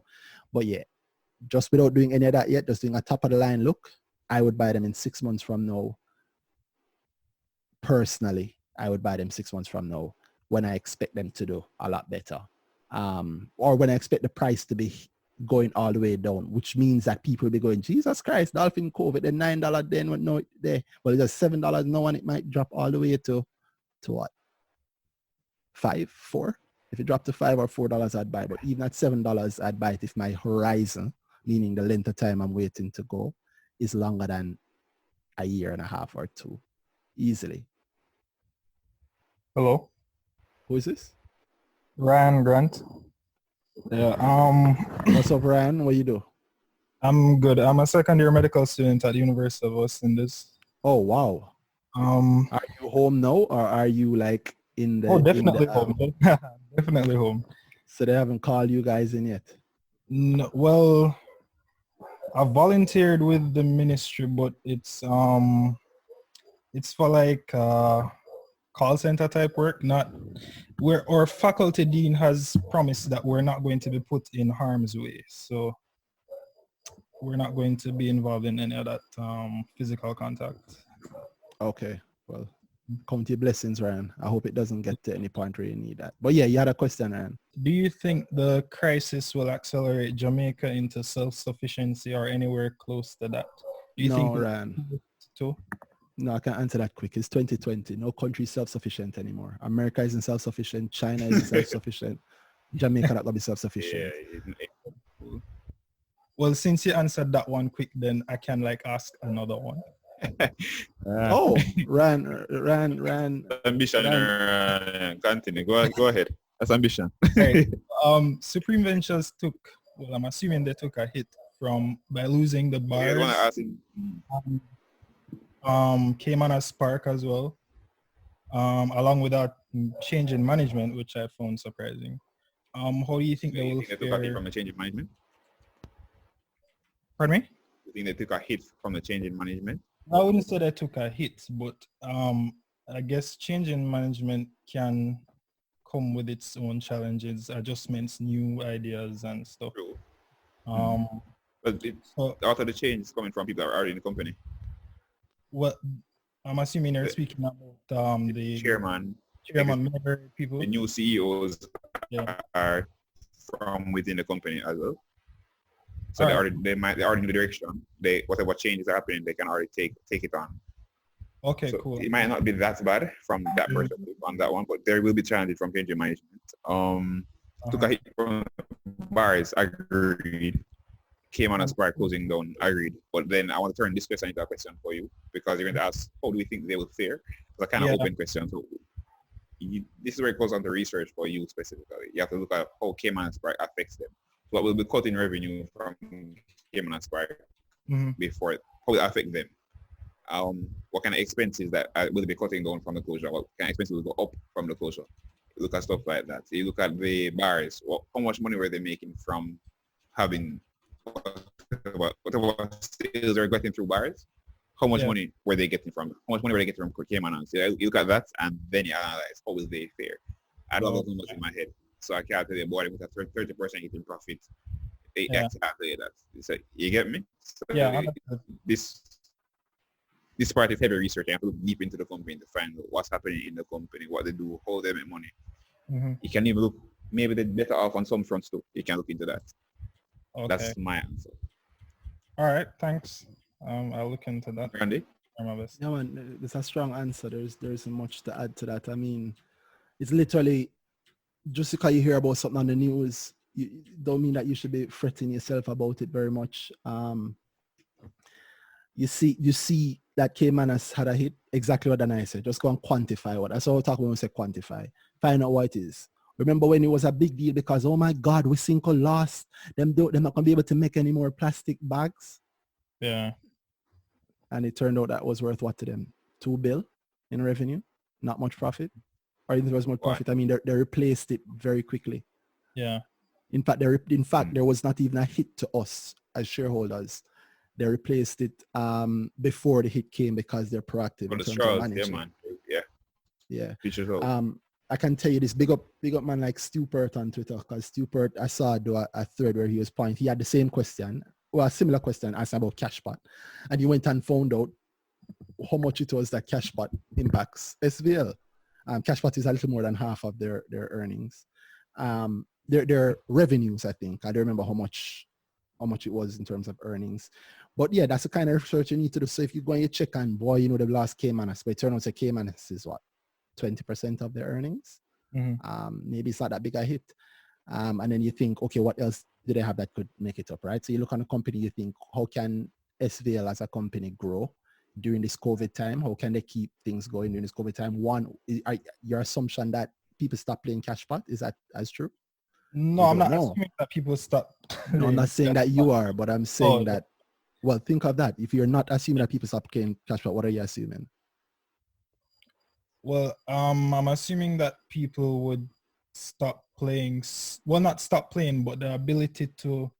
But yeah, just without doing any of that yet, just doing a top of the line look, I would buy them in 6 months from now. Personally, I would buy them 6 months from now when I expect them to do a lot better. Or when I expect the price to be going all the way down, which means that people will be going, Jesus Christ, Dolphin Cove at the $9 then, no, there. Well, it's just $7 now, and it might drop all the way to what? $5, $4? If it dropped to $5 or $4, I'd buy. But even at $7, I'd buy it if my horizon, meaning the length of time I'm waiting to go, is longer than a year and a half or two, easily. Hello, Who is this? Ryan Grant. Yeah. What's up, Ryan? What you do? I'm good. I'm a second year medical student at the University of West Indies. Oh wow. Are you home now, or are you like in the? Oh, definitely home. Definitely home. So they haven't called you guys in yet? No, well, I volunteered with the ministry, but it's for like call center type work, not where our faculty dean has promised that we're not going to be put in harm's way. So we're not going to be involved in any of that physical contact. Okay, well, count your blessings, Ryan. I hope it doesn't get to any point where you need that. But yeah, you had a question, Ryan. Do you think the crisis will accelerate Jamaica into self-sufficiency or anywhere close to that? Do you think Ryan. Too? No, I can't answer that quick. It's 2020. No country is self-sufficient anymore. America isn't self-sufficient. China isn't self-sufficient. Jamaica not gonna be self-sufficient. Yeah. Well, since you answered that one quick, then I can like ask another one. Ran. Ambition. Continue. Go ahead. That's ambition. Right. Supreme Ventures took. Well, I'm assuming they took a hit by losing the bars. Came as Spark as well, along with that change in management, which I found surprising. How do you think they will fare? Took a hit from the change in management? Pardon me? You think they took a hit from the change in management? I wouldn't say they took a hit, but I guess change in management can come with its own challenges, adjustments, new ideas and stuff. True. But out of the change is coming from people that are already in the company. What I'm assuming you're speaking about the chairman, people. The new CEOs are from within the company as well. So they already in the direction. Whatever changes are happening, they can already take it on. Okay, so cool. It might not be that bad from that perspective on that one, but there will be challenges from changing management. Took a hit from bars, agreed. Came on as Spark closing down, agreed. But then I want to turn this question into a question for you, because you're going to ask, how do we think they will fare? It's a kind of open question. So this is where it goes on to research for you specifically. You have to look at how Cayman and Spark affects them. What will be cutting revenue from Cayman and Spark before how it affect them. What kind of expenses that will be cutting down from the closure? What kind of expenses will go up from the closure? You look at stuff like that. So you look at the bars. How much money were they making from having whatever sales they're getting through bars? How much money were they getting from? How much money were they getting from Cayman? So you look at that and then you analyze how will they fare. I don't know too much in my head, so I can't tell you about it with a 30% hit in profit. I can't tell you that. So you get me? So this part is heavy research. You have to look deep into the company to find what's happening in the company, what they do, how they make money. You can even look, maybe they're better off on some fronts too. You can look into that. Okay. That's my answer. All right, thanks. I'll look into that. Randy? Yeah, man, it's a strong answer. There's much to add to that. I mean, it's literally just because you hear about something on the news, you don't mean that you should be fretting yourself about it very much. You see that Cayman has had a hit, exactly what Danai said. Just go and quantify what. That's all we talk when we say quantify. Find out what it is. Remember when it was a big deal because, oh my God, we Cinco lost. They're not going to be able to make any more plastic bags. Yeah. And it turned out that was worth what to them? $2 billion in revenue, not much profit. Or even if it was more profit, I mean, they replaced it very quickly. Yeah. In fact, there was not even a hit to us as shareholders. They replaced it before the hit came because they're proactive in terms of managing. Man. Yeah. I can tell you this, big up man like Stupert on Twitter, because Stupert, I saw do a thread where he was pointing. He had the same question, or a similar question asking about Cashpot. And he went and found out how much it was that Cashpot impacts SVL. Cashpot is a little more than half of their earnings. Their revenues, I think. I don't remember how much it was in terms of earnings. But yeah, that's the kind of research you need to do. So if you go and you check on, boy, you know, the last Cayman, but it turns out Cayman is what? 20% of their earnings. Maybe it's not that big a hit. And then you think, okay, what else do they have that could make it up, right? So you look on a company, you think, how can SVL as a company grow during this COVID time? How can they keep things going during this COVID time? One, your assumption that people stop playing Cashpot, is that as true? No, I'm not assuming that people stop. No, I'm not saying that you are, but I'm saying that, well, think of that. If you're not assuming that people stop playing Cashpot, what are you assuming? Well, I'm assuming that people would stop playing, well, not stop playing, but the ability to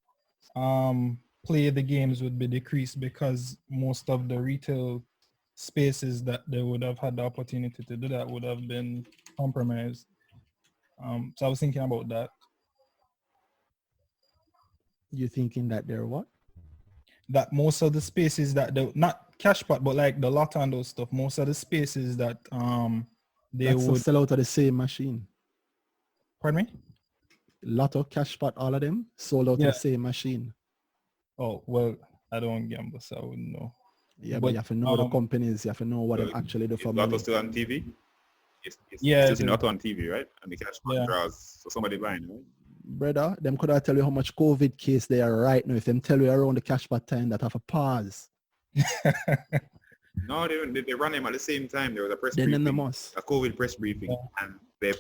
play the games would be decreased because most of the retail spaces that they would have had the opportunity to do that would have been compromised. So I was thinking about that. You're thinking that they're what? That most of the spaces that not Cashpot, but like the Lotto and those stuff, most of the spaces that they would sell out of the same machine. Pardon me? Lotto, Cashpot, all of them sold out of the same machine. Oh, well, I don't gamble, so I wouldn't know. Yeah, but you have to know the companies. You have to know what they actually do for money. Lotto still on TV? It's Lotto on TV, right? And the Cashpot draws, so somebody buying, right? Brother, them could have tell you how much COVID case they are right now. If them tell you around the Cashpot time, that have a pause. No, they run them at the same time. There was a press briefing, a COVID press briefing, and they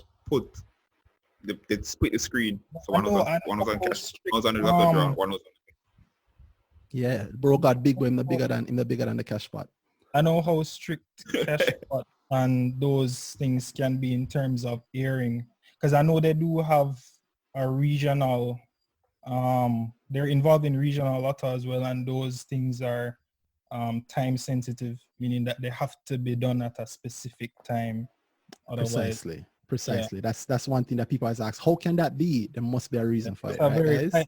split the screen. So one was on Cash, one was on the Lotto draw, one was on. Yeah, bro got big when the bigger than the Cashpot. I know how strict Cashpot and those things can be in terms of airing, because I know they do have a regional. They're involved in regional Lotto as well, and those things are time sensitive, meaning that they have to be done at a specific time. Otherwise, precisely. Yeah. That's one thing that people always ask. How can that be? There must be a reason for it, right, very guys?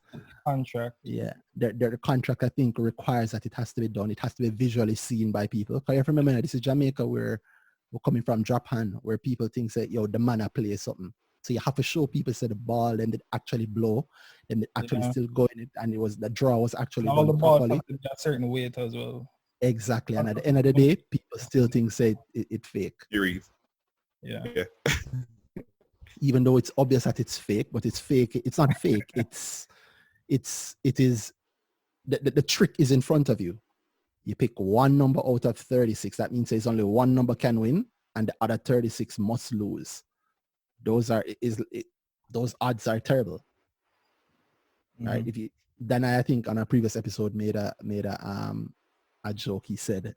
Contract. Yeah, the contract, I think, requires that it has to be done. It has to be visually seen by people. Because you remember, this is Jamaica, where we're coming from, drop hand, where people think that, yo, the man play something. So you have to show people the ball, then they actually blow, and they actually still go in it, and the draw was actually all the balls have to be a certain weight as well. Exactly, and at the end of the day, people still think it fake. Yeah. Even though it's obvious that it's fake, but it's fake. It's not fake. it is the trick is in front of you. You pick one number out of 36. That means there's only one number can win, and the other 36 must lose. those odds are terrible. Right? If you then I think on a previous episode made a joke. He said,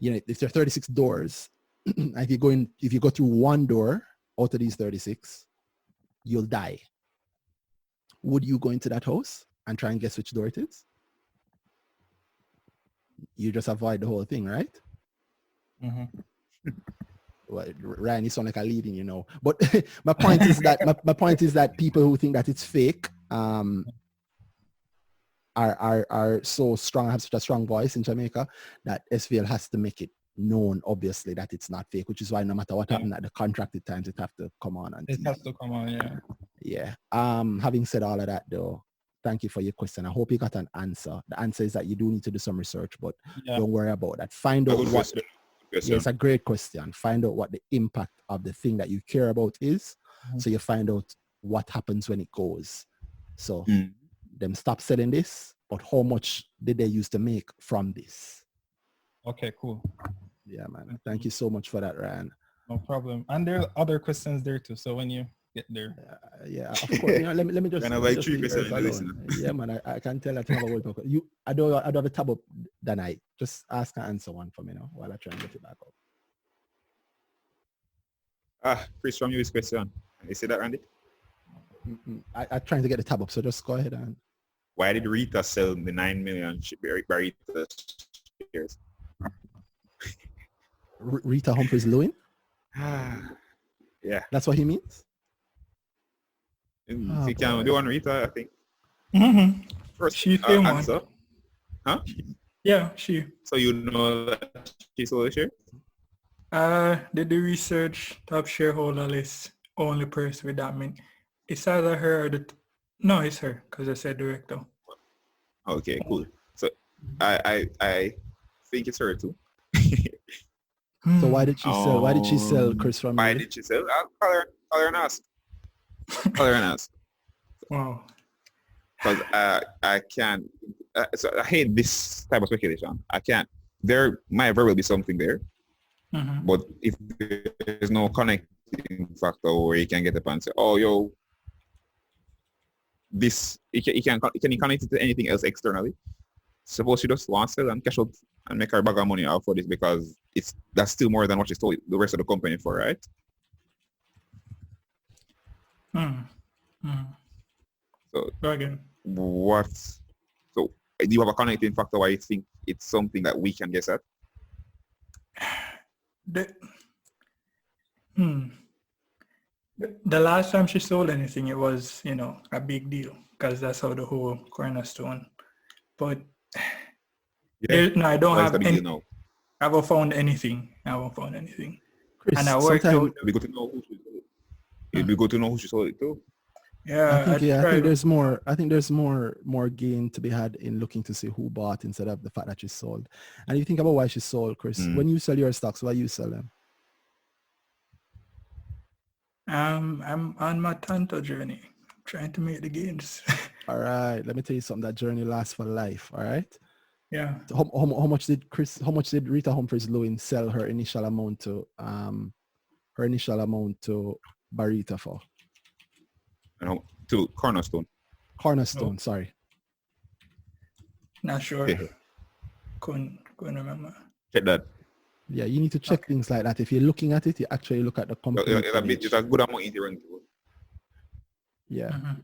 if there are 36 doors, if you go through one door out of these 36, you'll die. Would you go into that house and try and guess which door it is? You just avoid the whole thing, right? Well, Ryan, you sound like a leading, but my point is that my point is that people who think that it's fake are so strong, have such a strong voice in Jamaica that SVL has to make it known, obviously, that it's not fake, which is why no matter what happened at the contracted times, it have to come on. It has to come on, yeah. Having said all of that, though, thank you for your question. I hope you got an answer. The answer is that you do need to do some research, but don't worry about that. Find out what. Yeah, it's a great question. Find out what the impact of the thing that you care about is, so you find out what happens when it goes. So them stop selling this, but how much did they used to make from this? Okay, cool. Yeah, man. Thank you so much for that, Ryan. No problem. And there are other questions there too. So when you get there. Yeah, of course. Let me just. Kind of like 3%. Yeah, man. I can tell that you have a word. I don't have a tab up that night. Just ask and answer one for me now while I try and get it back up. Chris, from you is question. You see that, Randy? I'm trying to get the tab up, so just go ahead and. Why did Rita sell the 9 million Barita shares? Rita Humphreys Lewin? Yeah. That's what he means? If you can do one Rita, I think. First, she answer. Huh? Yeah, she. So you know that she sold the share? Did the research, top shareholder list, only person with that mean. It's either her or no, it's her, because I said director. Okay, cool. So I think it's her too. So why did she sell? Why did she sell Chris from? Why did she sell? I'll call her and ask. Call her and ask. Wow. Because I can't. So I hate this type of speculation. I can't. There might very well be something there, but if there's no connecting factor where you can get up and say, "Oh, yo, this," you can connect it to anything else externally. Suppose she just wants to sell and cash out and make her bag of money out for this because that's still more than what she sold the rest of the company for, right? So again, so do you have a connecting factor why you think it's something that we can guess at? The last time she sold anything, it was, a big deal because that's how the whole cornerstone. But I don't have any. I haven't found anything. Chris, and I worked out. It'd be good to know who she sold it. It'd be good to know who she sold it to. Yeah, I think there's more. I think there's more gain to be had in looking to see who bought instead of the fact that she sold. And if you think about why she sold, Chris, when you sell your stocks, why you sell them? I'm on my Tanto journey, trying to make the gains. All right, let me tell you something. That journey lasts for life. All right. Yeah. So how much did Rita Humphreys Lewin sell her initial amount to Barita for? To Cornerstone. Cornerstone, sorry. Not sure. Okay. Couldn't remember. Check that. Yeah, you need to check things like that. If you're looking at it, you actually look at the company. It's a good amount in the rank. Yeah.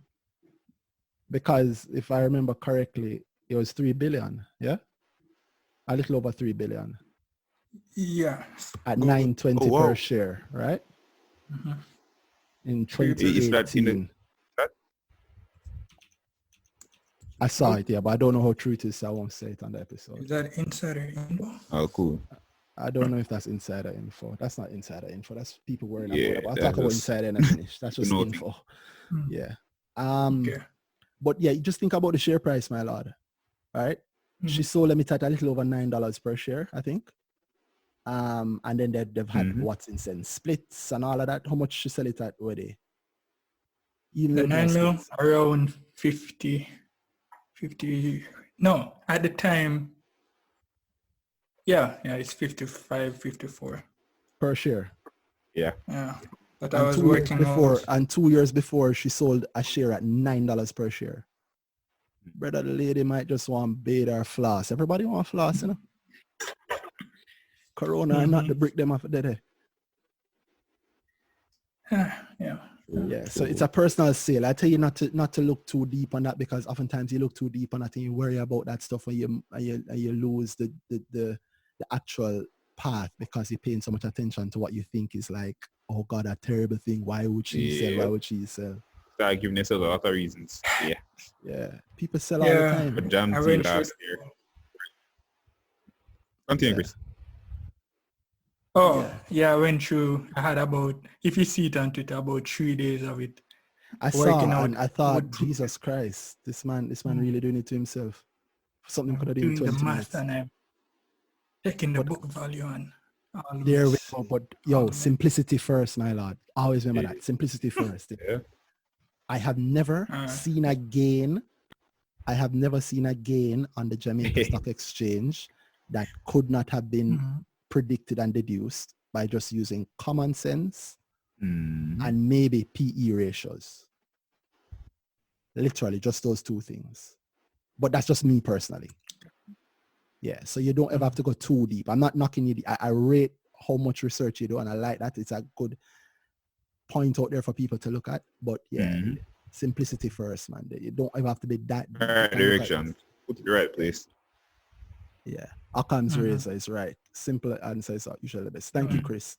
Because if I remember correctly, it was 3 billion, yeah? A little over 3 billion. Yeah. At $9.20 per share, right? In 2018. I saw it, yeah, but I don't know how true it is, so I won't say it on the episode. Is that insider info? Oh, cool. I don't know if that's insider info. That's not insider info. That's people worrying about it. But I'll talk about insider and I finish. That's just info. Yeah. But yeah, you just think about the share price, my lord. Right? She sold them it at a little over $9 per share, I think. And then they've had what's in splits and all of that. How much she sell it at were they? The 9 mil around 50. No, at the time. Yeah, it's 55, 54. Per share. Yeah. But I was working out. And 2 years before, she sold a share at $9 per share. Brother, the lady might just want bathe or floss. Everybody want floss, you know? Corona and not to break them off the day. Yeah. Yeah, so it's a personal sale. I tell you not to look too deep on that, because oftentimes you look too deep on that and you worry about that stuff when you lose the actual path because you're paying so much attention to what you think is like, oh God, a terrible thing. Why would she sell? Why would she sell? Start giving yourself a lot of reasons. Yeah. Yeah. People sell all the time. But jam tea last year. Continue, Chris. Oh, yeah, I went through, I had about, if you see it on Twitter, about 3 days of it. I saw and I thought, Jesus Christ, this man really doing it to himself. Something could have done in 20 minutes. And I'm checking the book value and all there we go. But yo, simplicity first, my lord. Always remember that. Simplicity first. Yeah. I have never seen a gain. I have never seen a gain on the Jamaica Stock Exchange that could not have been predicted and deduced by just using common sense and maybe PE ratios. Literally just those two things. But that's just me personally. Yeah, so you don't ever have to go too deep. I'm not knocking you. I rate how much research you do, and I like that. It's a good point out there for people to look at. But yeah, simplicity first, man. You don't ever have to be that deep. Right direction. Put it the right place. Yeah, Occam's razor is right. Simple answers are usually the best. Thank you, Chris.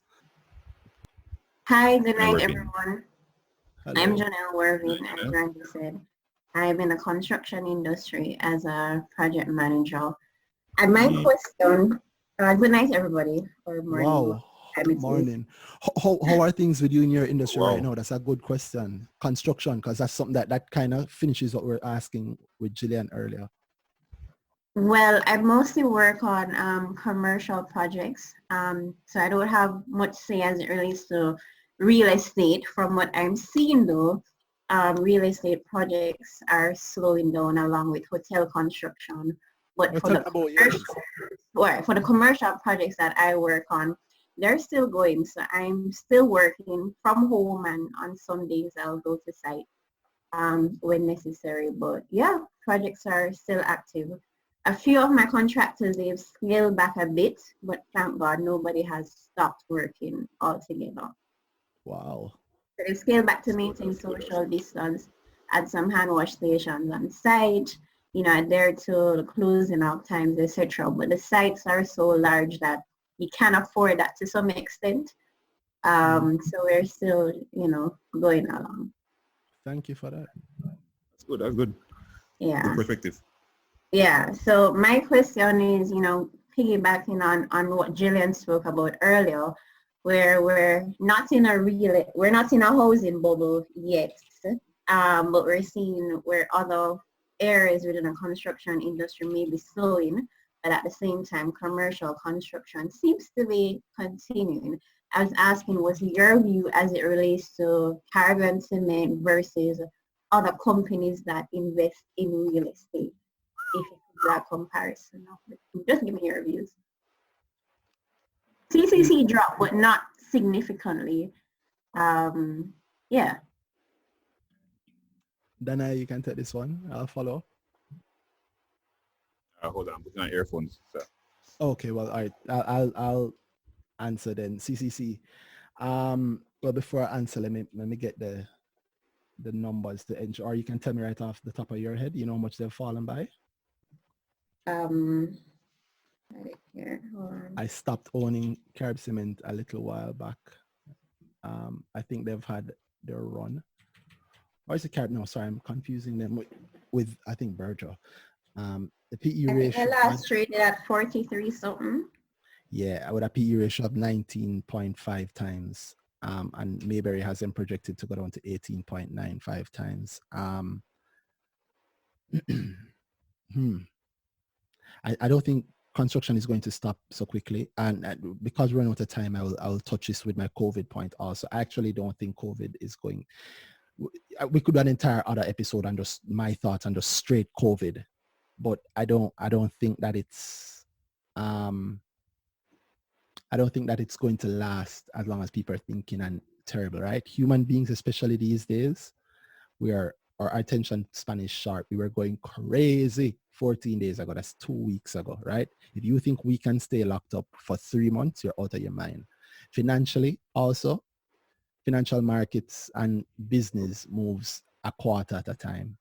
Hi, good night, everyone. Hello. I'm Janelle Worvin, as Randy said. I'm in the construction industry as a project manager. And my question, good night, everybody. Or morning. Wow, morning. How are things with you in your industry right now? That's a good question. Construction, because that's something that kind of finishes what we're asking with Jillian earlier. Well, I mostly work on commercial projects. So I don't have much say as it relates to real estate. From what I'm seeing though, real estate projects are slowing down along with hotel construction. But for the commercial projects that I work on, they're still going. So I'm still working from home, and on some days I'll go to site when necessary. But yeah, projects are still active. A few of my contractors, they've scaled back a bit, but thank God nobody has stopped working altogether. Wow. So they scaled back to maintain social distance, add some hand wash stations on site, adhere to the closing out times, etc. But the sites are so large that you can afford that to some extent. So we're still, going along. Thank you for that. That's good. That's good. Yeah. Good perspective. Yeah. So my question is, piggybacking on what Jillian spoke about earlier, where we're not in a housing bubble yet, but we're seeing where other areas within the construction industry may be slowing, but at the same time, commercial construction seems to be continuing. I was asking, what's your view as it relates to Carib Cement versus other companies that invest in real estate? If you could do that comparison, just give me your views. CCC dropped, but not significantly. Yeah. Dana, you can take this one. I'll follow. Hold on, I'm putting on earphones. So. Okay, well, all right. I'll answer then. CCC. Well, before I answer, let me get the numbers to enter, or you can tell me right off the top of your head. You know how much they've fallen by? Right here. Hold on. I stopped owning Carib Cement a little while back. I think they've had their run. Or is it Carib? No, sorry, I'm confusing them with I think Berger. The PE ratio. The last traded at 43 something. Yeah, with a PE ratio of 19.5 times. And Mayberry has them projected to go down to 18.95 times. I don't think construction is going to stop so quickly. And because we're running out of time, I'll touch this with my COVID point also. I actually don't think COVID is going. We could do an entire other episode on just my thoughts on just straight COVID, but I don't think that it's I don't think that it's going to last as long as people are thinking and terrible, right? Human beings, especially these days, our attention span is sharp. We were going crazy 14 days ago. That's 2 weeks ago, right? If you think we can stay locked up for 3 months, you're out of your mind. Financially, also, financial markets and business moves a quarter at a time.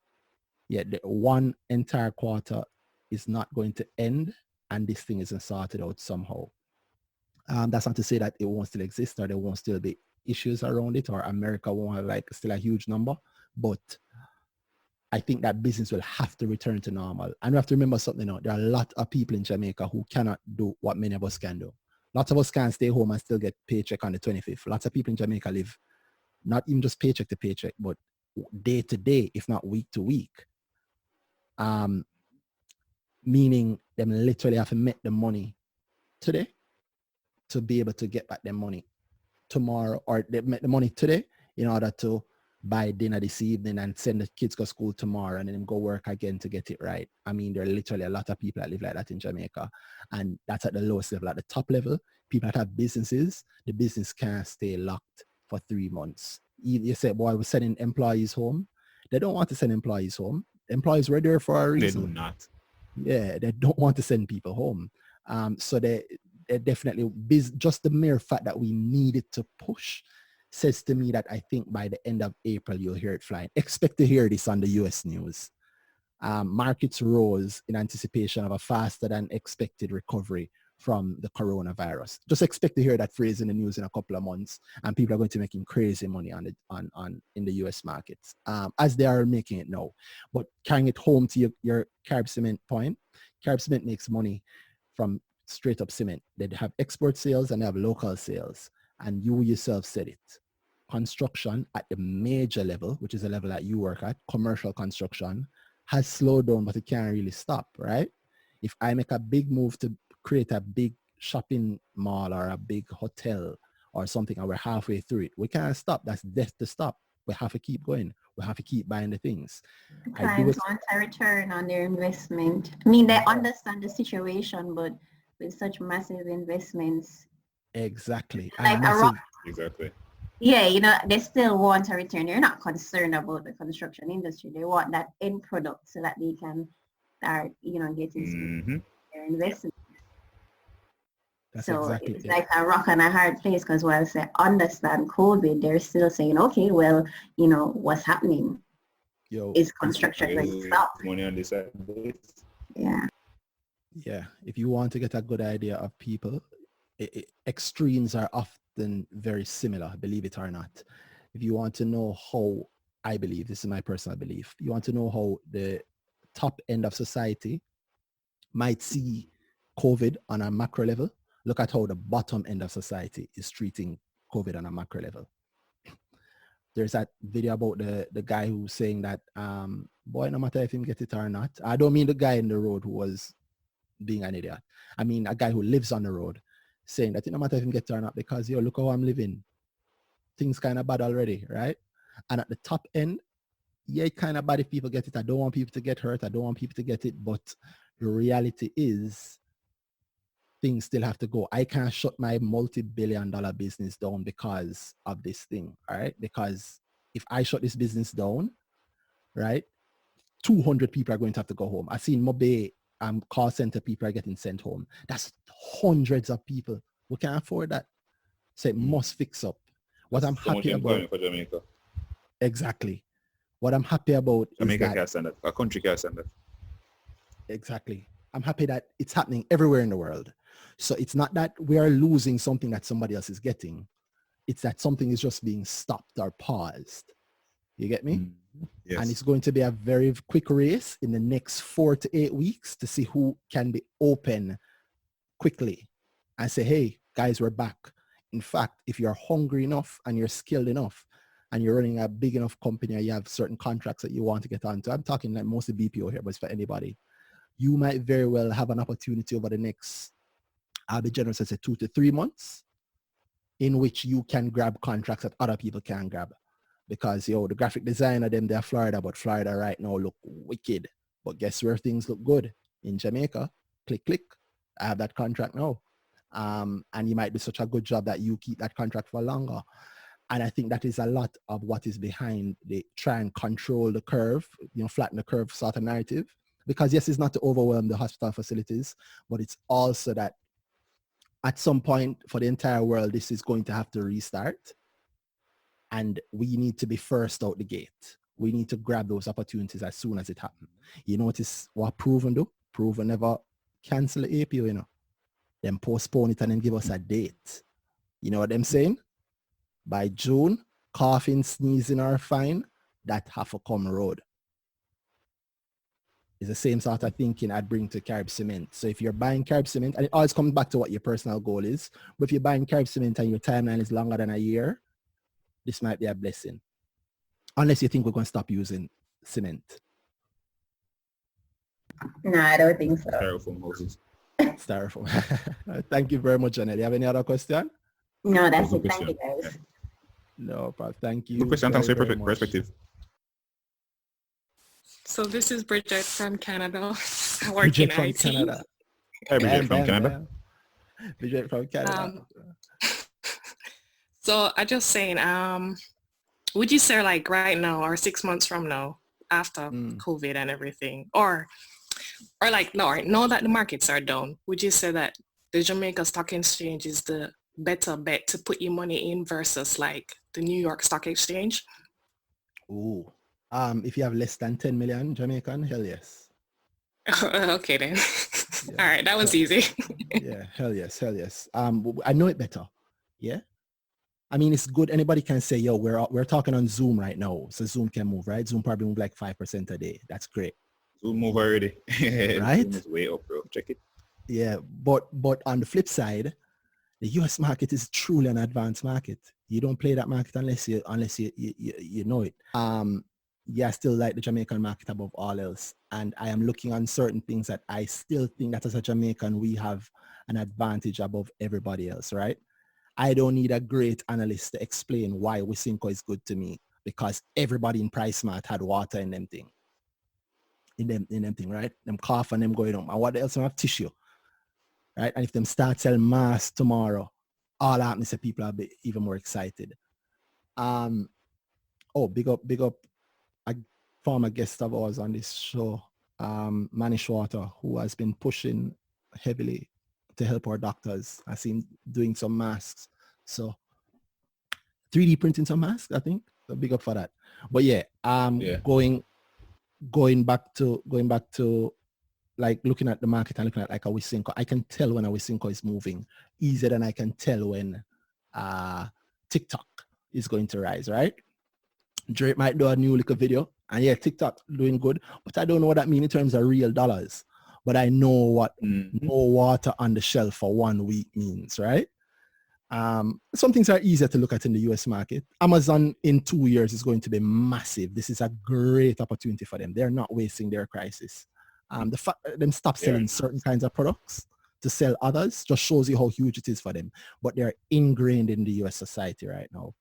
Yet the one entire quarter is not going to end, and this thing isn't sorted out somehow. That's not to say that it won't still exist or there won't still be issues around it, or America won't have like still a huge number, but I think that business will have to return to normal. And we have to remember something now. There are a lot of people in Jamaica who cannot do what many of us can do. Lots of us can't stay home and still get paycheck on the 25th. Lots of people in Jamaica live not even just paycheck to paycheck, but day to day, if not week to week. Meaning them literally have to make the money today to be able to get back their money tomorrow, or they make the money today in order to buy dinner this evening and send the kids to school tomorrow and then go work again to get it right. I mean, there are literally a lot of people that live like that in Jamaica, and that's at the lowest level. At the top level, people that have businesses, the business can't stay locked for 3 months. You say, boy, we're sending employees home. They don't want to send employees home. Employees were there for a reason. They do not. Yeah, they don't want to send people home. So they definitely, just the mere fact that we needed to push says to me that I think by the end of April, you'll hear it flying. Expect to hear this on the US news. Markets rose in anticipation of a faster than expected recovery from the coronavirus. Just expect to hear that phrase in the news in a couple of months, and people are going to be making crazy money in the US markets, as they are making it now. But carrying it home to your Carib Cement point, Carib Cement makes money from straight up cement. They have export sales and they have local sales. And you yourself said it. Construction at the major level, which is the level that you work at, commercial construction, has slowed down, but it can't really stop, right? If I make a big move to create a big shopping mall or a big hotel or something, and we're halfway through it, we can't stop. That's death to stop. We have to keep going. We have to keep buying the things. Clients want a return on their investment. I mean, they understand the situation, but with such massive investments. Exactly. Like exactly. Yeah, you know, they still want a return. They're not concerned about the construction industry. They want that end product so that they can start, you know, getting their investment. That's so exactly it's it. like a rock and a hard place, because while they understand COVID, they're still saying, okay, well, you know, what's happening? Is construction going to stop? Money on this side. Yeah. Yeah. If you want to get a good idea of people, extremes are often very similar, believe it or not. If you want to know how, I believe, this is my personal belief, you want to know how the top end of society might see COVID on a macro level, look at how the bottom end of society is treating COVID on a macro level. There's that video about the guy who's saying that, boy, no matter if him get it or not. I don't mean the guy in the road who was being an idiot. I mean a guy who lives on the road saying that it no matter if him get it or not, because, yo, look how I'm living. Things kind of bad already, right? And at the top end, yeah, it kind of bad if people get it. I don't want people to get hurt. I don't want people to get it. But the reality is things still have to go. I can't shut my multi-billion-dollar business down because of this thing, all right? Because if I shut this business down, right, 200 people are going to have to go home. I've seen Mobe call center people are getting sent home. That's hundreds of people. We can't afford that. So it must fix up. What I'm happy about for Jamaica. Exactly. What I'm happy about Jamaica is that can't stand that. A country can't stand that. Exactly. I'm happy that it's happening everywhere in the world. So it's not that we are losing something that somebody else is getting. It's that something is just being stopped or paused. You get me? Yes. And it's going to be a very quick race in the next 4 to 8 weeks to see who can be open quickly and say, hey, guys, we're back. In fact, if you're hungry enough and you're skilled enough and you're running a big enough company or you have certain contracts that you want to get onto, I'm talking like mostly BPO here, but it's for anybody. You might very well have an opportunity over the next, I'll be generous and say 2 to 3 months, in which you can grab contracts that other people can't grab. Because, yo, the graphic designer, them, they're Florida, but Florida right now look wicked. But guess where things look good? In Jamaica. Click, click. I have that contract now. And you might do such a good job that you keep that contract for longer. And I think that is a lot of what is behind the try and control the curve, flatten the curve sort of narrative. Because yes, it's not to overwhelm the hospital facilities, but it's also that at some point for the entire world, this is going to have to restart. And we need to be first out the gate. We need to grab those opportunities as soon as it happens. You notice what Proven do? Proven never cancel the APO, Then postpone it and then give us a date. You know what I'm saying? By June, coughing, sneezing are fine. That have to come road. It's the same sort of thinking I'd bring to Carib Cement. So if you're buying Carib Cement, and it always comes back to what your personal goal is, but if you're buying Carib Cement and your timeline is longer than a year, this might be a blessing. Unless you think we're going to stop using cement. No, I don't think so. Styrofoam houses. Styrofoam. Thank you very much, Janelle. Do you have any other question? No, that's it. Thank you, guys. No problem. Thank you. Good question. Thanks for your very much. perspective. So this is Bridget from Canada. I work Bridget in from IT. Canada. Hi, Bridget from Canada. Bridget from Canada. So I just saying, would you say like right now or 6 months from now, after COVID and everything, or like now that the markets are down, would you say that the Jamaica Stock Exchange is the better bet to put your money in versus like the New York Stock Exchange? Ooh. If you have less than 10 million Jamaican, hell yes. Okay then. Yeah. All right, that was easy. Yeah, hell yes. I know it better. Yeah. I mean, it's good. Anybody can say, yo, we're talking on Zoom right now. So Zoom can move, right? Zoom probably move like 5% a day. That's great. Zoom move already. Right? Zoom is way up, bro. Check it. Yeah. But on the flip side, the US market is truly an advanced market. You don't play that market unless you know it. Yeah, I still like the Jamaican market above all else. And I am looking on certain things that I still think that as a Jamaican, we have an advantage above everybody else, right? I don't need a great analyst to explain why Wisynco is good to me, because everybody in PriceSmart had water in them thing. In them thing, right? Them cough and them going on. And what else? Them have tissue, right? And if them start selling masks tomorrow, all happens to people will be even more excited. Big up a former guest of ours on this show, Manny Schwarter, who has been pushing heavily to help our doctors. I seen doing some masks. So 3D printing some masks, I think. So big up for that. But yeah, going back to like looking at the market and looking at like a Wisynco, I can tell when a Wisynco is moving easier than I can tell when TikTok is going to rise, right? Drake might do a new little video, and yeah, TikTok doing good, but I don't know what that means in terms of real dollars. But I know what no water on the shelf for 1 week means, right? Some things are easier to look at in the US market. Amazon in 2 years is going to be massive. This is a great opportunity for them. They're not wasting their crisis. The fact that them stop selling certain kinds of products to sell others just shows you how huge it is for them. But they're ingrained in the US society right now.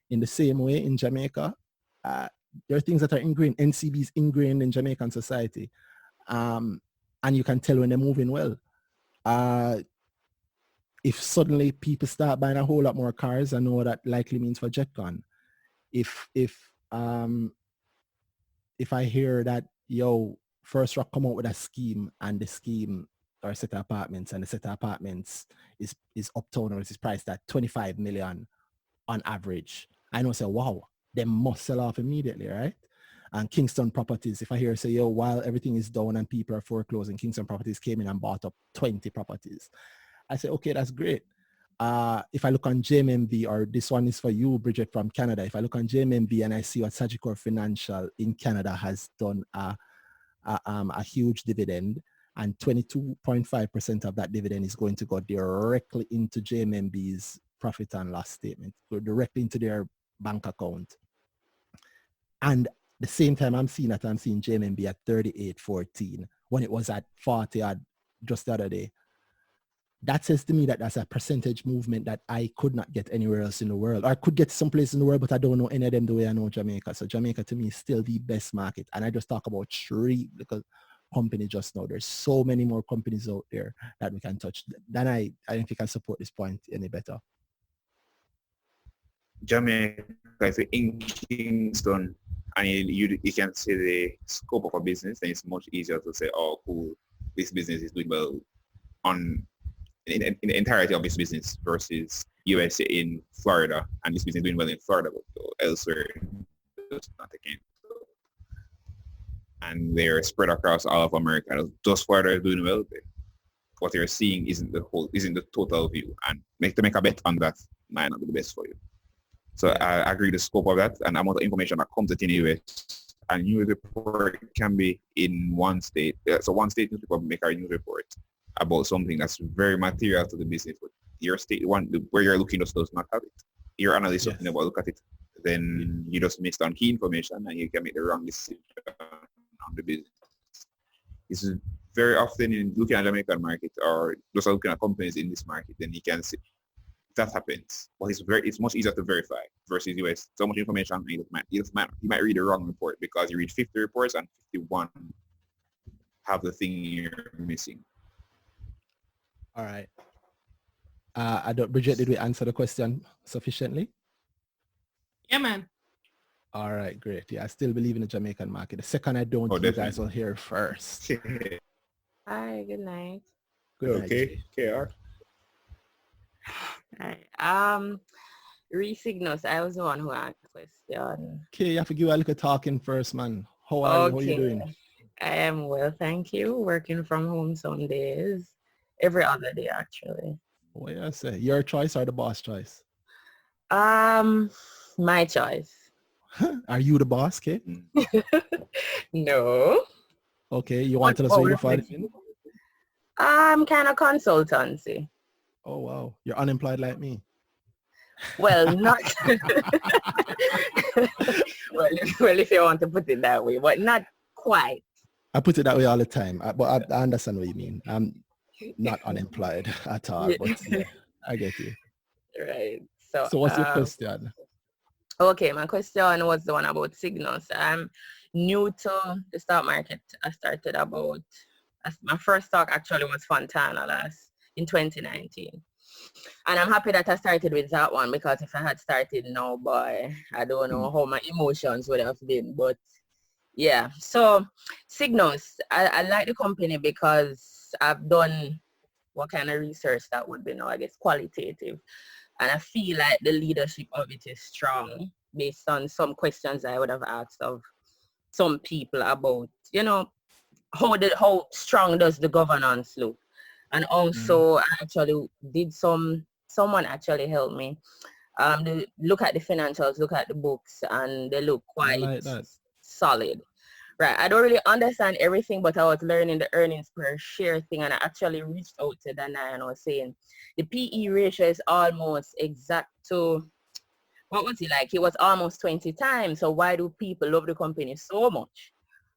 In the same way in Jamaica, there are things that are ingrained. NCB is ingrained in Jamaican society. And you can tell when they're moving well. If suddenly people start buying a whole lot more cars, I know what that likely means for JetCon. If I hear that, First Rock come out with a scheme, and the scheme or a set of apartments, and the set of apartments is uptown, or is priced at 25 million on average, I know say, wow, they must sell off immediately, right? And Kingston Properties, if I hear say, while everything is down and people are foreclosing, Kingston Properties came in and bought up 20 properties. I say, okay, that's great. If I look on JMMV, or this one is for you, Bridget from Canada. If I look on JMMV and I see what Sagicor Financial in Canada has done a huge dividend, and 22.5% of that dividend is going to go directly into JMMV's profit and loss statement, go directly into their bank account. And the same time I'm seeing JMMB at 38.14 when it was at 40 just the other day. That says to me that that's a percentage movement that I could not get anywhere else in the world. Or I could get someplace in the world, but I don't know any of them the way I know Jamaica. So Jamaica to me is still the best market. And I just talk about 3 little companies just now. There's so many more companies out there that we can touch. Then I don't think I support this point any better. Jamaica is in Kingston, and you can see the scope of a business, then it's much easier to say, oh, cool, this business is doing well on in the entirety of this business versus USA in Florida, and this business doing well in Florida, but elsewhere it's not the case. And they're spread across all of America. Just Florida is doing well. What you're seeing isn't the total view, and to make a bet on that might not be the best for you. So I agree the scope of that and amount of information that comes in the US. A news report can be in one state. So one state newspaper make a news report about something that's very material to the business, but your state where you're looking just does not have it. Your analyst doesn't about look at it. Then you just missed on key information and you can make the wrong decision on the business. It's very often in looking at the American market or just looking at companies in this market, then you can see that happens. But it's much easier to verify versus US. So much information, you might read the wrong report because you read 50 reports and 51 have the thing you're missing. All right. Bridget, did we answer the question sufficiently? Yeah, man. All right, great. Yeah, I still believe in the Jamaican market. The second I don't, you guys will hear first. Hi, good night. Good night. Okay, KR. Alright. Resignos, I was the one who asked the question. Okay, you have to give a little talking first, man. How are you doing? I am well, thank you. Working from home some days. Every other day, actually. What do I say? Your choice or the boss choice? My choice. Are you the boss, Kate? No. Okay, you want to tell us where you're fighting? Kind of consultancy. Oh, wow. You're unemployed like me. Well, not... well, if you want to put it that way, but not quite. I put it that way all the time, but I understand what you mean. I'm not unemployed at all, but yeah, I get you. Right. So what's your question? Okay, my question was the one about signals. I'm new to the stock market. My first stock actually was Fontana in 2019. And I'm happy that I started with that one because if I had started now, boy, I don't know how my emotions would have been. But yeah, so Signals, I like the company because I've done what kind of research that would be now, I guess, qualitative. And I feel like the leadership of it is strong based on some questions I would have asked of some people about, how strong does the governance look? And also I actually did someone actually helped me look at the financials, look at the books, and they look quite solid. Right. I don't really understand everything, but I was learning the earnings per share thing, and I actually reached out to Dana and I was saying the PE ratio is almost exact to, what was it like? It was almost 20 times. So why do people love the company so much?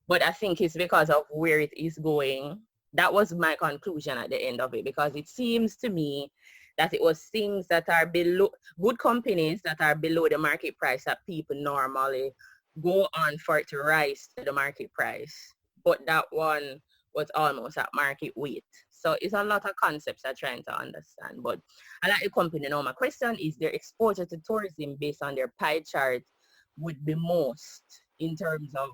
But I think it's because of where it is going. That was my conclusion at the end of it, because it seems to me that it was things that are below, good companies that are below the market price that people normally go on for it to rise to the market price. But that one was almost at market weight. So it's a lot of concepts I'm trying to understand. But I like the company now. My question is their exposure to tourism based on their pie chart would be most in terms of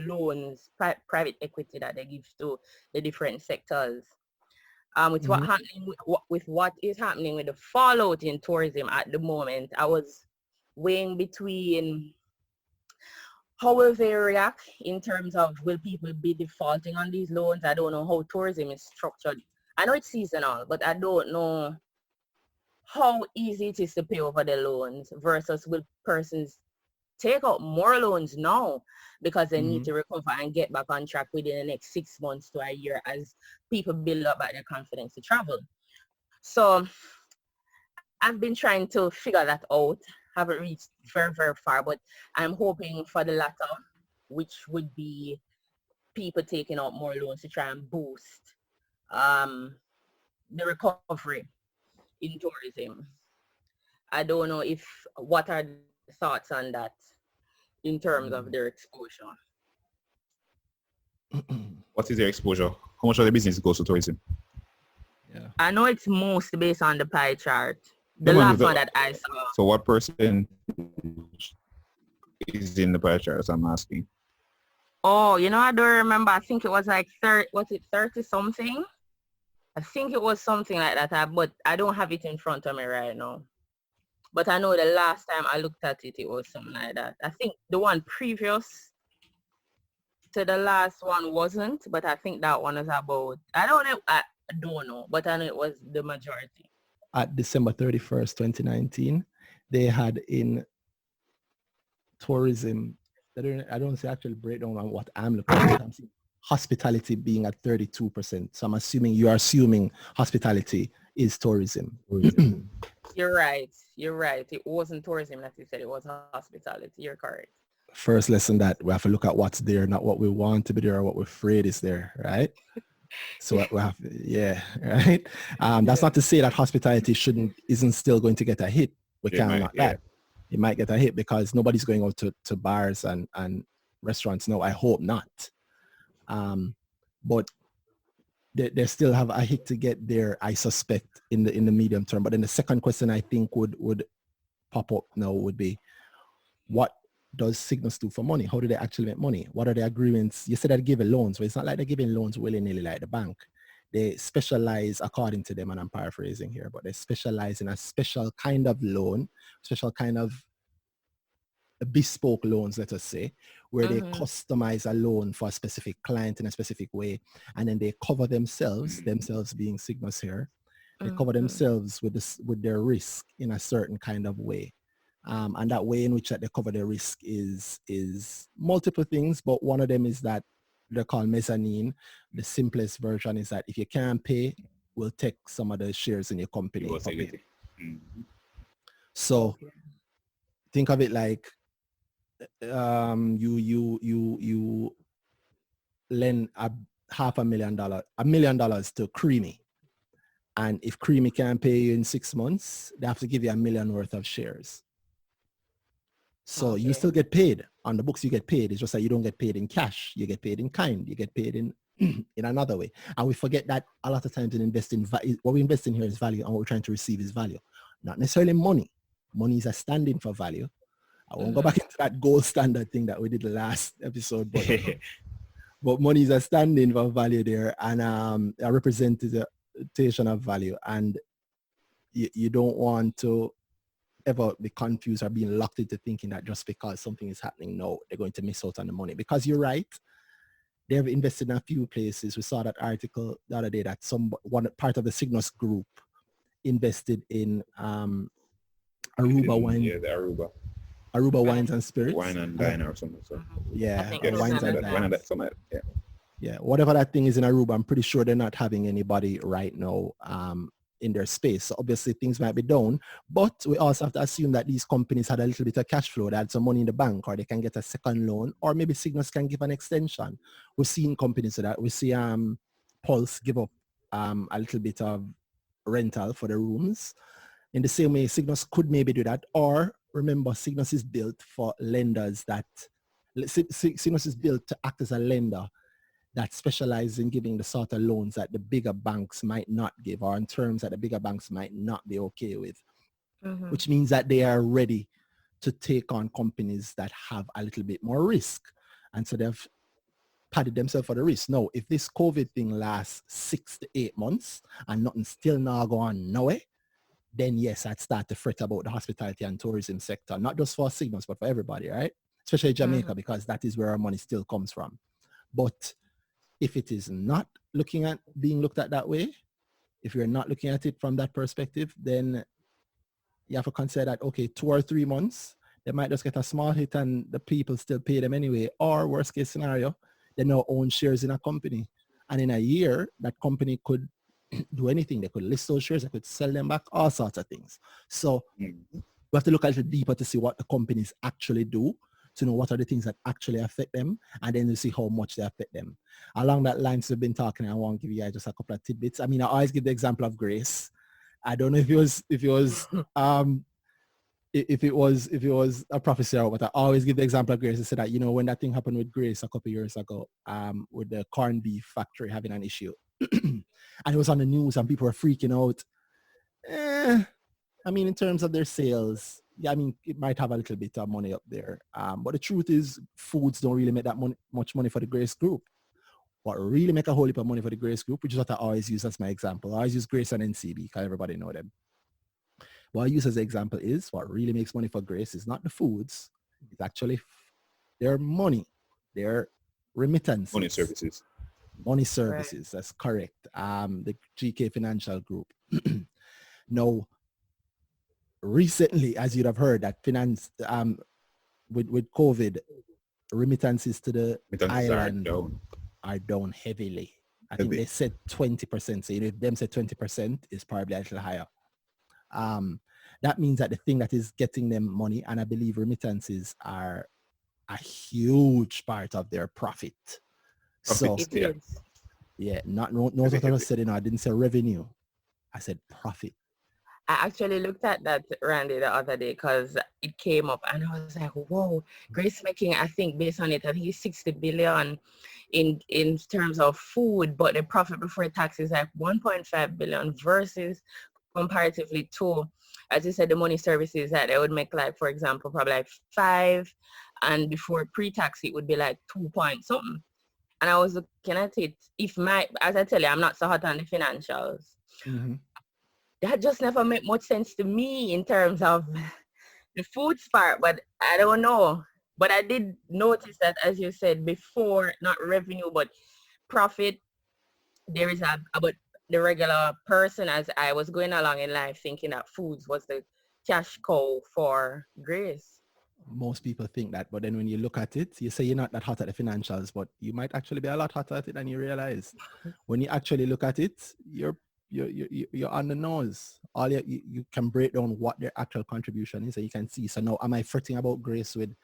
loans, private equity that they give to the different sectors. With what is happening with the fallout in tourism at the moment, I was weighing between how will they react in terms of will people be defaulting on these loans? I don't know how tourism is structured. I know it's seasonal, but I don't know how easy it is to pay over the loans versus will persons take out more loans now because they need to recover and get back on track within the next 6 months to a year as people build up their confidence to travel. So I've been trying to figure that out. Haven't reached very, very far, but I'm hoping for the latter, which would be people taking out more loans to try and boost the recovery in tourism. I don't know what are the thoughts on that in terms of their exposure. What is their exposure? How much of the business goes to tourism? Yeah. I know it's most based on the pie chart, The last one that I saw. So what percent is in the pie chart? I'm asking. Oh, you know, I don't remember. I think it was like 30, was it 30 something? I think it was something like that, but I don't have it in front of me right now. But I know the last time I looked at it, it was something like that. I think the one previous to the last one wasn't, but I think that one is about, I don't know, but I know it was the majority. At December 31st, 2019, they had in tourism, I don't see actual breakdown on what I'm looking at. I'm seeing hospitality being at 32%. So I'm assuming you are assuming hospitality is tourism. You're right. It wasn't tourism that you said, it was hospitality. You're correct. First lesson that we have to look at what's there, not what we want to be there or what we're afraid is there, right? So we have, right? That's not to say that hospitality isn't still going to get a hit. We can't knock that. It might get a hit because nobody's going out to bars and restaurants. No, I hope not. But they still have a hit to get there, I suspect, in the medium term. But then the second question I think would pop up now would be, what does Cygnus do for money? How do they actually make money? What are the agreements? You said they're giving loans, but it's not like they're giving loans willy-nilly like the bank. They specialize, according to them, and I'm paraphrasing here, but they specialize in a special kind of loan, special kind of bespoke loans, let us say, where they customize a loan for a specific client in a specific way, and then they cover themselves being Cygnus here, they cover themselves with their risk in a certain kind of way. And that way in which that they cover their risk is multiple things, but one of them is that they're called mezzanine. The simplest version is that if you can't pay, we'll take some of the shares in your company. So think of it like you lend $1 million to Creamy, and if Creamy can't pay you in 6 months, they have to give you $1 million worth of shares. So you still get paid on the books. You get paid. It's just that you don't get paid in cash. You get paid in kind. You get paid in in another way. And we forget that a lot of times in investing, what we invest in here is value, and what we're trying to receive is value, not necessarily money. Money is a stand-in for value. I won't go back into that gold standard thing that we did the last episode, but money is a stand-in for value there, and a representation of value. And you don't want to ever be confused or being locked into thinking that just because something is happening now, they're going to miss out on the money. Because you're right, they've invested in a few places. We saw that article the other day that one part of the Cygnus group invested in Aruba wine. Yeah, the Aruba Wines and Spirits. Wine and Dine or something. So. Yeah, wines and Dine. Yeah, whatever that thing is in Aruba, I'm pretty sure they're not having anybody right now in their space. So obviously things might be down, but we also have to assume that these companies had a little bit of cash flow. They had some money in the bank, or they can get a second loan, or maybe Cygnus can give an extension. We've seen companies do that. We see Pulse give up a little bit of rental for the rooms. In the same way, Cygnus could maybe do that. Or remember, Cygnus is built for lenders Cygnus is built to act as a lender that specializes in giving the sort of loans that the bigger banks might not give, or in terms that the bigger banks might not be okay with, which means that they are ready to take on companies that have a little bit more risk. And so they've padded themselves for the risk. Now, if this COVID thing lasts 6 to 8 months and nothing still not go on nowhere, then yes, I'd start to fret about the hospitality and tourism sector, not just for Cygnus, but for everybody, right? Especially Jamaica, because that is where our money still comes from. But if it is not being looked at that way, if you're not looking at it from that perspective, then you have to consider that, okay, 2 or 3 months, they might just get a small hit and the people still pay them anyway. Or worst case scenario, they now own shares in a company. And in a year, that company could do anything. They could list those shares, they could sell them back, all sorts of things. So we have to look a little deeper to see what the companies actually do, to know what are the things that actually affect them, and then to see how much they affect them. Along that line, so we've been talking, I want to give you guys just a couple of tidbits. I mean, I always give the example of Grace. I don't know if it was a prophecy or what, but I always give the example of Grace. I said that, when that thing happened with Grace a couple of years ago, with the corned beef factory having an issue, and it was on the news and people were freaking out. I mean, in terms of their sales, yeah, I mean, it might have a little bit of money up there. But the truth is, foods don't really make that much money for the Grace Group. What really make a whole heap of money for the Grace Group, which is what I always use as my example. I always use Grace and NCB because everybody know them. What I use as an example is what really makes money for Grace is not the foods. It's actually their money, their remittances. Money services. Money services, right. That's correct. The GK Financial Group. Now, recently, as you'd have heard, that with COVID, remittances to the island are down heavily. I think they said 20%. So if them said 20%, it's probably a little higher. That means that the thing that is getting them money, and I believe remittances are a huge part of their profit. So yeah, not what I said. I didn't say revenue. I said profit. I actually looked at that, Randy, the other day because it came up and I was like, whoa, Grace making, I think based on it, I think it's 60 billion in terms of food, but the profit before tax is like 1.5 billion versus comparatively to, as you said, the money services that they would make, like, for example, probably like 5, and before pre-tax it would be like 2 point something. And I was looking at it, as I tell you, I'm not so hot on the financials. Mm-hmm. That just never made much sense to me in terms of the foods part, but I don't know. But I did notice that, as you said before, not revenue, but profit, there is about the regular person, as I was going along in life thinking that foods was the cash cow for Grace. Most people think that, but then when you look at it, you say you're not that hot at the financials, but you might actually be a lot hotter at it than you realize. When you actually look at it, you're on the nose. All you can break down what their actual contribution is, and you can see. So now, am I fretting about Grace with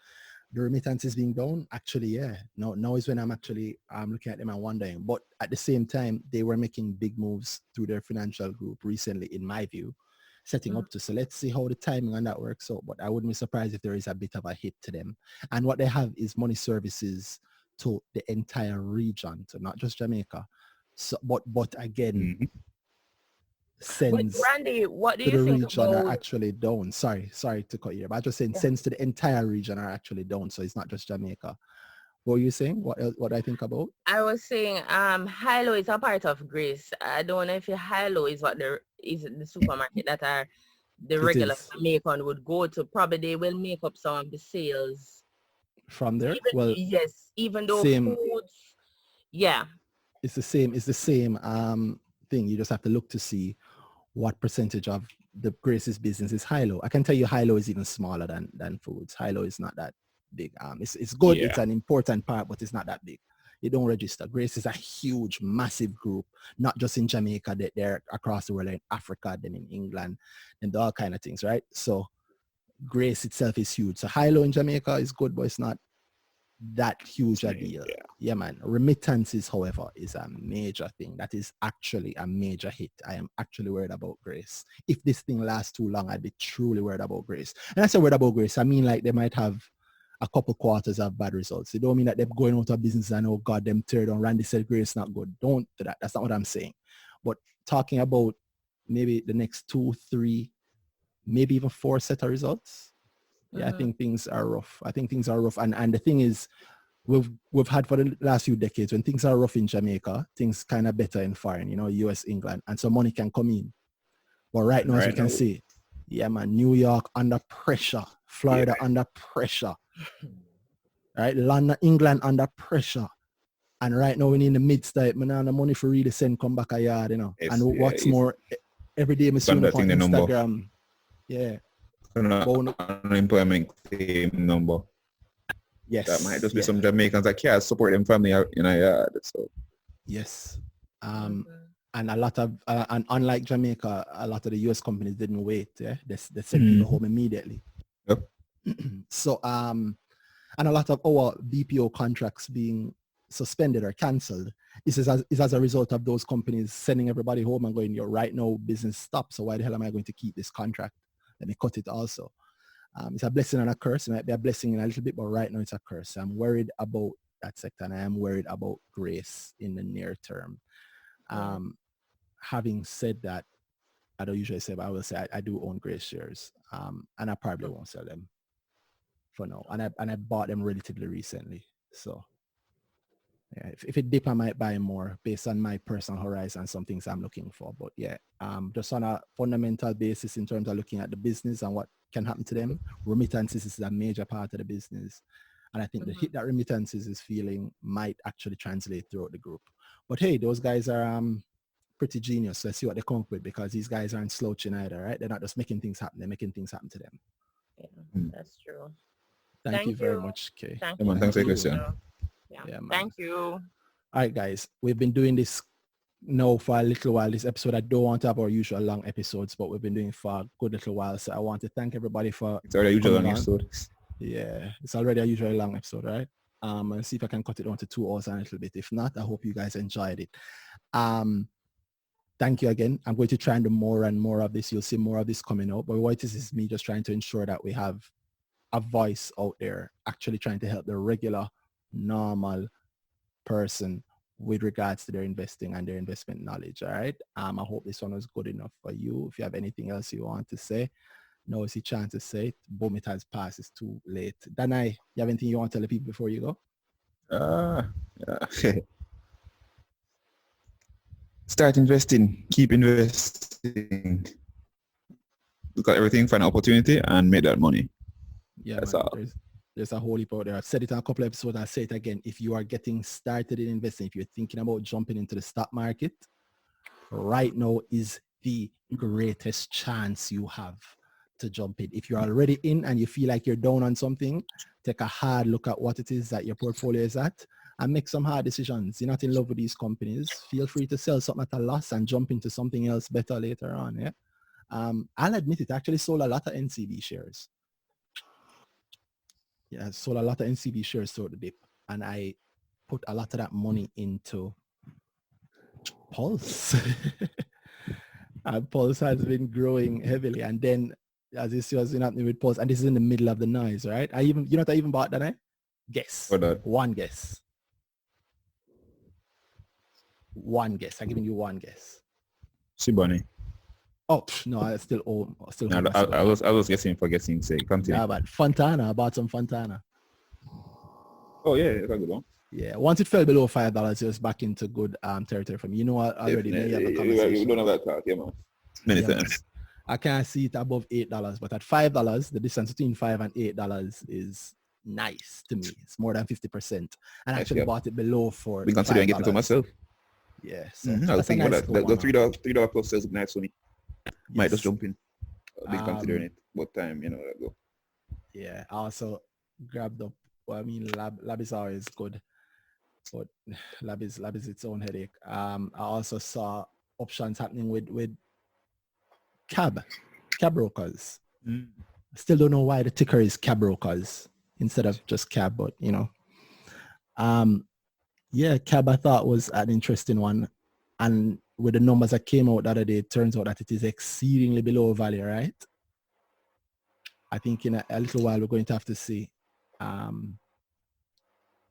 the remittances being down? Actually, yeah. Now is when I'm looking at them and wondering. But at the same time, they were making big moves through their financial group recently, in my view, setting up to. So let's see how the timing on that works out. But I wouldn't be surprised if there is a bit of a hit to them. And what they have is money services to the entire region, so not just Jamaica. So, but again, sends but Randy, what do to you the think region about... are actually down. Sorry to cut you, but I just saying sends to the entire region are actually down. So it's not just Jamaica. What were you saying? What I think about? I was saying Hilo is a part of Grace. I don't know if Hilo is is the supermarket that are the regular Jamaican would go to. Probably they will make up some of the sales from there. Even though foods, it's the same thing. You just have to look to see what percentage of the Grace's business is Hilo. I can tell you Hilo is even smaller than foods. Hilo is not that big. It's good. Yeah. It's an important part, but it's not that big. It don't register. Grace is a huge, massive group, not just in Jamaica. They're across the world, in Africa, then in England, and all kind of things, right? So Grace itself is huge. So Hilo in Jamaica is good, but it's not that huge a deal. Yeah, man. Remittances, however, is a major thing. That is actually a major hit. I am actually worried about Grace. If this thing lasts too long, I'd be truly worried about Grace. And I say worried about Grace, I mean like they might have a couple quarters of bad results. It don't mean that they're going out of business and, oh God, them teared on. Randy said Grace not good. Don't do that. That's not what I'm saying. But talking about maybe the next 2, 3, maybe even 4 set of results. Yeah, I think things are rough. And the thing is, we've had for the last few decades, when things are rough in Jamaica, things kind of better in foreign, US, England, and so money can come in. But right now, as you can see, yeah, man, New York under pressure, Florida under pressure, right? London, England under pressure. And right now, we're in the midst of it, man, and the money for really send come back a yard, what's more, every day, I'm seeing up on Instagram. Yeah. Unemployment claim number. Yes. That might just be some Jamaicans that can't support them family in a yard. So. Yes. And a lot of, and unlike Jamaica, a lot of the US companies didn't wait. Yeah. They sent people home immediately. Yep. So, and a lot of our BPO contracts being suspended or cancelled is as a result of those companies sending everybody home and going, right now business stops. So why the hell am I going to keep this contract? Let me cut it also. It's a blessing and a curse. It might be a blessing in a little bit, but right now it's a curse. I'm worried about that sector, and I am worried about Grace in the near term. Having said that, I don't usually say, but I will say I do own Grace shares, and I probably won't sell them for now. And I bought them relatively recently, so yeah, if it dip, I might buy more based on my personal horizon, some things I'm looking for. But yeah, just on a fundamental basis in terms of looking at the business and what can happen to them, remittances is a major part of the business. And I think the hit that remittances is feeling might actually translate throughout the group. But hey, those guys are pretty genius. Let's see what they come up with, because these guys aren't slouching either, right? They're not just making things happen. They're making things happen to them. Yeah, that's true. Thank you very much, Kay. Thanks for the question. Yeah, thank you. All right, guys. We've been doing this now for a little while. This episode, I don't want to have our usual long episodes, but we've been doing it for a good little while. So I want to thank everybody for... It's already a usual long episode. Yeah, it's already a usually long episode, right? And see if I can cut it down to 2 hours and a little bit. If not, I hope you guys enjoyed it. Thank you again. I'm going to try and do more and more of this. You'll see more of this coming out. But what it is me just trying to ensure that we have a voice out there actually trying to help the regular, normal person with regards to their investing and their investment knowledge. All right. I hope this one was good enough for you. If you have anything else you want to say, now is the chance to say it. Boom, it has passed. It's too late. Danai, you have anything you want to tell the people before you go? Yeah. Start investing. Keep investing. Look at everything, find an opportunity, and make that money. Yeah, that's man, all. There's a whole heap out there. I've said it on a couple of episodes. I'll say it again. If you are getting started in investing, if you're thinking about jumping into the stock market, right now is the greatest chance you have to jump in. If you're already in and you feel like you're down on something, take a hard look at what it is that your portfolio is at and make some hard decisions. You're not in love with these companies. Feel free to sell something at a loss and jump into something else better later on. Yeah. I'll admit it, I actually sold a lot of NCB shares. Yeah, I sold a lot of NCB shares throughout the dip, and I put a lot of that money into Pulse. And Pulse has been growing heavily. And then, as you see what's been happening with Pulse, and this is in the middle of the noise, right? I even bought that, eh? Guess. One guess. One guess. I'm giving you one guess. Siboney. Oh no, I still own. I was guessing for guessing sake. Continue. Yeah, but Fontana. I bought some Fontana. Oh yeah, that's a good one. Yeah, once it fell below $5, it was back into good territory for me. You know what? Already many other conversations. We don't have that talk, yeah, man. Many times. I can't see it above $8, but at $5, the distance between $5 and $8 is nice to me. It's more than 50%. And I actually bought it below $4. We consider getting for myself. Yeah, so I was thinking about that. The $3 plus sales nice for me. Might just jump in. I'll be considering it. What time, that go. Yeah, I also grabbed up. Well, I mean, lab is always good, but lab is its own headache. I also saw options happening with cab brokers. I still don't know why the ticker is cab brokers instead of just cab, but yeah, cab I thought was an interesting one, and with the numbers that came out the other day, it turns out that it is exceedingly below value, right? I think in a little while we're going to have to see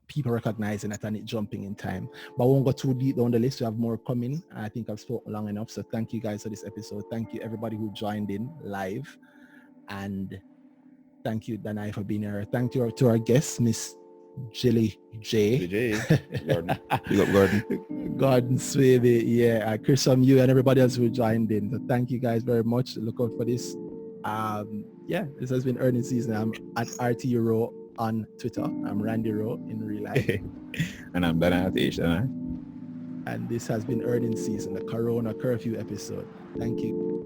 people recognizing it and it jumping in time. But I won't go too deep down the list. We have more coming. I think I've spoken long enough. So thank you guys for this episode. Thank you everybody who joined in live. And thank you, Danai, for being here. Thank you to our guest, Miss Jilly J. Gordon. You got Gordon. Gordon Swaby. Yeah, Chris from you and everybody else who joined in. So thank you guys very much. Look out for this. Yeah, this has been earnings season. I'm at RT Row on Twitter. I'm Randy Rowe in real life. And I'm Danai. And this has been earnings season, the Corona Curfew episode. Thank you.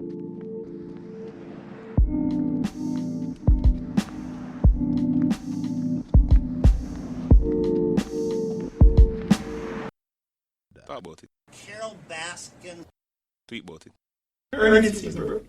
Talk about it. Carol Baskin. Tweet about it. Earnings season, bro.